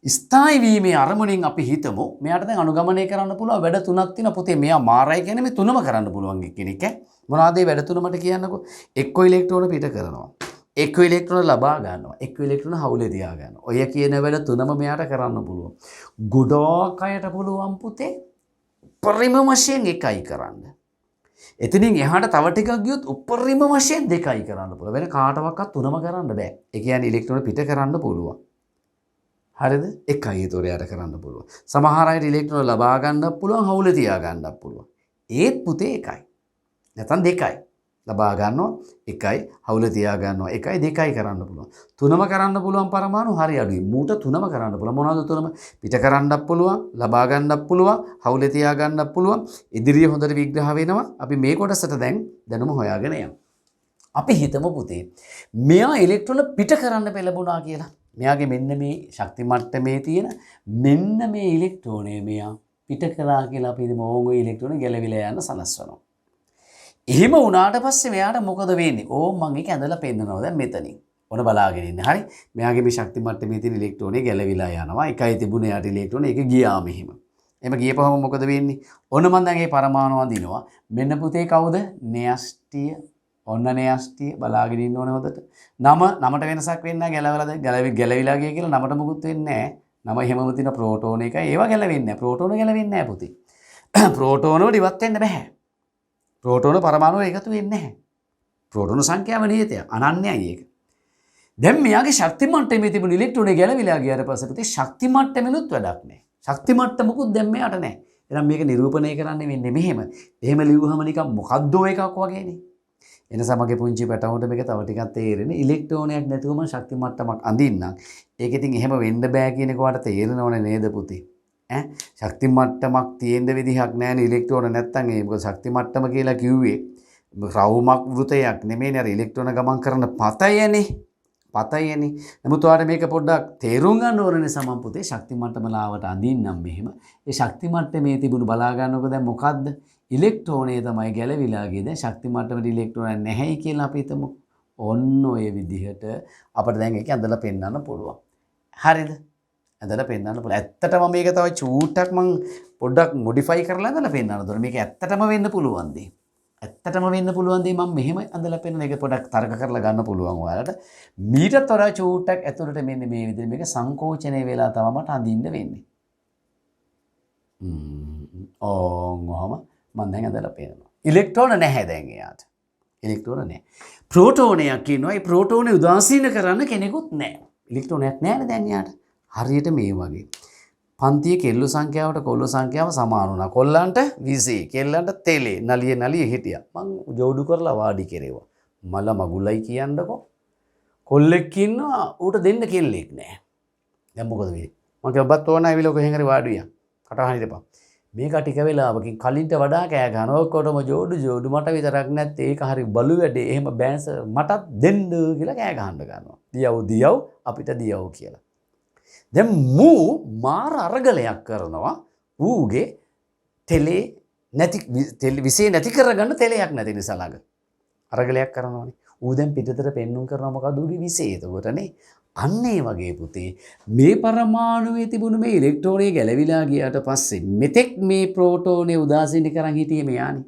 ස්ථායි වීමේ අරමුණෙන් අපි හිතමු මෙයාට දැන් අනුගමනය කරන්න පුළුවන් වැඩ තුනක් තියෙනවා පුතේ. මෙයා මාරයි කියන්නේ මේ තුනම කරන්න පුළුවන් කෙනෙක් ඈ. මොනවාද මේ වැඩ තුන මට කියන්නකෝ. එක්ක ඉලෙක්ට්‍රෝන පිට කරනවා. එක්ක ඉලෙක්ට්‍රෝන ලබා ගන්නවා. එක්ක ඉලෙක්ට්‍රෝන හවුලේ තියා ගන්නවා. ඔය කියන වැඩ තුනම මෙයාට කරන්න පුළුවන්. ගොඩක් අයට පුළුවන් පුතේ පරිම වශයෙන් එකයි කරන්න. එතනින් එහාට තව ටිකක් ගියොත් උපරිම වශයෙන් 2යි කරන්න පුළුවන්. වෙන කාටවත් 3ම කරන්න බෑ. ඒ කියන්නේ ඉලෙක්ට්‍රෝන පිට කරන්න පුළුවන්. හරිද? 1යි ඒතොර යට කරන්න පුළුවන්. සමහර අයට ඉලෙක්ට්‍රෝන ලබා ගන්නත් පුළුවන්, හවුල තියා ගන්නත් පුළුවන්. ඒත් පුතේ 1යි. නැත්නම් 2යි. ලබා ගන්නවා 1යි, හවුල තියා ගන්නවා 1යි, 2යි කරන්න පුළුවන්. 3ම කරන්න පුළුවන් පරමාණු හරි අඩුයි. මූට 3ම කරන්න පුළුවන්. මොනවද 3ම? පිට කරන්නත් පුළුවන්, ලබා ගන්නත් පුළුවන්, හවුල තියා ගන්නත් පුළුවන්. ඉදිරිය හොඳට විග්‍රහ වෙනවා. අපි මේ කොටසට දැන් දැනුම හොයාගෙන යමු. අපි හිතමු පුතේ මෙයා ඉලෙක්ට්‍රෝන පිට කරන්න පෙළඹුණා කියලා. මෙයාගේ මෙන්න මේ ශක්ති මට්ටමේ තියෙන මෙන්න මේ ඉලෙක්ට්‍රෝනය මෙයා පිට කරා කියලා අපි හිතමු. ඕන් ඔය ඉලෙක්ට්‍රෝන ගැලවිලා යන සලස්වනවා. එහෙම වුණාට පස්සේ මෙයාට මොකද වෙන්නේ? ඕම් මම ඒක ඇඳලා පෙන්නනවා දැන් මෙතනින්. ඔන්න බලාගෙන ඉන්න. හරි. මෙයාගේ මේ ශක්ති මට්ටමේ තියෙන ඉලෙක්ට්‍රෝනේ ගැලවිලා යනවා. එකයි තිබුණේ යට ඉලෙක්ට්‍රෝන ඒක ගියාම එහෙම. එහෙම ගියපුවම මොකද වෙන්නේ? ඔන්න මම දැන් මේ පරමාණු අඳිනවා. මෙන්න පුතේ කවුද? න්‍යෂ්ටිය. ඔන්න න්‍යෂ්ටිය බලාගෙන ඉන්න ඕනේ හොඳට. නමට වෙනසක් වෙන්නේ නැහැ. ගැලවිලා ගිය කියලා නමට මුකුත් වෙන්නේ නැහැ. නම එහෙමම තියෙන ප්‍රෝටෝන එකයි. ඒවා ගැලවෙන්නේ නැහැ. ප්‍රෝටෝන ගැලවෙන්නේ නැහැ පුතේ. ප්‍රෝටෝන වල ඉවත් වෙන්න බෑ. ප්‍රෝටෝන පරමාණු එකතු වෙන්නේ නැහැ. ප්‍රෝටෝන සංඛ්‍යාව නියතයි. අනන්‍යයි ඒක. දැන් මෙයාගේ ශක්ති මට්ටමේ තිබුණු ඉලෙක්ට්‍රෝනේ ගැලවිලා ගියාට පස්සේ පුතේ ශක්ති මට්ටමෙලුත් වැඩක් නැහැ. ශක්ති මට්ටමකුත් දැන් මෙයාට නැහැ. එහෙනම් මේක නිරූපණය කරන්න වෙන්නේ මෙහෙම. එහෙම ලියුවහම නිකන් මොකද්ද එකක් වගේනේ. එනිසා මගේ පුංචි පැටවුන්ට මේක තව ටිකක් තේරෙන්නේ. ඉලෙක්ට්‍රෝනයක් නැතුවම ශක්ති මට්ටමක් අඳින්නම්. ඒක ඉතින් එහෙම වෙන්න බෑ කියන එක වට තේරෙනවනේ නේද පුතේ? ශක්ති මට්ටමක් තියෙන්න විදිහක් නැහැ ඉලෙක්ට්‍රෝන නැත්තම් ඒ මොකද ශක්ති මට්ටම කියලා කිව්වේ රවුමක් වෘතයක් නෙමෙයිනේ අර ඉලෙක්ට්‍රෝන ගමන් කරන පතයනේ නමුත් ඔයාලට මේක පොඩ්ඩක් තේරුම් ගන්න ඕනේ සමන් පුතේ ශක්ති මට්ටම ලාවට අඳින්නම් මෙහෙම ඒ ශක්ති මට්ටමේ තිබුණු බලා ගන්නකො දැන් මොකද්ද ඉලෙක්ට්‍රෝනේ තමයි ගැලවිලා ගියේ දැන් ශක්ති මට්ටමේ ඉලෙක්ට්‍රෝන නැහැයි කියලා අපි හිතමු ඔන්න ඔය විදිහට අපිට දැන් ඒක ඇඳලා පෙන්නන්න පුළුවන් හරිද ඇඳලා පෙන්නන්න පුළුවන්. ඇත්තටම මේක තව චූට්ටක් මම පොඩ්ඩක් මොඩිෆයි කරලා ඇඳලා පෙන්නන්න ඕනේ. මේක ඇත්තටම වෙන්න පුළුවන් දේ. ඇත්තටම වෙන්න පුළුවන් දේ මම මෙහෙම ඇඳලා පෙන්නන එක පොඩ්ඩක් තර්ක කරලා ගන්න පුළුවන් ඔයාලට. මීටත් වඩා චූට්ටක් ඇතුළට මෙන්න මේ විදිහට මේක සංකෝචනය වෙලා තමයි මට අඳින්න වෙන්නේ. ඔහොම මම දැන් ඇඳලා පෙන්නනවා. ඉලෙක්ට්‍රෝන නැහැ දැන් එයාට. ඉලෙක්ට්‍රෝන නැහැ. ප්‍රෝටෝනයක් ඉන්නවා. ඒ ප්‍රෝටෝනේ උදාසීන කරන්න කෙනෙකුත් නැහැ. ඉලෙක්ට්‍රෝනයක් නැහැ දැන් එයාට. හරියට මේ වගේ. පන්තියේ කෙල්ල සංඛ්‍යාවට කොල්ල සංඛ්‍යාව සමාන වුණා. කොල්ලන්ට 20, කෙල්ලන්ට තෙලේ නලිය හිටියා. මං ජෝඩු කරලා වාඩි කෙරේවා. මල මගුලයි කියන්නකො. කොල්ලෙක් ඉන්නවා ඌට දෙන්න කෙල්ලෙක් නැහැ. දැන් මොකද වෙන්නේ? මං කිව්වා බත් ඕන ඇවිල්ලා කොහෙන් හරි වාඩි වියන්. කටහන් හිටපන්. මේක ටික වෙලාවකින් කලින්ට වඩා කෑ ගහනවා. ඔක්කොටම ජෝඩු මට විතරක් නැත්තේ ඒක හරි බලු වැඩේ. එහෙම බෑන්ස් මටත් දෙන්න කියලා කෑ ගහන්න ගන්නවා. දියව් අපිට දියව් කියලා. දැන් මූ මාර අරගලයක් කරනවා ඌගේ තෙලේ නැති විසේ නැති කරගන්න තෙලයක් නැති නිසා ළඟ අරගලයක් කරනවානේ ඌ දැන් පිටතට පෙන්නුම් කරනවා මොකද ඌගේ විසේ එතකොටනේ අන්න ඒ වගේ පුතේ මේ පරමාණුවේ තිබුණු මේ ඉලෙක්ට්‍රෝනය ගැලවිලා ගියාට පස්සේ මෙතෙක් මේ ප්‍රෝටෝනේ උදාසීන කරන් හිටියේ මෙයානේ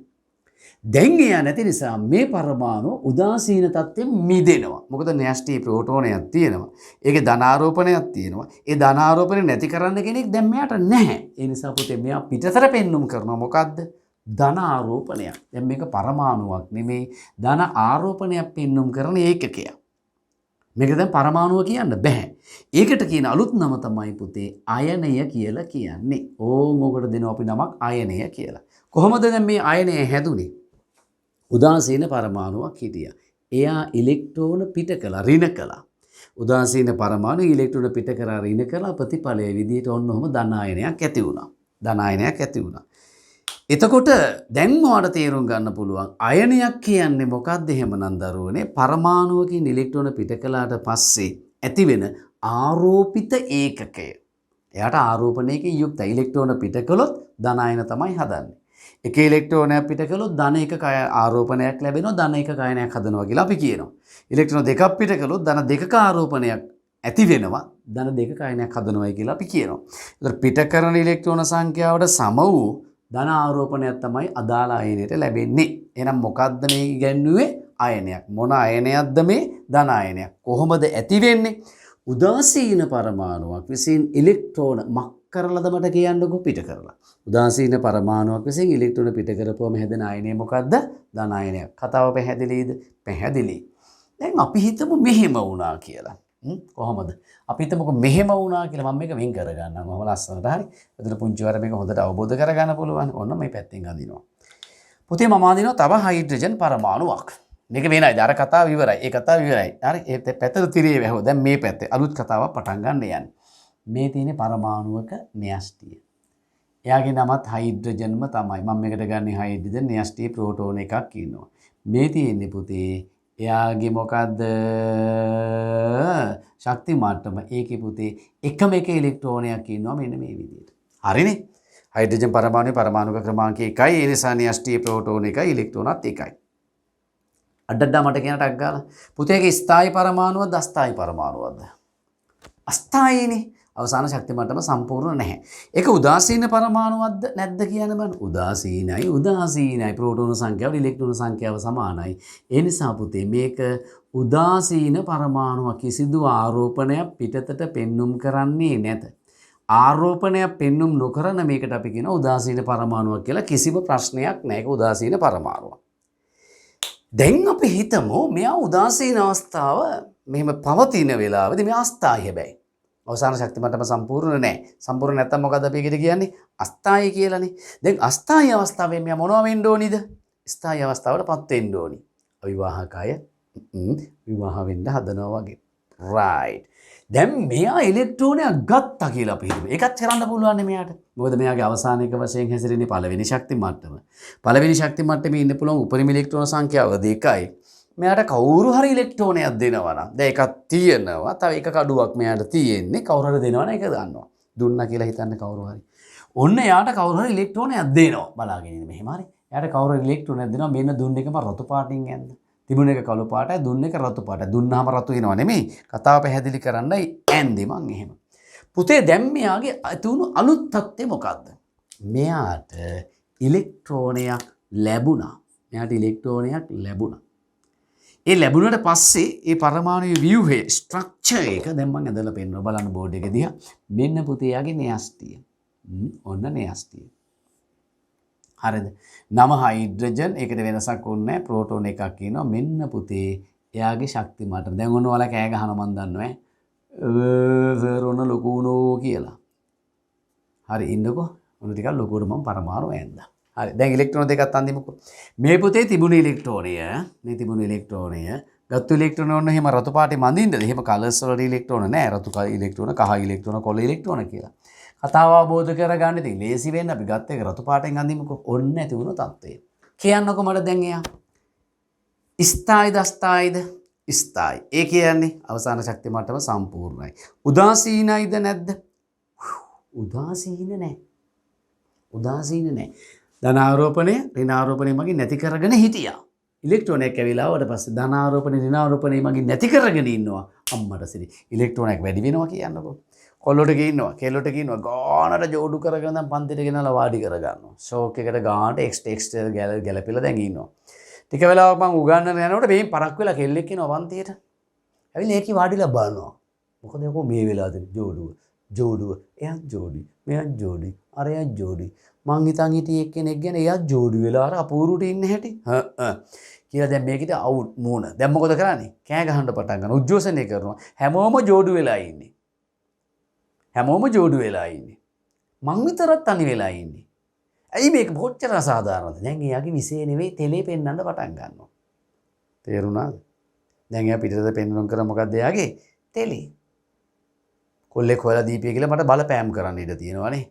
දැන් එයා නැති නිසා මේ පරමාණු උදාසීන තත්ත්වෙන් මිදෙනවා. මොකද න්‍යෂ්ටි ප්‍රෝටෝනයක් තියෙනවා. ඒකේ ධනාරෝපණයක් තියෙනවා. ඒ ධනාරෝපණය නැති කරන්න කෙනෙක් දැන් මෙයාට නැහැ. ඒ නිසා පුතේ මෙයා පිටතට පෙන්눔 කරනවා මොකද්ද? ධන ආරෝපණයක්. දැන් මේක පරමාණුවක් නෙමෙයි ධන ආරෝපණයක් පෙන්눔 කරන ඒකකයක්. මේක දැන් පරමාණුව කියන්න බෑ. ඒකට කියන අලුත් නම තමයි පුතේ අයනය කියලා කියන්නේ. ඕන් ඔකට දෙනවා අපි නමක් අයනය කියලා. කොහොමද දැන් මේ අයනය හැදුනේ? උදාසීන පරමාණුවක් හිටියා. එයා ඉලෙක්ට්‍රෝන පිට කළා, ඍණ කළා. උදාසීන පරමාණු ඉලෙක්ට්‍රෝන පිට කරා ඍණ කළා ප්‍රතිඵලයේ විදිහට ඔන්න ඔහම ධන ආයනයක් ඇති වුණා. ධන ආයනයක් ඇති වුණා. එතකොට දැන් ඔයාලට තේරුම් ගන්න පුළුවන් අයනයක් කියන්නේ මොකක්ද එහෙමනම් දරුවනේ පරමාණුවකින් ඉලෙක්ට්‍රෝන පිට කළාට පස්සේ ඇතිවෙන ආරෝපිත ඒකකය. එයාට ආරෝපණයකින් යුක්ත ඉලෙක්ට්‍රෝන පිට කළොත් ධන ආයන තමයි හදන්නේ. එක ඉලෙක්ට්‍රෝනයක් පිට කළොත් ධන එකක ආරෝපණයක් ලැබෙනවා ධන එකක ආයනයක් හදනවා කියලා අපි කියනවා. ඉලෙක්ට්‍රෝන දෙකක් පිට කළොත් ධන දෙකක ආරෝපණයක් ඇති වෙනවා ධන දෙකක ආයනයක් හදනවායි කියලා අපි කියනවා. ඒතර පිට කරන ඉලෙක්ට්‍රෝන සංඛ්‍යාවට සම වූ ධන ආරෝපණයක් තමයි අදාළ අයනයට ලැබෙන්නේ. එහෙනම් මොකද්ද මේ ඉගැන්වුවේ? අයනයක්. මොන අයනයක්ද මේ? ධන අයනයක්. කොහොමද ඇති වෙන්නේ? උදාසීන පරමාණුවක් විසින් ඉලෙක්ට්‍රෝන මක් කරලාද මට කියන්නකෝ පිට කරලා. උදාසීන පරමාණුවක් විසින් ඉලෙක්ට්‍රෝන පිට කරපුවම හැදෙන අයනය මොකද්ද? ධන අයනයක්. කතාව පැහැදිලිද? පැහැදිලි. දැන් අපි හිතමු මෙහෙම වුණා කියලා. කොහොමද? අපි හිතමුකෝ මෙහෙම වුණා කියලා. මම මේක වෙන් කරගන්නම්. මොහොම ලස්සනට හරි. එතන පුංචි වර මේක හොඳට අවබෝධ කරගන්න පුළුවන්. ඔන්න මේ පැත්තෙන් අදිනවා. පුතේ මම අදිනවා තව හයිඩ්‍රජන් පරමාණුවක්. මේක වෙනයි. අර කතාව ඉවරයි. ඒ කතාව ඉවරයි. හරි. ඒ පැත්තට තිරේ වැහුවා. දැන් මේ පැත්තේ අලුත් කතාවක් පටන් ගන්න යන්නේ. මේ තියෙන පරමාණුවක න්‍යෂ්ටිය. එයාගේ නමත් හයිඩ්‍රජන්ම තමයි. මම මේකට ගන්නේ හයිඩ්‍රජන් න්‍යෂ්ටිය ප්‍රෝටෝන එකක් ඉන්නවා. මේ තියෙන්නේ පුතේ එයාගේ මොකද්ද? ශක්ති මට්ටම. ඒකේ පුතේ එකම එක ඉලෙක්ට්‍රෝනයක් ඉන්නවා මෙන්න මේ විදිහට. හරිනේ? හයිඩ්‍රජන් පරමාණුවේ පරමාණුක ක්‍රමාංකය 1යි. ඒ නිසා න්‍යෂ්ටිය ප්‍රෝටෝන 1යි ඉලෙක්ට්‍රෝනත් 1යි. අඩඩා මට කියන ටක් ගාලා. පුතේගේ ස්ථායි පරමාණුවද අස්ථායි පරමාණුවද? අස්ථායිනේ. අවසාන ශක්ති මට්ටම සම්පූර්ණ නැහැ. ඒක උදාසීන පරමාණුවක්ද නැද්ද කියන බලන්න. උදාසීනයි උදාසීනයි ප්‍රෝටෝන සංඛ්‍යාව ඉලෙක්ට්‍රෝන සංඛ්‍යාව සමානයි. ඒ නිසා පුතේ මේක උදාසීන පරමාණුවක්. කිසිදු ආරෝපණයක් පිටතට පෙන්눔 කරන්නේ නැත. ආරෝපණයක් පෙන්눔 නොකරන මේකට අපි කියනවා උදාසීන පරමාණුවක් කියලා. කිසිම ප්‍රශ්නයක් නැහැ. ඒක උදාසීන පරමාණුවක්. දැන් අපි හිතමු මෙයා උදාසීන අවස්ථාව මෙහෙම පවතින වෙලාවෙදී මෙයා අස්ථායි හැබැයි. අවසාන ශක්ති මට්ටම සම්පූර්ණ නැහැ. සම්පූර්ණ නැත්තම් මොකද අපි ඒකට කියන්නේ? අස්ථායි කියලානේ. දැන් අස්ථායි අවස්ථාවේ මෙයා මොනවා වෙන්න ඕනිද? ස්ථායි අවස්ථාවටපත් වෙන්න ඕනි. අවිවාහකය විවාහ වෙන්න හදනවා වගේ. රයිට්. දැන් මෙයා ඉලෙක්ට්‍රෝනයක් ගත්තා කියලා අපි හිතමු. ඒකත් කරන්න පුළුවන් නේ මෙයාට. මොකද මෙයාගේ අවසානික වශයෙන් හැසිරෙන්නේ පළවෙනි ශක්ති මට්ටම. පළවෙනි ශක්ති මට්ටමේ ඉන්න පුළුවන් උපරිම ඉලෙක්ට්‍රෝන සංඛ්‍යාව 2යි. මෙයාට කවුරු හරි ඉලෙක්ට්‍රෝනයක් දෙනවා නම් දැන් එකක් තියෙනවා. තව එක කඩුවක් මෙයාට තියෙන්නේ. කවුරු හරි දෙනවා නම් ඒක ගන්නවා. දුන්නා කියලා හිතන්න කවුරු හරි. ඔන්න එයාට කවුරු හරි ඉලෙක්ට්‍රෝනයක් දෙනවා. බලාගෙන ඉන්න මෙහෙම හරි. එයාට කවුරු හරි ඉලෙක්ට්‍රෝනයක් දෙනවා. මෙන්න දුන්න එකම රතු පාටින් යන්න. තිබුණ එක කළු පාටයි දුන්න එක රතු පාටයි. දුන්නාම රතු වෙනව නෙමෙයි. කතාව පැහැදිලි කරන්නයි ඇන්දි මං එහෙම. පුතේ දැන් මෙයාගේ තුණු අලුත් තත්ත්වය මොකද්ද? මෙයාට ඉලෙක්ට්‍රෝනයක් ලැබුණා. මෙයාට ඉලෙක්ට්‍රෝනයක් ලැබුණා. ඒ ලැබුණට පස්සේ ඒ පරමාණු ව්‍යුහයේ ස්ට්‍රක්චර් එක දැන් මම ඇදලා පෙන්නනවා බලන්න බෝඩ් එක දිහා. මෙන්න පුතේ යාගේ න්‍යෂ්ටිය. ඔන්න න්‍යෂ්ටිය. හරිද? 9 හයිඩ්‍රජන් ඒකට වෙනසක් ඕනේ නැහැ. ප්‍රෝටෝන එකක් ඉන්නවා. මෙන්න පුතේ එයාගේ ශක්ති මට්ටම. දැන් ඔන්න ඔයාලා කෑ ගහනවා මන් දන්නවා ඈ. සර් ඔන්න ලොකු වුණෝ කියලා. හරි ඉන්නකෝ. ඔන්න ටිකක් ලොකුවට මම පරමාණු ඇන්දා. හරි දැන් ඉලෙක්ට්‍රෝන දෙකක් අන්දිමුකෝ. මේ පුතේ තිබුණු ඉලෙක්ට්‍රෝනය ගත්තු ඉලෙක්ට්‍රෝන ඔන්න එහෙම රතු පාටේ මඳින්නද? එහෙම කලර්ස් වල ඉලෙක්ට්‍රෝන නෑ. රතු ඉලෙක්ට්‍රෝන, කහ ඉලෙක්ට්‍රෝන, කොළ ඉලෙක්ට්‍රෝන කියලා. කතාව අවබෝධ කරගන්න ඉතින් ලේසි වෙන්න අපි ගත්ත එක රතු පාටෙන් අඳිමුකෝ. ඔන්න ඇති වුණු තත්ත්වය. කියන්නකෝ මට දැන් එයා. ස්ථායිද අස්ථායිද? ස්ථායි. ඒ කියන්නේ අවසාන ශක්ති මට්ටම සම්පූර්ණයි. උදාසීනයිද නැද්ද? උදාසීන නෑ. උදාසීන නෑ. ධනාරෝපණය ඍණාරෝපණය මගින් නැති කරගෙන හිටියා. ඉලෙක්ට්‍රෝනයක් ඇවිල්ලා ආවට පස්සේ ධනාරෝපණය ඍණාරෝපණය මගින් නැති කරගෙන ඉන්නවා. අම්මට සිරි. ඉලෙක්ට්‍රෝනයක් වැඩි වෙනවා කියන්නකෝ. කොල්ලොට ගින්නවා, කෙල්ලොට ගින්නවා. ගානට ජෝඩු කරගෙන දැන් පන්තිට ගෙනලා වාඩි කරගන්නවා. ෂෝක් එකට ගානට එක්ස්ටෙක්ස්ටර් ගැලපිලා දැන් ඉන්නවා. ටික වෙලාවක් මම උගන්නන යනකොට මේ පරක් වෙලා කෙල්ලෙක් එනවා පන්තියට. ඇවිල්ලා ඒකේ වාඩිලා බලනවා. මොකද යකෝ මේ වෙලාවද ජෝඩුව. එයාත් ජෝඩි. මෙයාත් ජෝඩි. අරයාත් ජෝඩි. මං හිතන් හිටියේ එක්කෙනෙක් ගැන එයාත් ජෝඩි වෙලා අර අපූරුට ඉන්න හැටි. කියලා දැන් මේකිට අවුට් මූණ. දැන් මොකද කරන්නේ? කෑ ගහන්න පටන් ගන්නවා. උද්ඝෝෂණය කරනවා. හැමෝම ජෝඩු වෙලා ඉන්නේ. මං විතරක් තනි වෙලා ඉන්නේ. ඇයි මේක බොච්චර අසාධාරණද? දැන් එයාගේ විශේෂ නෙවෙයි තෙලේ පෙන්වන්න පටන් ගන්නවා. තේරුණාද? දැන් එයා පිටතට පෙන්වන්න කර මොකද්ද එයාගේ? තෙලේ. කොල්ලෙක් හොයලා දීපිය කියලා මට බලපෑම් කරන්න ඉඩ තියෙනවානේ.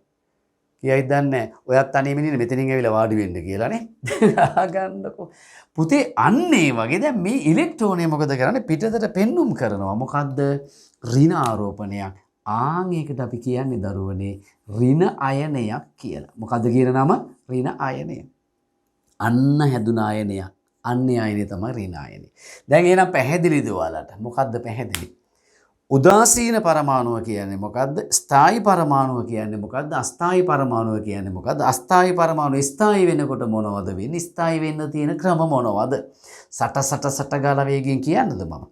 කියයිද දන්නේ ඔයත් තනියම ඉන්නේ මෙතනින් ඇවිල්ලා වාඩි වෙන්න කියලානේ. ගන්නකො. පුතේ අන්න ඒ වගේ දැන් මේ ඉලෙක්ට්‍රෝනය මොකද කරන්නේ? පිටතට පෙන්눔 කරනවා. මොකද්ද? ඍණ ආරෝපණයක්. ආන් ඒකට අපි කියන්නේ දරුවනේ ඍණ අයනයක් කියලා. මොකද්ද කියන නම? ඍණ අයනය. අන්න හැදුන අයනයක්. අන්නේ අයනය තමයි ඍණ අයනය. දැන් එහෙනම් පැහැදිලිද ඔයාලට? මොකද්ද පැහැදිලි? උදාසීන පරමාණුව කියන්නේ මොකද්ද? ස්ථායි පරමාණුව කියන්නේ මොකද්ද? අස්ථායි පරමාණුව කියන්නේ මොකද්ද? අස්ථායි පරමාණුව ස්ථායි වෙනකොට මොනවද වෙන්නේ? ස්ථායි වෙන්න තියෙන ක්‍රම මොනවද? සට ගාලා වේගයෙන් කියන්නද මම?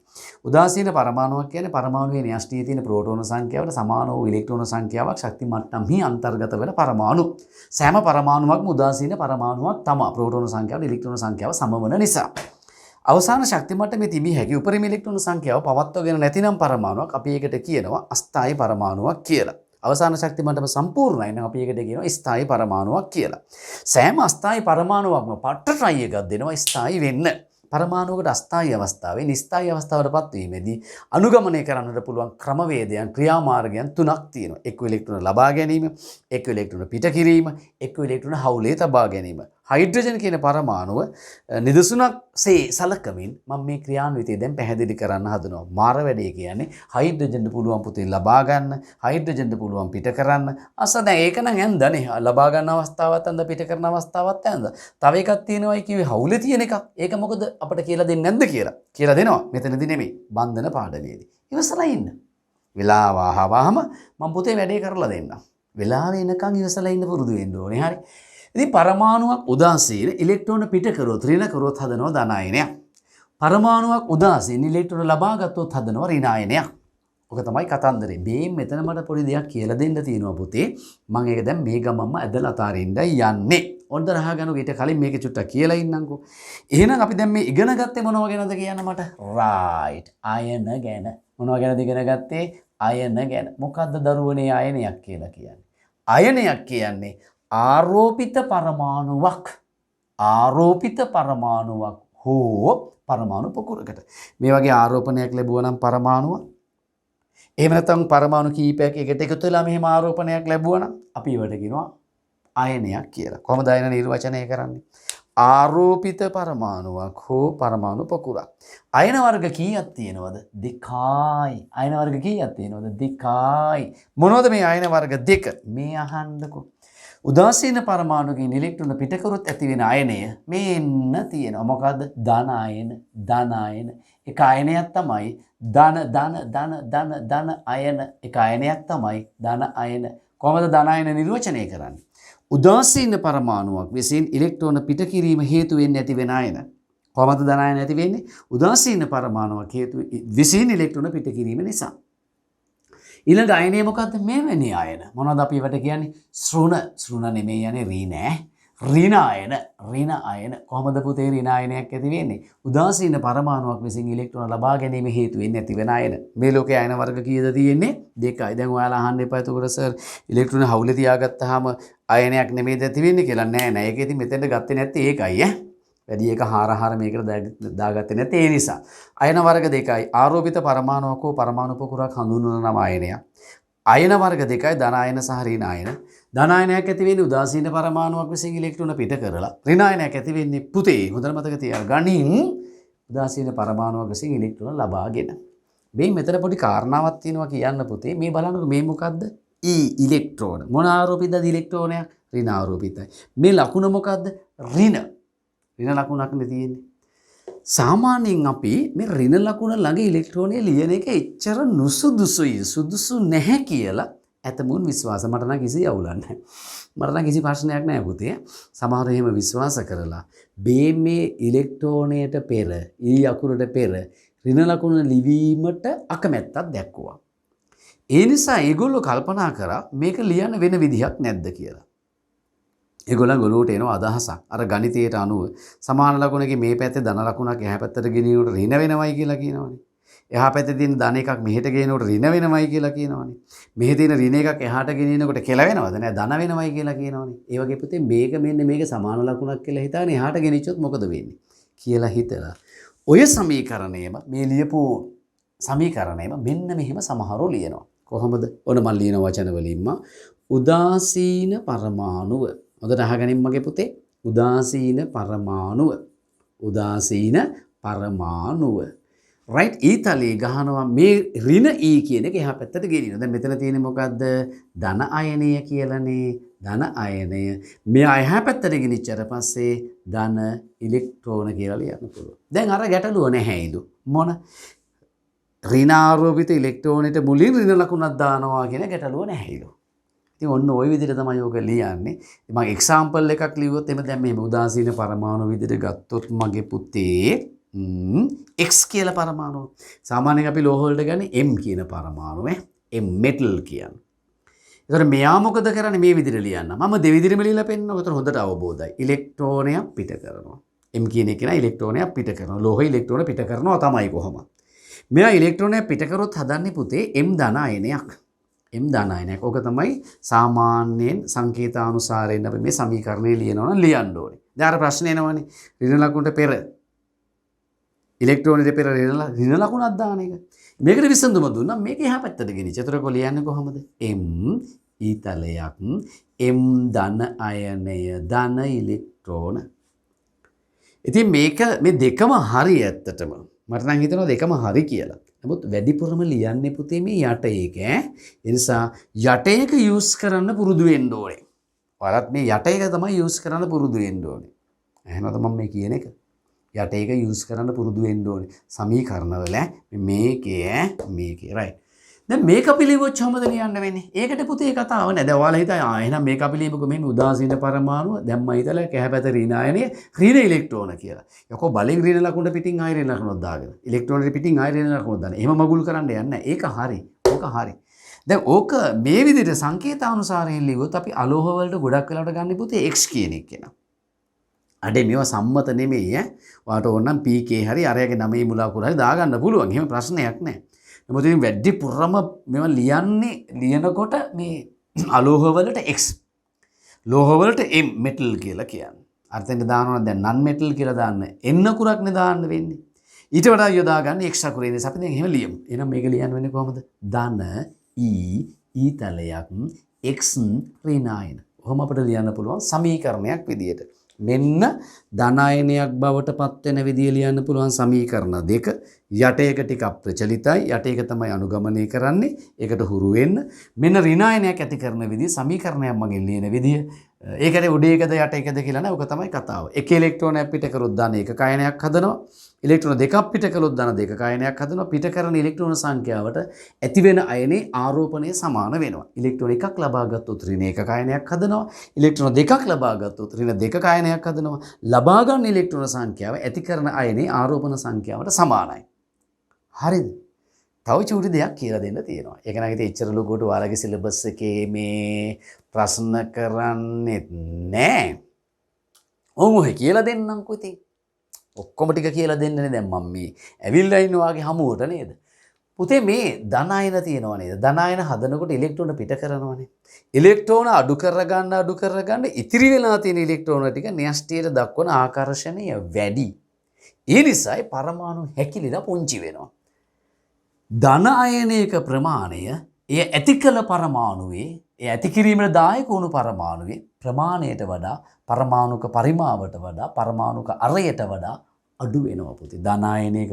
උදාසීන පරමාණුවක් කියන්නේ පරමාණුවේ න්‍යෂ්ටියේ තියෙන ප්‍රෝටෝන සංඛ්‍යාවට සමාන වූ ඉලෙක්ට්‍රෝන සංඛ්‍යාවක් ශක්ති මට්ටම්හි අන්තර්ගත වෙන පරමාණු. සෑම පරමාණුවක්ම උදාසීන පරමාණුවක් තමයි. ප්‍රෝටෝන සංඛ්‍යාව ඉලෙක්ට්‍රෝන සංඛ්‍යාව සමවන නිසා. අවසාන ශක්ති මට්ටමේ තිබිය හැකි උපරිම ඉලෙක්ට්‍රෝන සංඛ්‍යාව පවත්වාගෙන නැතිනම් පරමාණුවක් අපි ඒකට කියනවා අස්ථායි පරමාණුවක් කියලා. අවසාන ශක්ති මට්ටම සම්පූර්ණයි නම් අපි ඒකට කියනවා ස්ථායි පරමාණුවක් කියලා. සෑම අස්ථායි පරමාණුවක්ම පට්ට ට්‍රයි එකක් දෙනවා ස්ථායි වෙන්න. පරමාණුවකට අස්ථායි අවස්ථාවේ නිස්ථායි අවස්ථාවටපත් වීමේදී අනුගමනය කරන්නට පුළුවන් ක්‍රමවේදයන් ක්‍රියාමාර්ගයන් තුනක් තියෙනවා. එක්ක ඉලෙක්ට්‍රෝන ලබා ගැනීම, එක්ක ඉලෙක්ට්‍රෝන පිට කිරීම, එක්ක ඉලෙක්ට්‍රෝන හවුලේ තබා ගැනීම. හයිඩ්‍රජන් කියන පරමාණුව නිදසුනක්සේ සලකමින් මම මේ ක්‍රියාන්විතය දැන් පැහැදිලි කරන්න හදනවා. මාර වැඩේ කියන්නේ හයිඩ්‍රජන්ට පුළුවන් පුතේ ලබා ගන්න, හයිඩ්‍රජන්ට පුළුවන් පිට කරන්න. අස දැන් ඒක නම් ඇන්දනේ ලබා ගන්න අවස්ථාවක් ඇන්ද පිට කරන අවස්ථාවක් ඇන්ද. තව එකක් තියෙනවායි කිව්වේ හවුලේ තියෙන එකක්. ඒක මොකද අපිට කියලා දෙන්නේ නැද්ද කියලා. කියලා දෙනවා. මෙතනදී නෙමෙයි. බන්ධන පාඩමේදී. ඉවසලා ඉන්න. වෙලාව ආවම මම පුතේ වැඩේ කරලා දෙන්නම්. වෙලාව එනකන් ඉවසලා ඉන්න පුරුදු වෙන්න ඕනේ. හරි. ඉතින් පරමාණුවක් උදාසීන ඉලෙක්ට්‍රෝන පිට කරොත් ඍණ කරොත් හදනවා ධන ආයනයක්. පරමාණුවක් උදාසීන ඉලෙක්ට්‍රෝන ලබා ගත්තොත් හදනවා ඍණ ආයනයක්. ඔක තමයි කතන්දරේ. මේ මෙතන මට පොඩි දෙයක් කියලා දෙන්න තියෙනවා පුතේ. මම ඒක දැන් මේ ගමම්ම ඇදලා අතාරින්නයි යන්නේ. ඔන්න රහගනු ඊට කලින් මේක චුට්ටක් කියලා ඉන්නම්කෝ. එහෙනම් අපි දැන් මේ ඉගෙන ගත්තේ මොනව ගැනද කියන්න මට? රයිට්. අයන ගැන. මොනව ගැනද ඉගෙන ගත්තේ? අයන ගැන. මොකද්ද දරුවනේ අයනයක් කියලා කියන්නේ? අයනයක් කියන්නේ ආරෝපිත පරමාණුවක්. ආරෝපිත පරමාණුවක් හෝ පරමාණු පොකුරකට. මේ වගේ ආරෝපණයක් ලැබුවා නම් පරමාණුව. එහෙම නැත්නම් පරමාණු කීපයක් එකට එකතු වෙලා මෙහෙම ආරෝපණයක් ලැබුවා නම් අපි ඒවට කියනවා අයනයක් කියලා. කොහොමද අයන නිර්වචනය කරන්නේ? ආරෝපිත පරමාණුවක් හෝ පරමාණු පොකුරක්. අයන වර්ග කීයක් තියෙනවද? දෙකයි. අයන වර්ග කීයක් තියෙනවද? දෙකයි. මොනවද මේ අයන වර්ග දෙක? මේ අහන්නකෝ. උදාසීන පරමාණුකින් ඉලෙක්ට්‍රෝන පිට කරොත් ඇති වෙන අයනය මෙන්න තියෙනවා. මොකද්ද? ධන අයන. ධන අයන. එක අයනයක් තමයි ධන අයන. එක අයනයක් තමයි ධන අයන. කොහොමද ධන අයන නිර්වචනය කරන්නේ? උදාසීන පරමාණුවක් විසින් ඉලෙක්ට්‍රෝන පිට කිරීම හේතු වෙන්නේ නැති වෙන අයන. කොහොමද ධන අයන ඇති වෙන්නේ? උදාසීන පරමාණුවක් හේතු විසින් ඉලෙක්ට්‍රෝන පිට කිරීම නිසා. ඊළඟ අයනය මොකද්ද? මෙවැනි අයන. මොනවද අපි ඒවට කියන්නේ? ශ්‍රුණ නෙමෙයි යන්නේ ඍණ. ඍණ අයන. ඍණ අයන. කොහොමද පුතේ ඍණ අයනයක් ඇති වෙන්නේ? උදාසීන පරමාණුවක් විසින් ඉලෙක්ට්‍රෝන ලබා ගැනීම හේතු වෙන්නේ නැති වෙන අයන. මේ ලෝකයේ අයන වර්ග කීයද තියෙන්නේ? දෙකයි. දැන් ඔයාලා අහන්න එපා එතකොට සර් ඉලෙක්ට්‍රෝන හවුලේ තියාගත්තාම අයනයක් නෙමෙයිද ඇති වෙන්නේ කියලා. නෑ. ඒක ඉතින් මෙතෙන්ට ගත්තේ නැත්තේ ඒකයි ඈ. වැඩි එක හාර මේකට දාගත්තේ නැත්තේ ඒ නිසා. අයන වර්ග දෙකයි. ආරෝපිත පරමාණුවක් හෝ පරමාණු පොකුරක් හඳුන්වන නම අයනයක්. අයන වර්ග දෙකයි ධන අයන සහ ඍණ අයන. ධන අයනයක් ඇති වෙන්නේ උදාසීන පරමාණුවක් විසින් ඉලෙක්ට්‍රෝන පිට කරලා. ඍණ අයනයක් ඇති වෙන්නේ පුතේ හොඳට මතක තියාගනින් උදාසීන පරමාණුවක් විසින් ඉලෙක්ට්‍රෝන ලබාගෙන. මේ මෙතන පොඩි කාරණාවක් තියෙනවා කියන්න පුතේ. මේ බලන්නකො මේ මොකද්ද? ඉලෙක්ට්‍රෝන. මොන ආරෝපිතද ඉලෙක්ට්‍රෝනයක්? ඍණ ආරෝපිතයි. මේ ලකුණ මොකද්ද? ඍණ. ඍණ ලකුණක් නේ තියෙන්නේ. සාමාන්‍යයෙන් අපි මේ ඍණ ලකුණ ළඟ ඉලෙක්ට්‍රෝනය ලියන එක එච්චර නුසුදුසුයි සුදුසු නැහැ කියලා ඇතමුන් විශ්වාස. මට නම් කිසි අවුලක් නැහැ. මට නම් කිසි ප්‍රශ්නයක් නැහැ පුතේ. සමහරව එහෙම විශ්වාස කරලා මේ ඉලෙක්ට්‍රෝනයට පෙර අකුරට පෙර ඍණ ලකුණ ලිවීමට අකමැත්තක් දැක්වුවා. ඒ නිසා ඒගොල්ලෝ කල්පනා කරා මේක ලියන්න වෙන විදිහක් නැද්ද කියලා. ඒගොල්ලන් ගොළුවට එනවා අදහසක්. අර ගණිතයට අනුව සමාන ලකුණකින් මේ පැත්තේ ධන ලකුණක් එහා පැත්තට ගෙනියනකොට ඍණ වෙනවයි කියලා කියනවනේ. එහා පැත්තේ තියෙන ධන එකක් මෙහෙට ගෙනියනකොට ඍණ වෙනවයි කියලා කියනවනේ. මෙහි තියෙන ඍණ එකක් එහාට ගෙනියනකොට කෙල වෙනවද? නෑ ධන වෙනවයි කියලා කියනවනේ. ඒ වගේ පුතේ මේක මෙන්න මේක සමාන ලකුණක් කියලා හිතාගෙන එහාට ගෙනිච්චොත් මොකද වෙන්නේ කියලා හිතලා ඔය සමීකරණයම මේ ලියපු සමීකරණයම මෙන්න මෙහෙම සමහරව ලියනවා. කොහොමද? ඔන්න මම ලියන වචන වලින්ම උදාසීන පරමාණුව. හොඳට අහගනින් මගේ පුතේ. උදාසීන පරමාණුව. උදාසීන පරමාණුව. රයිට්. ඊතලයේ ගහනවා මේ ඍණ E කියන එක එහා පැත්තට ගෙනියනවා. දැන් මෙතන තියෙන්නේ මොකද්ද? ධන අයනය කියලානේ. ධන අයනය. මෙයා එහා පැත්තට ගෙනිච්චට පස්සේ ධන ඉලෙක්ට්‍රෝන කියලා ලියන්න පුළුවන්. දැන් අර ගැටලුව නැහැ ඉදු. මොන? ඍණාරෝපිත ඉලෙක්ට්‍රෝනයට මුලින් ඍණ ලකුණක් දානවා කියන ගැටලුව නැහැලු. ඉතින් ඔන්න ওই විදිහට තමයි ඔක ලියන්නේ. මම එක්සැම්පල් එකක් ලිව්වොත් එimhe දැන් මේ උදාසීන පරමාණු විදිහට ගත්තොත් මගේ පුතේ X කියලා පරමාණුව. සාමාන්‍යයෙන් අපි ලෝහ වලට ගන්නේ M කියන පරමාණුව. M metal කියන්නේ. ඒතර මෙයා මොකද කරන්නේ මේ විදිහට ලියන්න. මම දෙවිදිහටම ලියලා පෙන්නනවා. ඒතර හොඳට අවබෝධයි. ඉලෙක්ට්‍රෝනයක් පිට කරනවා. M කියන එක නා ඉලෙක්ට්‍රෝනයක් පිට කරනවා. ලෝහ ඉලෙක්ට්‍රෝන පිට කරනවා තමයි කොහොමද? මෙයා ඉලෙක්ට්‍රෝනයක් පිට කරොත් හදන්නේ පුතේ M ධන අයනයක්. M ධන අයනයක්. ඕක තමයි සාමාන්‍යයෙන් සංකේතානුසාරයෙන් අපි මේ සමීකරණය ලියනවා නම් ලියන්න ඕනේ. දැන් අර ප්‍රශ්නේ එනවනේ. ඍණ ලකුණට පෙර ඉලෙක්ට්‍රෝනෙට පෙර ඍණ ලකුණක් දාන එක. මේකට විසඳුම දුන්නා මේක එහා පැත්තට ගෙනිච්ච. ඒතර කො ලියන්නේ කොහොමද? M ඊතලයක් M ධන අයනය ධන ඉලෙක්ට්‍රෝන. ඉතින් මේක මේ දෙකම හරි ඇත්තටම. මට නම් හිතෙනවා දෙකම හරි කියලා. නමුත් වැඩිපුරම ලියන්නේ පුතේ මේ යට එක ඈ. ඒ නිසා යට එක යූස් කරන්න පුරුදු වෙන්න ඕනේ. ඔයාලත් මේ යට එක තමයි යූස් කරන්න පුරුදු වෙන්න ඕනේ. එහෙනවද මම මේ කියන එක? යට එක යූස් කරන්න පුරුදු වෙන්න ඕනේ. සමීකරණවල මේකේ රයිට්. දැන් මේක පිළිවෙච්ච හැමද ලියන්න වෙන්නේ. ඒකට පුතේ කතාව නෑ. දැන් ඔයාලා හිතයි එහෙනම් මේක පිළිවෙමුකෝ මේ උදාසීන පරමාණුව දැම්මයි හිතලා කැහැපැත ඍණායනය ඍණ ඉලෙක්ට්‍රෝන කියලා. යකෝ බලෙන් ඍණ ලකුණට පිටින් ආයෙ ඍණ ලකුණක් දාගෙන. ඉලෙක්ට්‍රෝනෙට පිටින් ආයෙ ඍණ ලකුණක් දාන. එහෙම මගුල් කරන්න යන්නේ නෑ. ඒක හරි. ඕක හරි. දැන් ඕක මේ විදිහට සංකේතානුසාරයෙන් ලියුවොත් අපි අලෝහ වලට ගොඩක් වෙලාවට ගන්න පුතේ x කියන එක කෙනා. අඩේ මේවා සම්මත නෙමෙයි ඈ. ඔයාලට ඕනනම් pk හරි අරයාගේ නමේ මුලාකුර හරි දාගන්න පුළුවන්. එහෙම ප්‍රශ්නයක් නෑ. නමුත් ඉතින් වැඩිපුරම මේවා ලියනකොට මේ අලෝහ වලට x ලෝහ වලට m metal කියලා කියන්නේ. අර්ථයෙන් දානවා දැන් non metal කියලා දාන්න n අකුරක්නේ දාන්න වෙන්නේ. ඊට වඩා යොදා ගන්න x අකුරේ ඉන්නේ. අපි දැන් එහෙම ලියමු. එහෙනම් මේක ලියන්න වෙන්නේ කොහොමද? ධන ඊතලයක් x ඍණායන. කොහොම අපිට ලියන්න පුළුවන් සමීකරණයක් විදියට. මෙන්න ධනායනයක් බවට පත් වෙන විදිය ලියන්න පුළුවන් සමීකරණ දෙක. යට එක ටිකක් ප්‍රචලිතයි. යට එක තමයි අනුගමනය කරන්නේ. ඒකට හුරු වෙන්න. මෙන්න ඍණායනයක් ඇති කරන විදිය සමීකරණයක් මගෙන් ලියන විදිය. ඒකට උඩ එකද යට එකද කියලා නෑ. ඔක තමයි කතාව. එක ඉලෙක්ට්‍රෝනයක් පිට කරොත් ධන එක කයනයක් හදනවා. ඉලෙක්ට්‍රෝන දෙකක් පිට කළොත් ධන දෙක කයනයක් හදනවා. පිට කරන ඉලෙක්ට්‍රෝන සංඛ්‍යාවට ඇති වෙන අයනේ ආරෝපණය සමාන වෙනවා. ඉලෙක්ට්‍රෝන එකක් ලබා ගත්තොත් ඍණ එක කයනයක් හදනවා. ඉලෙක්ට්‍රෝන දෙකක් ලබා ගත්තොත් ඍණ දෙක කයනයක් හදනවා. ලබා ගන්න ඉලෙක්ට්‍රෝන සංඛ්‍යාව ඇති කරන අයනේ ආරෝපණ සංඛ්‍යාවට සමානයි. හරිද? තව චූටි දෙයක් කියලා දෙන්න තියෙනවා. ඒක නම් ඉතින් එච්චර ලොකුවට ඔයාලගේ සිලබස් එකේ මේ ප්‍රශ්න කරන්නේ නැහැ. ඔහොම කියලා දෙන්නම්කෝ ඉතින්. ඔක්කොම ටික කියලා දෙන්නනේ දැන් මම මේ ඇවිල්ලා ඉන්න වාගේ හමුවට නේද? පුතේ මේ ධනායන තියෙනවා නේද? ධනායන හදනකොට ඉලෙක්ට්‍රෝන පිට කරනවානේ. ඉලෙක්ට්‍රෝන අඩු කරගන්න ඉතිරි වෙලා තියෙන ඉලෙක්ට්‍රෝන ටික න්‍යෂ්ටියට දක්වන ආකර්ෂණය වැඩි. ඒ නිසායි පරමාණු හැකිලිලා පුංචි වෙනවා. ධන අයනයක ප්‍රමාණය එය ඇති කළ පරමාණුවේ ඒ ඇති කිරීමට දායක වුණු පරමාණුවේ ප්‍රමාණයට වඩා පරමාණුක පරිමාවට වඩා පරමාණුක අරයට වඩා අඩු වෙනවා පුතේ. ධනායනික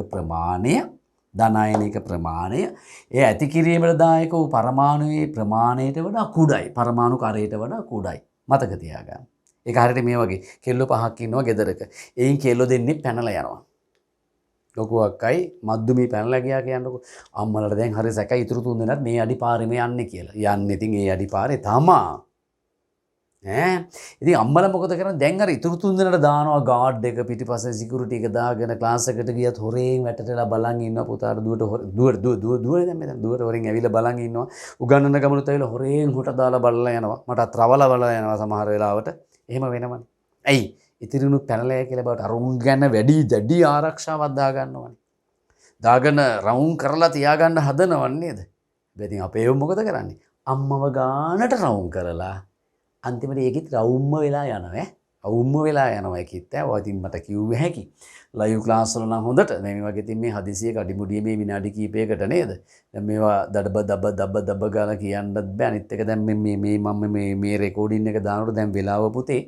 ප්‍රමාණය ඒ ඇති කිරීමට දායක වූ පරමාණුවේ ප්‍රමාණයට වඩා කුඩයි. පරමාණුක අරයට වඩා කුඩයි. මතක තියාගන්න. ඒක හරියට මේ වගේ කෙල්ලෝ පහක් ඉන්නවා ගෙදරක. එයින් කෙල්ලෝ දෙන්නේ පැනලා යනවා. ලොකු අක්කයි මද්දුමී පැනලා ගියා කියන්නකො. අම්මලට දැන් හරි සැකයි ඉතුරු තුන් දෙනාත් මේ අඩි පාරෙම යන්නේ කියලා. යන්නේ ඉතින් ඒ අඩි පාරේ තමා. ඉතින් අම්මලා මොකද කරන්නේ? දැන් අර ඉතුරු තුන් දෙනාට දානවා ගාඩ් එක පිටිපස්සේ සිකියුරිටි එක දාගෙන ක්ලාස් එකට ගියත් හොරෙන් වැටටලා බලන් ඉන්නවා. පුතාට දුවට දැන් මෙතන දුවට හොරෙන් ඇවිල්ලා බලන් ඉන්නවා. උගන්නන ගමනුත් ඇවිල්ලා හොරෙන් හොට දාලා බලලා යනවා. මටත් රවලා බලලා යනවා සමහර වෙලාවට. එහෙම වෙනවනේ. ඇයි? ඉතිරිනුත් පැනලා කියලා බවට අරුන් ගැන වැඩි දැඩි ආරක්ෂාවක් දාගන්නවනේ. දාගෙන රවුම් කරලා තියාගන්න හදනවන්නේ නේද? ඉතින් අපේ මොකද කරන්නේ? අම්මව ගානට රවුම් කරලා අන්තිමට ඒකෙත් රවුම්ම වෙලා යනවා අවුම්ම වෙලා යනවා ඒකෙත් ඔය ඉතින් මට කිව්වේ හැකි ලයිව් ක්ලාස් වල නම් හොඳට දැන් මේ වගේ ඉතින් මේ හදිසියක අඩිමුඩිය මේ විනාඩි කිහිපයකට නේද දැන් මේවා දබ ගාලා කියන්නත් බෑ අනිත් එක දැන් මේ රෙකෝඩින් එක දානකොට දැන් වෙලාව පුතේ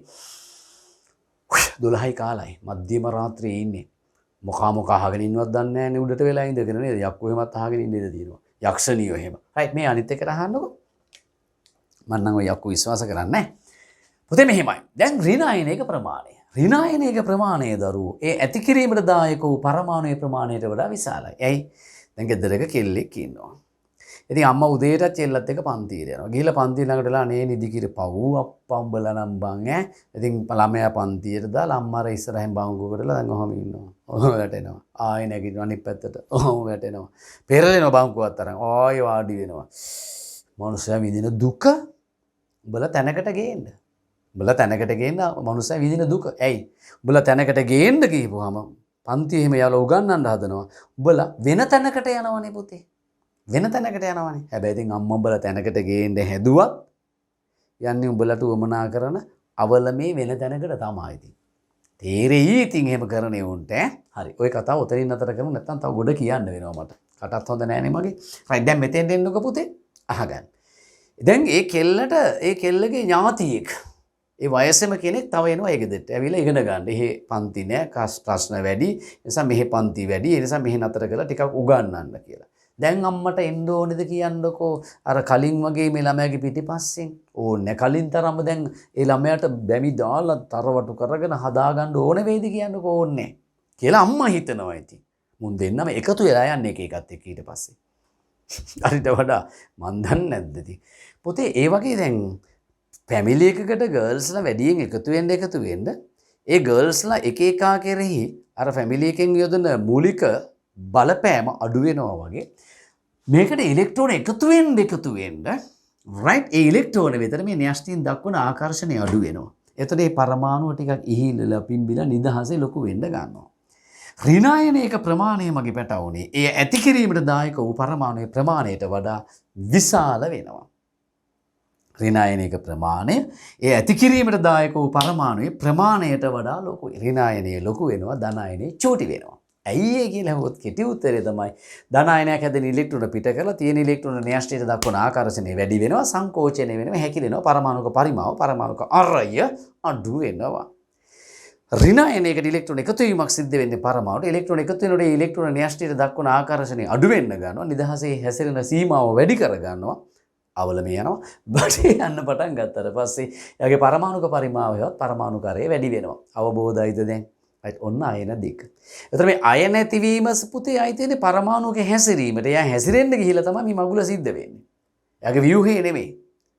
12යි කාලයි මධ්‍යම රාත්‍රියේ ඉන්නේ මොකා අහගෙන ඉන්නවත් දන්නේ නැහැ නේ උඩට වෙලා ඉඳගෙන නේද යක්කෝ එහෙමත් අහගෙන ඉන්න ඉඳ තියෙනවා යක්ෂණියෝ එහෙම රයිට් මේ අනිත් එකට අහන්නකෝ මම නම් ඔය යක්කෝ විශ්වාස කරන්නේ නැහැ පුතේ මෙහෙමයි දැන් ඍණායනික ප්‍රමාණය දරුවෝ ඒ ඇති කිරීමට දායක වූ පරමාණුයේ ප්‍රමාණයට වඩා විශාලයි ඇයි දැන් ගෙදරක කෙල්ලෙක් ඉන්නවා. ඉතින් අම්මා උදේට කෙල්ලත් එක්ක පන්තියට යනවා. ගිහලා පන්තිය ළඟට වෙලා අනේ නිදි කිරි පව් අප්පා උඹලා නම් බං ඈ. ඉතින් ළමයා පන්තියට දාලා අම්මාර ඉස්සරහින් බංකුවකටලා දැන් ඔහම ඉන්නවා. ඔහම වැටෙනවා. ආයෙ නැගිටිනවා අනිත් පැත්තට. ඔහම වැටෙනවා. පෙරලෙනවා බංකුවත් අරන්. ආයෙ වාඩි වෙනවා. මනුස්සයා විඳින දුක උඹලා තැනකට ගේන්න. උඹලා තැනකට ගේන්න මනුස්සයා විඳින දුක. ඇයි? උඹලා තැනකට ගේන්න කියපුවාම පන්තිය එහෙම යාලා උගන්වන්න හදනවා. උඹලා වෙන තැනකට යනවනේ පුතේ. වෙන තැනකට යනවනේ. හැබැයි ඉතින් අම්මා උඹලා තැනකට ගේන්න හැදුවත් යන්නේ උඹලට උවමනා කරන අවලමේ වෙන තැනකට තමයි ඉතින්. තේරෙයි ඉතින් එහෙම කරන්නේ උන්ට ඈ. හරි. ওই කතාව උතනින් අතර කරමු නැත්නම් තව ගොඩ කියන්න වෙනවා මට. කටත් හොඳ නෑනේ මගේ. රයිට් දැන් මෙතෙන් දෙන්නකො පුතේ. අහගන්න. දැන් ඒ කෙල්ලගේ ඥාතියෙක් ඒ වයසෙම කෙනෙක් තව එනවා ඒ ගෙදරට. ඇවිල්ලා ඉගෙන ගන්න. එහෙ පන්ති නෑ, ප්‍රශ්න වැඩි. ඒ නිසා මෙහෙ පන්ති වැඩි. ඒ නිසා මෙහෙ නතර කරලා ටිකක් උගන්වන්න කියලා. දැන් අම්මට එන්න ඕනේද කියන්නකෝ අර කලින් වගේ මේ ළමයාගේ පිටිපස්සෙන් ඕනේ කලින් තරම දැන් ඒ ළමයාට බැමි දාලා තරවටු කරගෙන හදාගන්න ඕන වේද කියන්නකෝ ඕනේ කියලා අම්මා හිතනවා ඉතින් මුන් දෙන්නම එකතු වෙලා යන්නේ එකත් එක්ක ඊට පස්සේ හරිට වඩා මන් දන්නේ නැද්ද ඉතින් පොතේ ඒ වගේ දැන් ෆැමිලි එකකට ගර්ල්ස්ලා වැඩියෙන් එකතු වෙන්න ඒ ගර්ල්ස්ලා එක එකා කෙරෙහි අර ෆැමිලි එකෙන් යොදන මූලික බලපෑම අඩු වෙනවා වගේ මේකට ඉලෙක්ට්‍රෝන එකතු වෙන්න රයිට් ඒ ඉලෙක්ට්‍රෝන විතර මේ න්‍යෂ්ටියෙන් දක්වන ආකර්ෂණය අඩු වෙනවා. එතකොට මේ පරමාණු ටිකක් ඉහිලලා පිම්බිලා නිදහසේ ලොකු වෙන්න ගන්නවා. ඍණායනයක ප්‍රමාණය මගේ පැටවුනේ ඒ ඇති කිරීමට දායක වූ පරමාණුවේ ප්‍රමාණයට වඩා විශාල වෙනවා. ඍණායනයක ප්‍රමාණය ඒ ඇති කිරීමට දායක වූ පරමාණුවේ ප්‍රමාණයට වඩා ලොකුයි. ඍණායනය ලොකු වෙනවා ධනායනය චූටි වෙනවා. ඇයි ඒ කියලා හොත් කෙටි උත්තරේ තමයි ධනායනයක් හැදෙන ඉලෙක්ට්‍රෝන පිට කරලා තියෙන ඉලෙක්ට්‍රෝන න්‍යෂ්ටියට දක්වන ආකර්ෂණය වැඩි වෙනවා සංකෝචනය වෙනවා හැකිලෙනවා පරමාණුක පරිමාව පරමාණුක අරය අඩු වෙනවා ඍණායනයකට ඉලෙක්ට්‍රෝන එකතු වීමක් සිද්ධ වෙන්නේ පරමාණුට ඉලෙක්ට්‍රෝන එකතු වෙනකොට ඒ ඉලෙක්ට්‍රෝන න්‍යෂ්ටියට දක්වන ආකර්ෂණය අඩු වෙන්න ගන්නවා නිදහසේ හැසිරෙන සීමාව වැඩි කර ගන්නවා අවලම යනවා බටේ යන්න පටන් ගත්තට පස්සේ එයාගේ පරමාණුක පරිමාවයවත් පරමාණුකාරය වැඩි වෙනවා අවබෝධයිද දැන් ඔන්න අයන දෙක. එතකොට මේ අයන ඇතිවීම පුතේ ආයිතේනේ පරමාණුක හැසිරීමට. එයා හැසිරෙන්න ගිහිල්ලා තමයි මේ මගුල සිද්ධ වෙන්නේ. එයාගේ ව්‍යුහේ නෙමෙයි.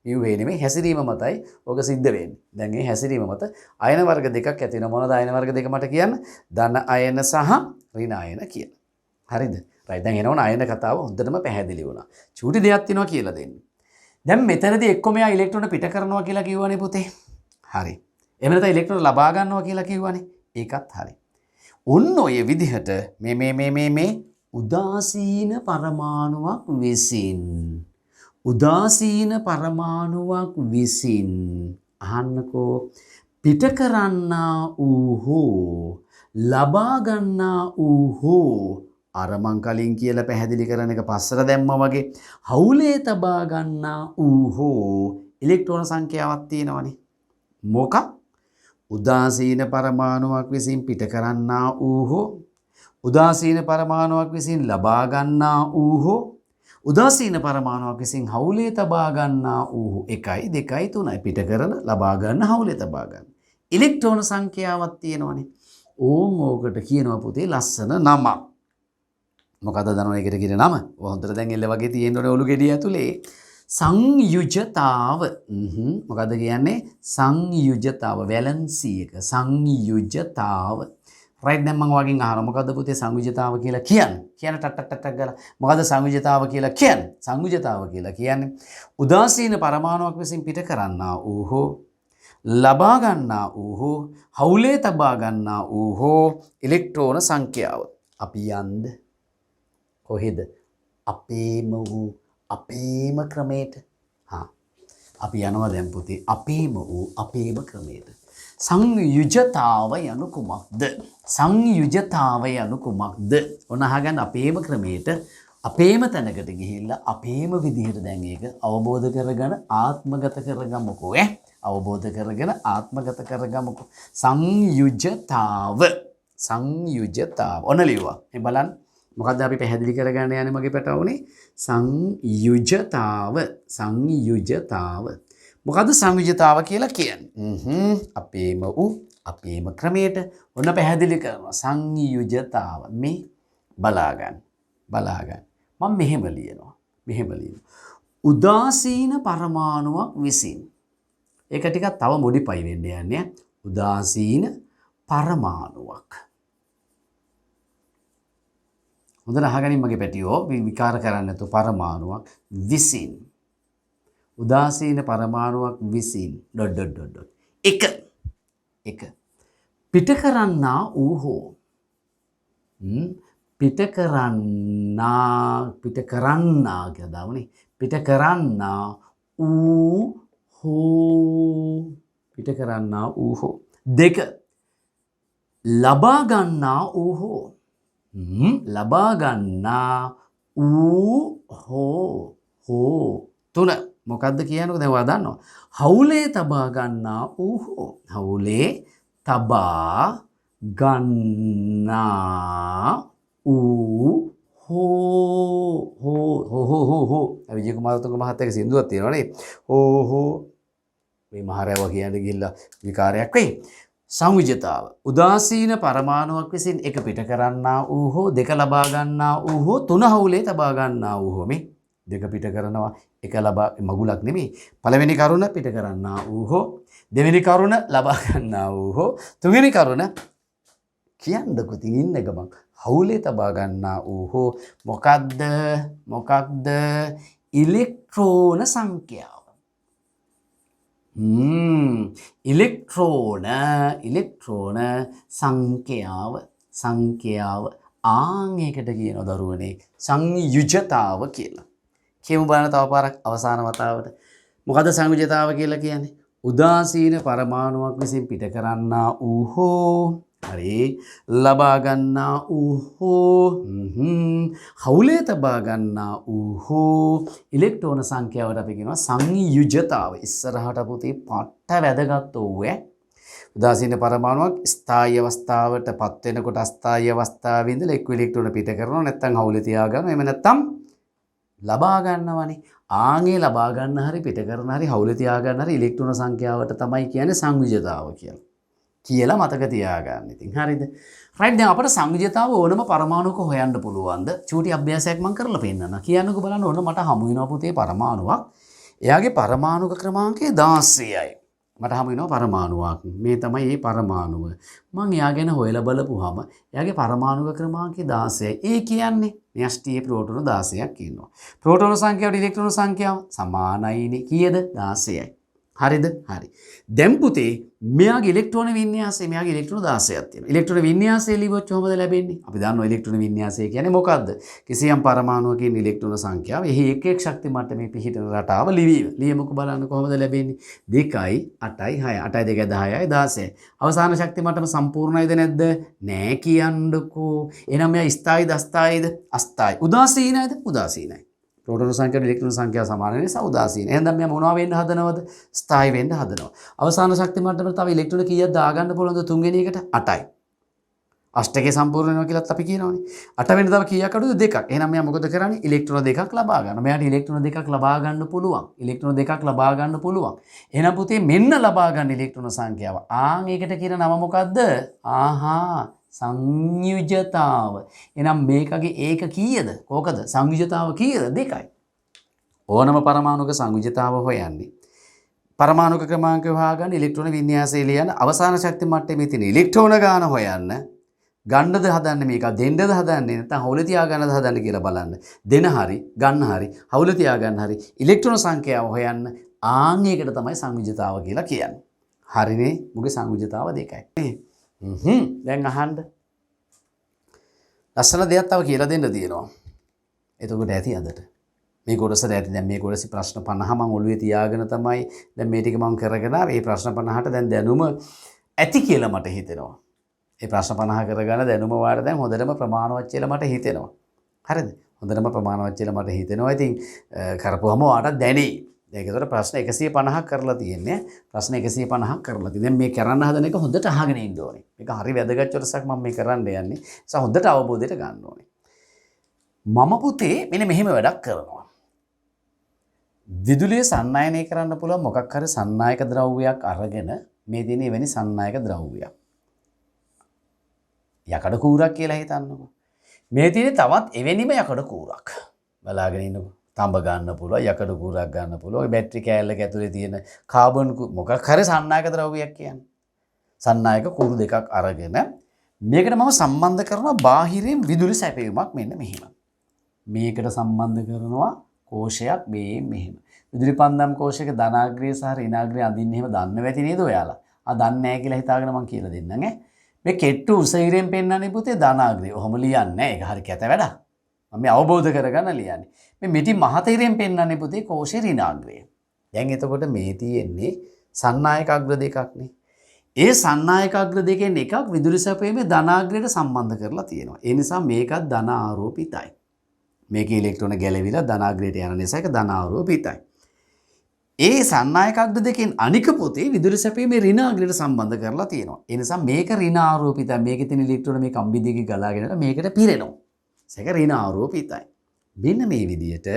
ව්‍යුහේ නෙමෙයි හැසිරීම මතයි ඔක සිද්ධ වෙන්නේ. දැන් මේ හැසිරීම මත අයන වර්ග දෙකක් ඇති වෙනවා. මොනවද අයන වර්ග දෙක මට කියන්න? ධන අයන සහ ඍණ අයන කියලා. හරිද? රයිට් දැන් එනවනේ අයන කතාව හොඳටම පැහැදිලි වුණා. චූටි දෙයක් තියෙනවා කියලා දෙන්න. දැන් මෙතනදී එක්ක මෙයා ඉලෙක්ට්‍රෝන පිට කරනවා කියලා කිව්වනේ පුතේ. හරි. එහෙම නැත්නම් ඉලෙක්ට්‍රෝන ලබා ගන්නවා කියලා කිව්වනේ. ඒකත් හරි. ඔන්න ඔය විදිහට මේ උදාසීන පරමාණුවක් විසින් අහන්නකෝ පිට කරන්නා වූ හෝ ලබා ගන්නා වූ හෝ අර මං කලින් කියලා පැහැදිලි කරන එක පස්සට දැම්මා වගේ හවුලේ තබා ගන්නා වූ හෝ ඉලෙක්ට්‍රෝන සංඛ්‍යාවක් තියෙනවනේ. මොකක්? උදාසීන පරමාණුවක් විසින් පිට කරන්නා වූ හෝ උදාසීන පරමාණුවක් විසින් ලබා ගන්නා වූ හෝ උදාසීන පරමාණුවක් විසින් හවුලේ තබා ගන්නා වූ 1 2 3 පිට කරන ලබා ගන්න හවුලේ තබා ගන්න ඉලෙක්ට්‍රෝන සංඛ්‍යාවක් තියෙනවනේ ඕකට කියනවා පුතේ ලස්සන නමක් මොකද දන්නව ඒකට කියන නම හොඳට දැන් එල්ල වගේ තියෙනවනේ ඔලු ගෙඩිය ඇතුලේ සංයුජතාව මොකද කියන්නේ සංයුජතාව වැලන්සි එක සංයුජතාව රයිට් දැන් මම වගේ අහනවා මොකද්ද පුතේ සංයුජතාව කියලා කියන්නේ ටක් ගාලා මොකද්ද සංයුජතාව කියලා කියන්නේ උදාසීන පරමාණුවක් විසින් පිට කරන්නා වූ හෝ ලබා ගන්නා වූ හෝ හවුලේ තබා ගන්නා වූ හෝ ඉලෙක්ට්‍රෝන සංඛ්‍යාව අපි යන්ද කොහෙද අපේම ක්‍රමයට අපි යනවා දැන් පුතේ අපේම ක්‍රමයට සංයුජතාව යනු කුමක්ද ඔන්න අහගන්න අපේම ක්‍රමයට අපේම තැනකට ගිහිල්ලා අපේම විදිහට දැන් ඒක අවබෝධ කරගෙන ආත්මගත කරගමුකෝ අවබෝධ කරගෙන ආත්මගත කරගමුකෝ සංයුජතාව ඔන්න ලියුවා මේ බලන්න මොකද්ද අපි පැහැදිලි කරගන්න යන්නේ මගේ පැටවුනේ සංයුජතාව මොකද්ද සංයුජතාව කියලා කියන්නේ අපේම ක්‍රමයට ඔන්න පැහැදිලි කරනවා සංයුජතාව මේ බලා ගන්න බලා ගන්න. මම මෙහෙම ලියනවා. උදාසීන පරමාණුවක් විසින්. ඒක ටිකක් තව මොඩිෆයි වෙන්න යන්නේ. උදාසීන පරමාණුවක්. හොඳට අහගනින් මගේ පැටියෝ විකාර කරන්නේ නැතුව පරමාණුවක් විසින්. උදාසීන පරමාණුවක් විසින් එක පිට කරන්නා ඌ හෝ පිට කරන්නා කියලා දාමුනේ. පිට කරන්නා ඌ හෝ. දෙක ලබා ගන්නා ඌ හෝ. ලබා ගන්නා ඌ හෝ. තුන මොකද්ද කියනකො දැන් ඔයා දන්නවා. හවුලේ තබා ගන්නා ඌ හෝ. හවුලේ තබා ගන්නා ඌ හෝ. විජය කුමාරතුංග මහත්තයාගේ සින්දුවක් තියෙනවා නේ. හෝ මේ මහරයව කියන්නේ ගිහිල්ලා විකාරයක් වෙයි. සංවිජිතාව උදාසීන පරමාණුවක් විසින් එක පිට කරන්නා ඌ හෝ දෙක ලබා ගන්නා ඌ හෝ තුන හවුලේ තබා ගන්නා ඌ හෝ. මේ දෙක පිට කරනවා එක ලබා මගුලක් නෙමෙයි. පළවෙනි කරුණ පිට කරන්නා ඌ හෝ දෙවෙනි කරුණ ලබා ගන්නා ඌ හෝ තුන්වෙනි කරුණ කියන්නකො තින් ඉන්න ගමන් හවුලේ තබා ගන්නා ඌ හෝ මොකක්ද ඉලෙක්ට්‍රෝන සංඛ්‍යාව. ඉලෙක්ට්‍රෝන සංඛ්‍යාව ආංගයකට කියනවා දරුවනේ සංයුජතාව කියලා. කියමු බලන්න තව පාරක් අවසාන වතාවට. මොකද සංයුජතාව කියලා කියන්නේ? උදාසීන පරමාණුවක් විසින් පිට කරන්නා ඌ හෝ හරි ලබා ගන්නා ඌ හෝ හවුලේ තබා ගන්නා ඌ හෝ ඉලෙක්ට්‍රෝන සංඛ්‍යාවට අපි කියනවා සංයුජතාව. ඉස්සරහට පුතේ පට්ට වැදගත් ඕවේ. උදාසීන පරමාණුවක් ස්ථායී අවස්ථාවට පත් වෙනකොට අස්ථායී අවස්ථාවේ ඉඳලා එක්ක ඉලෙක්ට්‍රෝන පිට කරනවා නැත්නම් හවුලේ තියා ගන්නවා. එහෙම නැත්නම් ලබා ගන්නවනේ. ආන්ගේ ලබා ගන්න හරි පිට කරන හරි හවුලේ තියා ගන්න හරි ඉලෙක්ට්‍රෝන සංඛ්‍යාවට තමයි කියන්නේ සංයුජතාව කියලා මතක තියාගන්න. ඉතින් හරිද? රයිට් දැන් අපිට සංයුජතාව ඕනම පරමාණුක හොයන්න පුළුවන්ද? චූටි අභ්‍යාසයක් මම කරලා පෙන්නන්න. කියන්නකෝ බලන්න ඕන මට හමු වෙනවා පුතේ පරමාණුවක්. එයාගේ පරමාණුක ක්‍රමාංකය 16යි. මට හමු වෙනවා පරමාණුවක්. මේ තමයි මේ පරමාණුව. මම එයා ගැන හොයලා බලපුවාම එයාගේ පරමාණුක ක්‍රමාංකය 16යි. ඒ කියන්නේ න්‍යෂ්ටියේ ප්‍රෝටෝන 16ක් ඉන්නවා. ප්‍රෝටෝන සංඛ්‍යාවට ඉලෙක්ට්‍රෝන සංඛ්‍යාව සමානයිනේ. කීයද? 16යි. හරිද? හරි. දැන් පුතේ මෙයාගේ ඉලෙක්ට්‍රෝන වින්‍යාසය මෙයාගේ ඉලෙක්ට්‍රෝන 16ක් තියෙනවා. ඉලෙක්ට්‍රෝන වින්‍යාසය ලියුවොත් කොහොමද ලැබෙන්නේ? අපි දන්නවා ඉලෙක්ට්‍රෝන වින්‍යාසය කියන්නේ මොකද්ද? කිසියම් පරමාණුවකින් ඉලෙක්ට්‍රෝන සංඛ්‍යාව එහි එක් එක් ශක්ති මට්ටමේ පිහිටන රටාව ලිවීම. ලියමුකෝ බලන්න කොහොමද ලැබෙන්නේ? 2යි 8යි 6යි 8යි 2යි 10යි 16යි. අවසාන ශක්ති මට්ටම සම්පූර්ණයිද නැද්ද? නෑ කියන්නකෝ. එහෙනම් මෙයා ස්ථායීද අස්ථායීද? අස්ථායී. උදාසීනයිද? උදාසීනයි. ප්‍රෝටෝන සංඛ්‍යාව ඉලෙක්ට්‍රෝන සංඛ්‍යාව සමාන නිසා උදාසීන. එහෙනම් මෙයා මොනවා වෙන්න හදනවද? ස්ථායී වෙන්න හදනවා. අවසාන ශක්ති මට්ටමට තව ඉලෙක්ට්‍රෝන කීයක් දාගන්න පුළුවන්ද තුන්වෙනි එකට? 8යි. අෂ්ටකේ සම්පූර්ණ වෙනවා කියලාත් අපි කියනවනේ. 8 වෙනි තව කීයක් අඩුද? 2ක්. එහෙනම් මෙයා මොකද කරන්නේ? ඉලෙක්ට්‍රෝන 2ක් ලබා ගන්න. මෙයාට ඉලෙක්ට්‍රෝන 2ක් ලබා ගන්න පුළුවන්. ඉලෙක්ට්‍රෝන 2ක් ලබා ගන්න පුළුවන්. එහෙනම් පුතේ මෙන්න ලබා ගන්න ඉලෙක්ට්‍රෝන සංඛ්‍යාව. ඒකට කියන නම මොකද්ද? සංයුජතාව. එහෙනම් මේකගේ ඒක කීයද? කෝකද? සංයුජතාව කීයද? 2යි. ඕනම පරමාණුක සංයුජතාව හොයන්නේ. පරමාණුක ක්‍රමාංකය හොයාගන්න ඉලෙක්ට්‍රෝන වින්‍යාසය ලියන අවසාන ශක්ති මට්ටමේ තියෙන ඉලෙක්ට්‍රෝන ගාන හොයන්න. ගන්නද හදන්නේ මේක දෙන්නද හදන්නේ නැත්නම් හවුල තියාගන්නද හදන්නේ කියලා බලන්න. දෙන හරි ගන්න හරි හවුල තියාගන්න හරි ඉලෙක්ට්‍රෝන සංඛ්‍යාව හොයන්න. ඒකට තමයි සංයුජතාව කියලා කියන්නේ. හරිනේ? මුගේ සංයුජතාව 2යි. දැන් අහන්න. ලස්සන දෙයක් තව කියලා දෙන්න තියෙනවා. එතකොට ඇති අදට. මේ කොටසට ඇති දැන් මේ කොටසේ ප්‍රශ්න 50 මම ඔළුවේ තියාගෙන තමයි දැන් මේ ටික මම කරගෙන මේ ප්‍රශ්න 50ට දැන් දැනුම ඇති කියලා මට හිතෙනවා. මේ ප්‍රශ්න 50 කරගන්න දැනුම වාට දැන් හොඳටම ප්‍රමාණවත් කියලා මට හිතෙනවා. හරිද? හොඳටම ප්‍රමාණවත් කියලා මට හිතෙනවා. ඉතින් කරපුවම වාට දැනේ. ඒකතර ප්‍රශ්න 150ක් කරලා තියෙන්නේ. ප්‍රශ්න 150ක් කරලා තියෙන්නේ. මේ කරන්න හදන එක හොඳට අහගෙන ඉන්න ඕනේ. මේක හරි වැදගත් කොටසක් මම මේ කරන්න යන්නේ. ඒ නිසා හොඳට අවබෝධයට ගන්න ඕනේ. මම පුතේ මෙන්න මෙහෙම වැඩක් කරනවා. විදුලිය සන්නායනය කරන්න පුළුවන් මොකක් හරි සන්නායක ද්‍රව්‍යයක් අරගෙන මේ තියෙන එවැනි සන්නායක ද්‍රව්‍යයක්. යකඩ කූරක් කියලා හිතන්නකෝ. මේ තියෙන තවත් එවැනිම යකඩ කූරක්. බලාගෙන ඉන්නකො. තඹ ගන්න පුළුවන්, යකඩ කූරක් ගන්න පුළුවන්. ඔය බැටරි කෑල්ලක ඇතුලේ තියෙන කාබන් මොකක් හරි සන්නායක ද්‍රව්‍යයක් කියන්නේ. සන්නායක කූරු දෙකක් අරගෙන මේකට මම සම්බන්ධ කරනවා බාහිරින් විදුලි සැපයීමක් මෙන්න මෙහෙම. මේකට සම්බන්ධ කරනවා කෝෂයක් මේ මෙහෙම. විදුලි පන්දම් කෝෂයක ධනාග්‍රය සහ ඍණාග්‍රය අඳින්න එහෙම දන්නව ඇති නේද ඔයාලා? දන්නේ නැහැ කියලා හිතාගෙන මම කියලා දෙන්නම් ඈ. මේ කෙට්ටු උසහිරෙන් පෙන්වන්නේ පුතේ ධනාග්‍රය. ඔහොම ලියන්නේ නැහැ. ඒක හරි කැත වැඩක්. මම මේ අවබෝධ කරගන්න ලියන්නේ. මේ මිටි මහතීරෙන් පෙන්වන්නේ පුතේ කෝෂේ ඍණාග්‍රය. දැන් එතකොට මේ තියෙන්නේ සන්නායක අග්‍ර දෙකක් නේ. ඒ සන්නායක අග්‍ර දෙකෙන් එකක් විදුලි සැපයීමේ ධනාග්‍රයට සම්බන්ධ කරලා තියෙනවා. ඒ නිසා මේකත් ධන ආරෝපිතයි. මේකේ ඉලෙක්ට්‍රෝන ගැලවිලා ධනාග්‍රයට යන නිසා ඒක ධන ආරෝපිතයි. ඒ සන්නායක අග්‍ර දෙකෙන් අනික පොතේ විදුලි සැපීමේ ඍණාග්‍රයට සම්බන්ධ කරලා තියෙනවා. ඒ නිසා මේක ඍණ ආරෝපිතයි. මේකේ තියෙන ඉලෙක්ට්‍රෝන මේ කම්බි දිගේ ගලාගෙන යනවා. මේකට පිරෙනවා. ඒක ඍණ ආරෝපිතයි. මෙන්න මේ විදිහට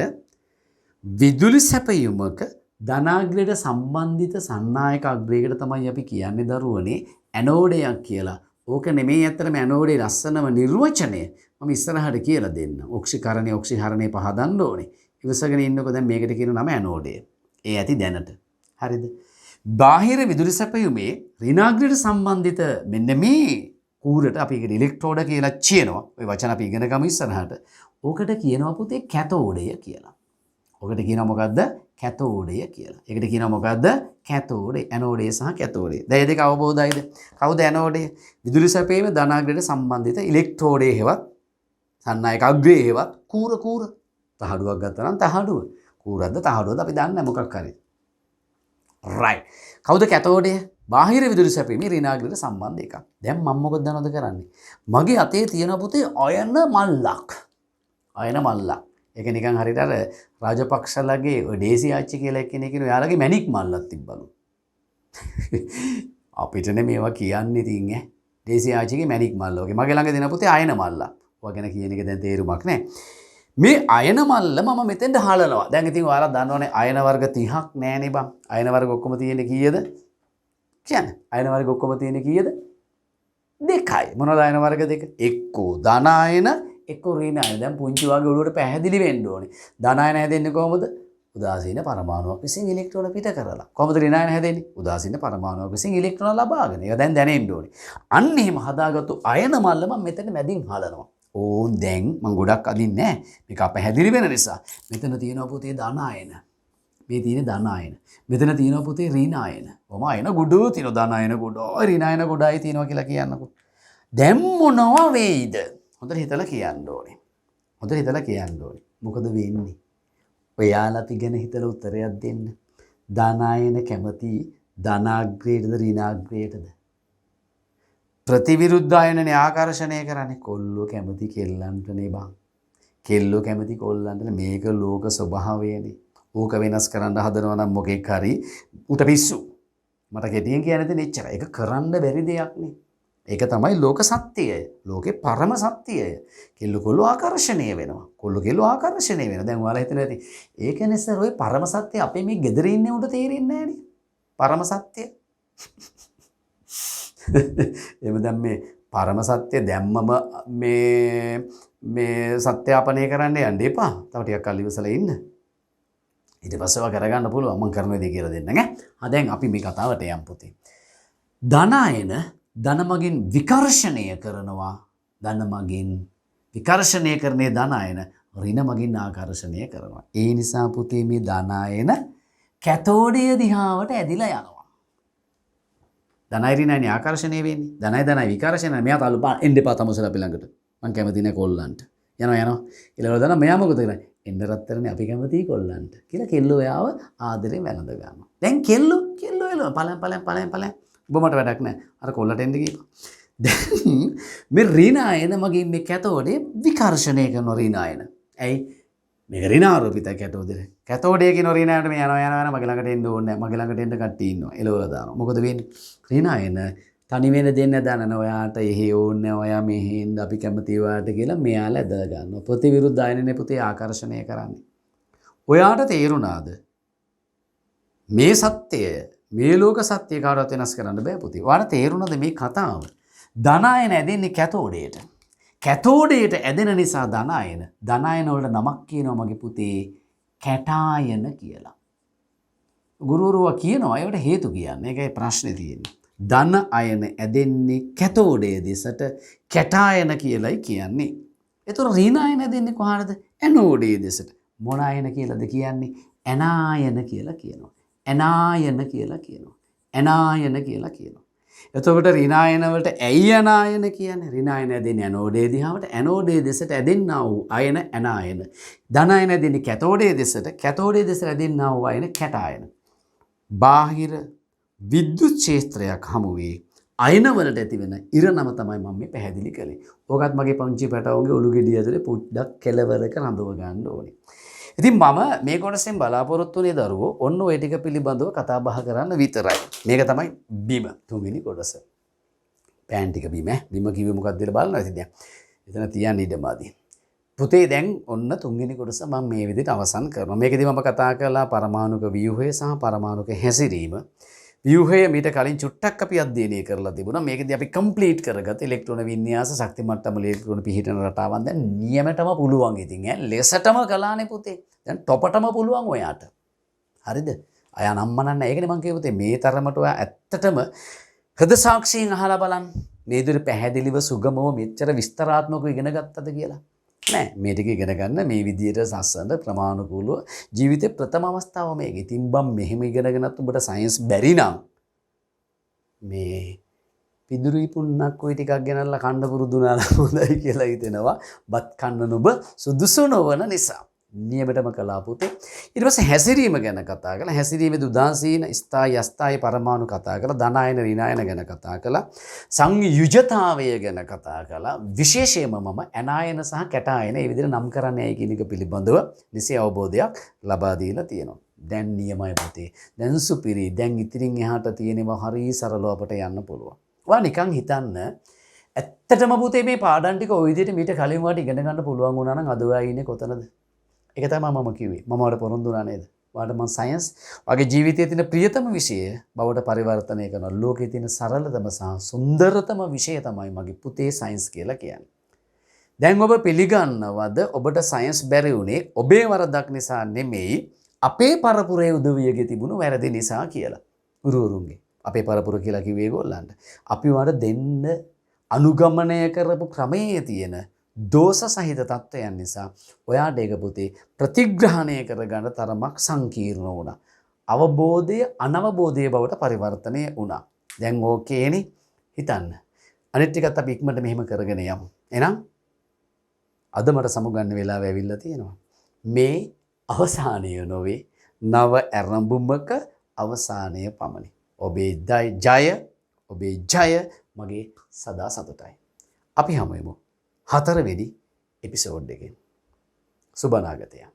විදුලි සැපයීමක ධනාග්‍රයට සම්බන්ධිත සන්නායක අග්‍රයකට තමයි අපි කියන්නේ දරුවනේ ඇනෝඩයක් කියලා. ඕක නෙමෙයි ඇත්තටම ඇනෝඩේ ලස්සනම නිර්වචනය. මම ඉස්සරහට කියලා දෙන්න. ඔක්සිකරණේ ඔක්සිහරණේ පහදන්න ඕනේ. ඉවසගෙන ඉන්නකො දැන් මේකට කියන නම ඇනෝඩය. ඒ ඇති දැනට. හරිද? බාහිර විදුලි සැපයීමේ ඍණාග්‍රයට සම්බන්ධිත මෙන්න මේ කූරට අපි ඒකට ඉලෙක්ට්‍රෝඩ කියලා කියනවා. ওই වචන අපි ඉගෙන ගමු ඉස්සරහට. ඕකට කියනවා පුතේ කැතෝඩය කියලා. ඔකට කියනවා මොකද්ද? කැතෝඩය කියලා. ඒකට කියනවා මොකද්ද? කැතෝඩේ. ඇනෝඩේ සහ කැතෝඩේ. දැන් මේ දෙක අවබෝධයිද? කවුද ඇනෝඩේ? විදුලි සැපයීමේ ධනාග්‍රයට සම්බන්ධිත ඉලෙක්ට්‍රෝඩේ හේවත් සන්නායක අග්‍රේ හේවත් කූර තහඩුවක් ගත්තා නම් තහඩුව. කූරක්ද තහඩුවද අපි දන්නේ මොකක් හරි. රයිට්. කවුද කැතෝඩේ? බාහිර විදුලි සැපීමේ ඍණාග්‍රයට සම්බන්ධ එකක්. දැන් මම මොකද දන්නවද කරන්නේ? මගේ අතේ තියෙන පුතේ අයන මල්ලක්. අයන මල්ලක්. ඒක නිකන් හරියට අර රාජපක්ෂලගේ ඔය ඩේසි ආච්චි කියලා එක්කෙනෙක් ඉන්න ඔයාලගේ මැණික් මල්ලක් තිබ්බලු. අපිටනේ මේවා කියන්නේ ඉතින් ඈ. ඩේසි ආච්චිගේ මැණික් මල්ල වගේ. මගේ ළඟ දෙන පුතේ අයන මල්ලක්. ඔයා ගැන කියන එක දැන් තේරුමක් නැහැ. මේ අයන මල්ල මම මෙතෙන්ට හලනවා. දැන් ඉතින් ඔයාලා දන්නවනේ අයන වර්ග 30ක් නෑනේ බං. අයන වර්ග ඔක්කොම තියෙන්නේ කීයද? කියන්නේ. අයන වර්ග ඔක්කොම තියෙන්නේ කීයද? දෙකයි. මොනවද අයන වර්ග දෙක? එක්කෝ ධන අයන එක්කෝ ඍණ අයන. දැන් පුංචි වගේ ඔළුවට පැහැදිලි වෙන්න ඕනේ. ධන අයන හැදෙන්නේ කොහොමද? උදාසීන පරමාණුවක් විසින් ඉලෙක්ට්‍රෝන පිට කරලා. කොහොමද ඍණ අයන හැදෙන්නේ? උදාසීන පරමාණුවක් විසින් ඉලෙක්ට්‍රෝන ලබාගෙන. ඒක දැන් දැනෙන්න ඕනේ. අන්න එහෙම හදාගත්තු අයන මල්ල මම මෙතන මැදින් හලනවා. ඕන් දැන් මම ගොඩක් අදින්නේ නැහැ. මේක පැහැදිලි වෙන නිසා. මෙතන තියෙනවා පුතේ ධන අයන. මේ තියෙන ධන අයන. මෙතන තියෙනවා පුතේ ඍණ අයන. ඔම අයන ගොඩෝ තියෙනවා ධන අයන ගොඩෝ ඍණ අයන ගොඩයි තියෙනවා කියලා කියන්නකෝ. දැන් මොනවා වෙයිද? හොඳට හිතලා කියන්න ඕනේ. හොඳට හිතලා කියන්න ඕනේ. මොකද වෙන්නේ? ඔයාලා අපි ගැන හිතලා උත්තරයක් දෙන්න. ධන අයන කැමති ධනාග්‍රේටද ඍණාග්‍රේටද? ප්‍රතිවිරුද්ධ අයනනේ ආකර්ෂණය කරන්නේ. කොල්ලෝ කැමති කෙල්ලන්ටනේ බං. කෙල්ලෝ කැමති කොල්ලන්ටනේ. මේක ලෝක ස්වභාවයනේ. ඕක වෙනස් කරන්න හදනවා නම් මොකෙක් හරි උට පිස්සු. මට කෙටියෙන් කියන්න තියෙන එච්චරයි. ඒක කරන්න බැරි දෙයක් නේ. ඒක තමයි ලෝක සත්‍යය. ලෝකේ පරම සත්‍යය. කෙල්ලෝ කොල්ලෝ ආකර්ෂණය වෙනවා. කොල්ලෝ කෙල්ලෝ ආකර්ෂණය වෙනවා. දැන් ඔයාලා හිතලා ඇති. ඒකනේ සර් ඔය පරම සත්‍ය අපේ මේ ගෙදර ඉන්නේ උන්ට තේරෙන්නේ නැහැ නේ. පරම සත්‍ය. එහෙම දැන් මේ පරම සත්‍ය දැම්මම මේ සත්‍යාපනය කරන්න යන්න එපා. තව ටිකක් කල් ඉවසලා ඉන්න. ඊට පස්සේ ඔයා කරගන්න පුළුවන්. මම කරන දේ කියලා දෙන්න ඈ. දැන් අපි මේ කතාවට යමු පුතේ. ධන අයන ධන මගින් විකර්ෂණය කරනවා. ධන මගින් විකර්ෂණය කරන්නේ ධන අයන ඍණ මගින් ආකර්ෂණය කරනවා. ඒ නිසා පුතේ මේ ධන අයන කැතෝඩය දිහාවට ඇදිලා යනවා. ධනයි ඍණයි ආකර්ෂණය වෙන්නේ. ධනයි විකර්ෂණය. මෙයා තල්ලු පාන එන්න එපා තමසල අපි ළඟට. මං කැමති නැහැ කොල්ලන්ට. යනවා. ඊළඟ දවස් මෙයා මොකද කරන්නේ? එන්න රත්තරනේ අපි කැමතියි කොල්ලන්ට කියලා කෙල්ලෝ එයාව ආදරෙන් වැළඳ ගන්නවා. දැන් කෙල්ලෝ එළව පලයන්. ඔබ මට වැඩක් නැහැ. අර කොල්ලට එන්න ගිහපන්. දැන් මේ ඍණ අයන මගින් මේ කැතෝඩේ විකර්ෂණය කරන ඍණ අයන. ඇයි? මේක ඍණ ආරෝපිත කැතෝඩේ. කැතෝඩේ කියන ඍණ අයනට මේ යනවා මගේ ළඟට එන්න ඕනේ නැහැ. මගේ ළඟට එන්න කට්ටිය ඉන්නවා. එළවලා දානවා. මොකද වෙන්නේ? ඍණ අයන තනි වෙන දෙන්න දනන ඔයාට එහෙ ඕනේ ඔයා මෙහෙ ඉන්න අපි කැමති ඔයාට කියලා මෙයාලා ඇදලා ගන්නවා. ප්‍රතිවිරුද්ධ අයනනේ පුතේ ආකර්ෂණය කරන්නේ. ඔයාට තේරුණාද? මේ සත්‍යය මේ ලෝක සත්‍ය කාටවත් වෙනස් කරන්න බෑ පුතේ. ඔයාට තේරුණාද මේ කතාව? ධන අයන ඇදෙන්නේ කැතෝඩේට. කැතෝඩයට ඇදෙන නිසා ධනායන වලට නමක් කියනවා මගේ පුතේ කැටායන කියලා. ගුරුවරුවා කියනවා ඒවට හේතු කියන්නේ. ඒකයි ප්‍රශ්නේ තියෙන්නේ. ධන අයන ඇදෙන්නේ කැතෝඩයේ දෙසට කැටායන කියලායි කියන්නේ. ඒතර ඍණ අයන ඇදෙන්නේ කොහාටද? ඇනෝඩයේ දෙසට. මොන අයන කියලාද කියන්නේ? ඇනායන කියලා කියනවා. ඇනායන කියලා කියනවා. ඇනායන කියලා කියනවා. එතකොට ඍණායන වලට ඇයි අනායන කියන්නේ? ඍණායන ඇදෙන්නේ ඇනෝඩයේ දිහාවට. ඇනෝඩයේ දෙසට ඇදෙන්නා වූ අයන ඇනායන. ධන අයන ඇදෙන්නේ කැතෝඩයේ දෙසට. කැතෝඩයේ දෙසට ඇදෙන්නා වූ අයන කැටායන. බාහිර විද්‍යුත් ක්ෂේත්‍රයක් හමුවේ අයන වලට ඇතිවෙන ඉරණම තමයි මම මේ පැහැදිලි කළේ. ඕකත් මගේ පංචි පැටවුන්ගේ ඔලු ගෙඩිය ඇතුලේ පොඩ්ඩක් කෙලවරක රඳව ගන්න ඕනේ. ඉතින් මම මේ කොටසෙන් බලාපොරොත්තු වෙන්නේ දරුවෝ ඔන්න ඔය ටික පිළිබඳව කතා බහ කරන්න විතරයි. මේක තමයි බිම තුන්වෙනි කොටස. පෑන් ටික බිම බිම කිව්වේ මොකක්ද කියලා බලනවා ඉතින් දැන්. එතන තියන්න ඉඩමදී. පුතේ දැන් ඔන්න තුන්වෙනි කොටස මම මේ විදිහට අවසන් කරනවා. මේකදී මම කතා කළා පරමාණුක ව්‍යුහය සහ පරමාණුක හැසිරීම. ව්‍යුහය මීට කලින් චුට්ටක් අපි අධ්‍යයනය කරලා තිබුණා. මේකදී අපි කම්ප්ලීට් කරගත්ත ඉලෙක්ට්‍රෝන වින්‍යාස ශක්ති මට්ටම ඉලෙක්ට්‍රෝන පිහිටන රටාවන් දැන් නියමටම පුළුවන් ඉතින් ඈ ලෙසටම කළානේ පුතේ. දැන් টොපටම පුළුවන් ඔයාට. හරිද? අය නම්මනන්න ඒකනේ මම කියුවේ මේ තරමට ඔයා ඇත්තටම හෘද සාක්ෂියෙන් අහලා බලන්න. මේ විදිහට පැහැදිලිව සුගමව මෙච්චර විස්තරාත්මකව ඉගෙන ගත්තද කියලා. නෑ මේ ටික ඉගෙන ගන්න මේ විදියට සස්සන ප්‍රමාණිකූලව ජීවිතේ ප්‍රථම අවස්ථාව මේක. ඉතින් බම් මෙහෙම ඉගෙනගෙනත් උඹට සයන්ස් බැරි නම් මේ පිදුරුයි පුන්නක් ওই ටිකක් ගෙනල්ලා කන්න පුරුදු වුණා හොඳයි කියලා හිතෙනවා. බත් කන්න නුඹ සුදුසු නොවන නිසා. නියමටම කළා පුතේ. ඊට පස්සේ හැසිරීම ගැන කතා කළා. හැසිරීමේදී උදාසීන ස්ථායි අස්ථායි පරමාණු කතා කළා. ධනායන ඍණායන ගැන කතා කළා. සංයුජතාවය ගැන කතා කළා. විශේෂයෙන්ම මම ඇනායන සහ කැටායන මේ විදිහට නම් කරන්නේ ඇයි කියන එක පිළිබඳව නිසි අවබෝධයක් ලබා දීලා තියෙනවා. දැන් නියමයි පුතේ. දැන් සුපිරි. දැන් ඉතින් එහාට තියෙනවා හරි සරලව අපට යන්න පුළුවන්. ඔයා නිකන් හිතන්න ඇත්තටම පුතේ මේ පාඩම් ටික ওই විදිහට මීට කලින් වාට ඉගෙන ගන්න පුළුවන් වුණා නම් අද ඔයා ඉන්නේ කොතනද? ඒක තමයි මම කිව්වේ. මම වල පොරොන්දු වුණා නේද? වාට මම සයන්ස් වගේ ජීවිතයේ තියෙන ප්‍රියතම විෂය බවට පරිවර්තනය කරනවා. ලෝකයේ තියෙන සරලතම සහ සුන්දරතම විෂය තමයි මගේ පුතේ සයන්ස් කියලා කියන්නේ. දැන් ඔබ පිළිගන්නවද ඔබට සයන්ස් බැරි වුණේ ඔබේ වරදක් නිසා නෙමෙයි අපේ පරපුරේ උදවියගේ තිබුණු වැරදි නිසා කියලා. ගුරුවරුන්ගේ. අපේ පරපුර කියලා කිව්වේ ඒගොල්ලන්ට. අපි වල දෙන්න අනුගමනය කරපු ක්‍රමයේ තියෙන දෝෂ සහිත තත්ත්වයන් නිසා ඔයාට ඒක පුතේ ප්‍රතිග්‍රහණය කරගන්න තරමක් සංකීර්ණ වුණා. අවබෝධය අනවබෝධය බවට පරිවර්තනය වුණා. දැන් ඕකේනේ හිතන්න. අනිත් ටිකත් අපි ඉක්මනට මෙහෙම කරගෙන යමු. එහෙනම් අද මට සමුගන්න වෙලාව ඇවිල්ලා තියෙනවා. මේ අවසානය නොවේ නව ඇරඹුමක අවසානය පමණි. ඔබේ ජය මගේ සදා සතුටයි. අපි හමු වෙමු 4 වෙනි එපිසෝඩ් එකෙන්. සුබ අනාගතයක්.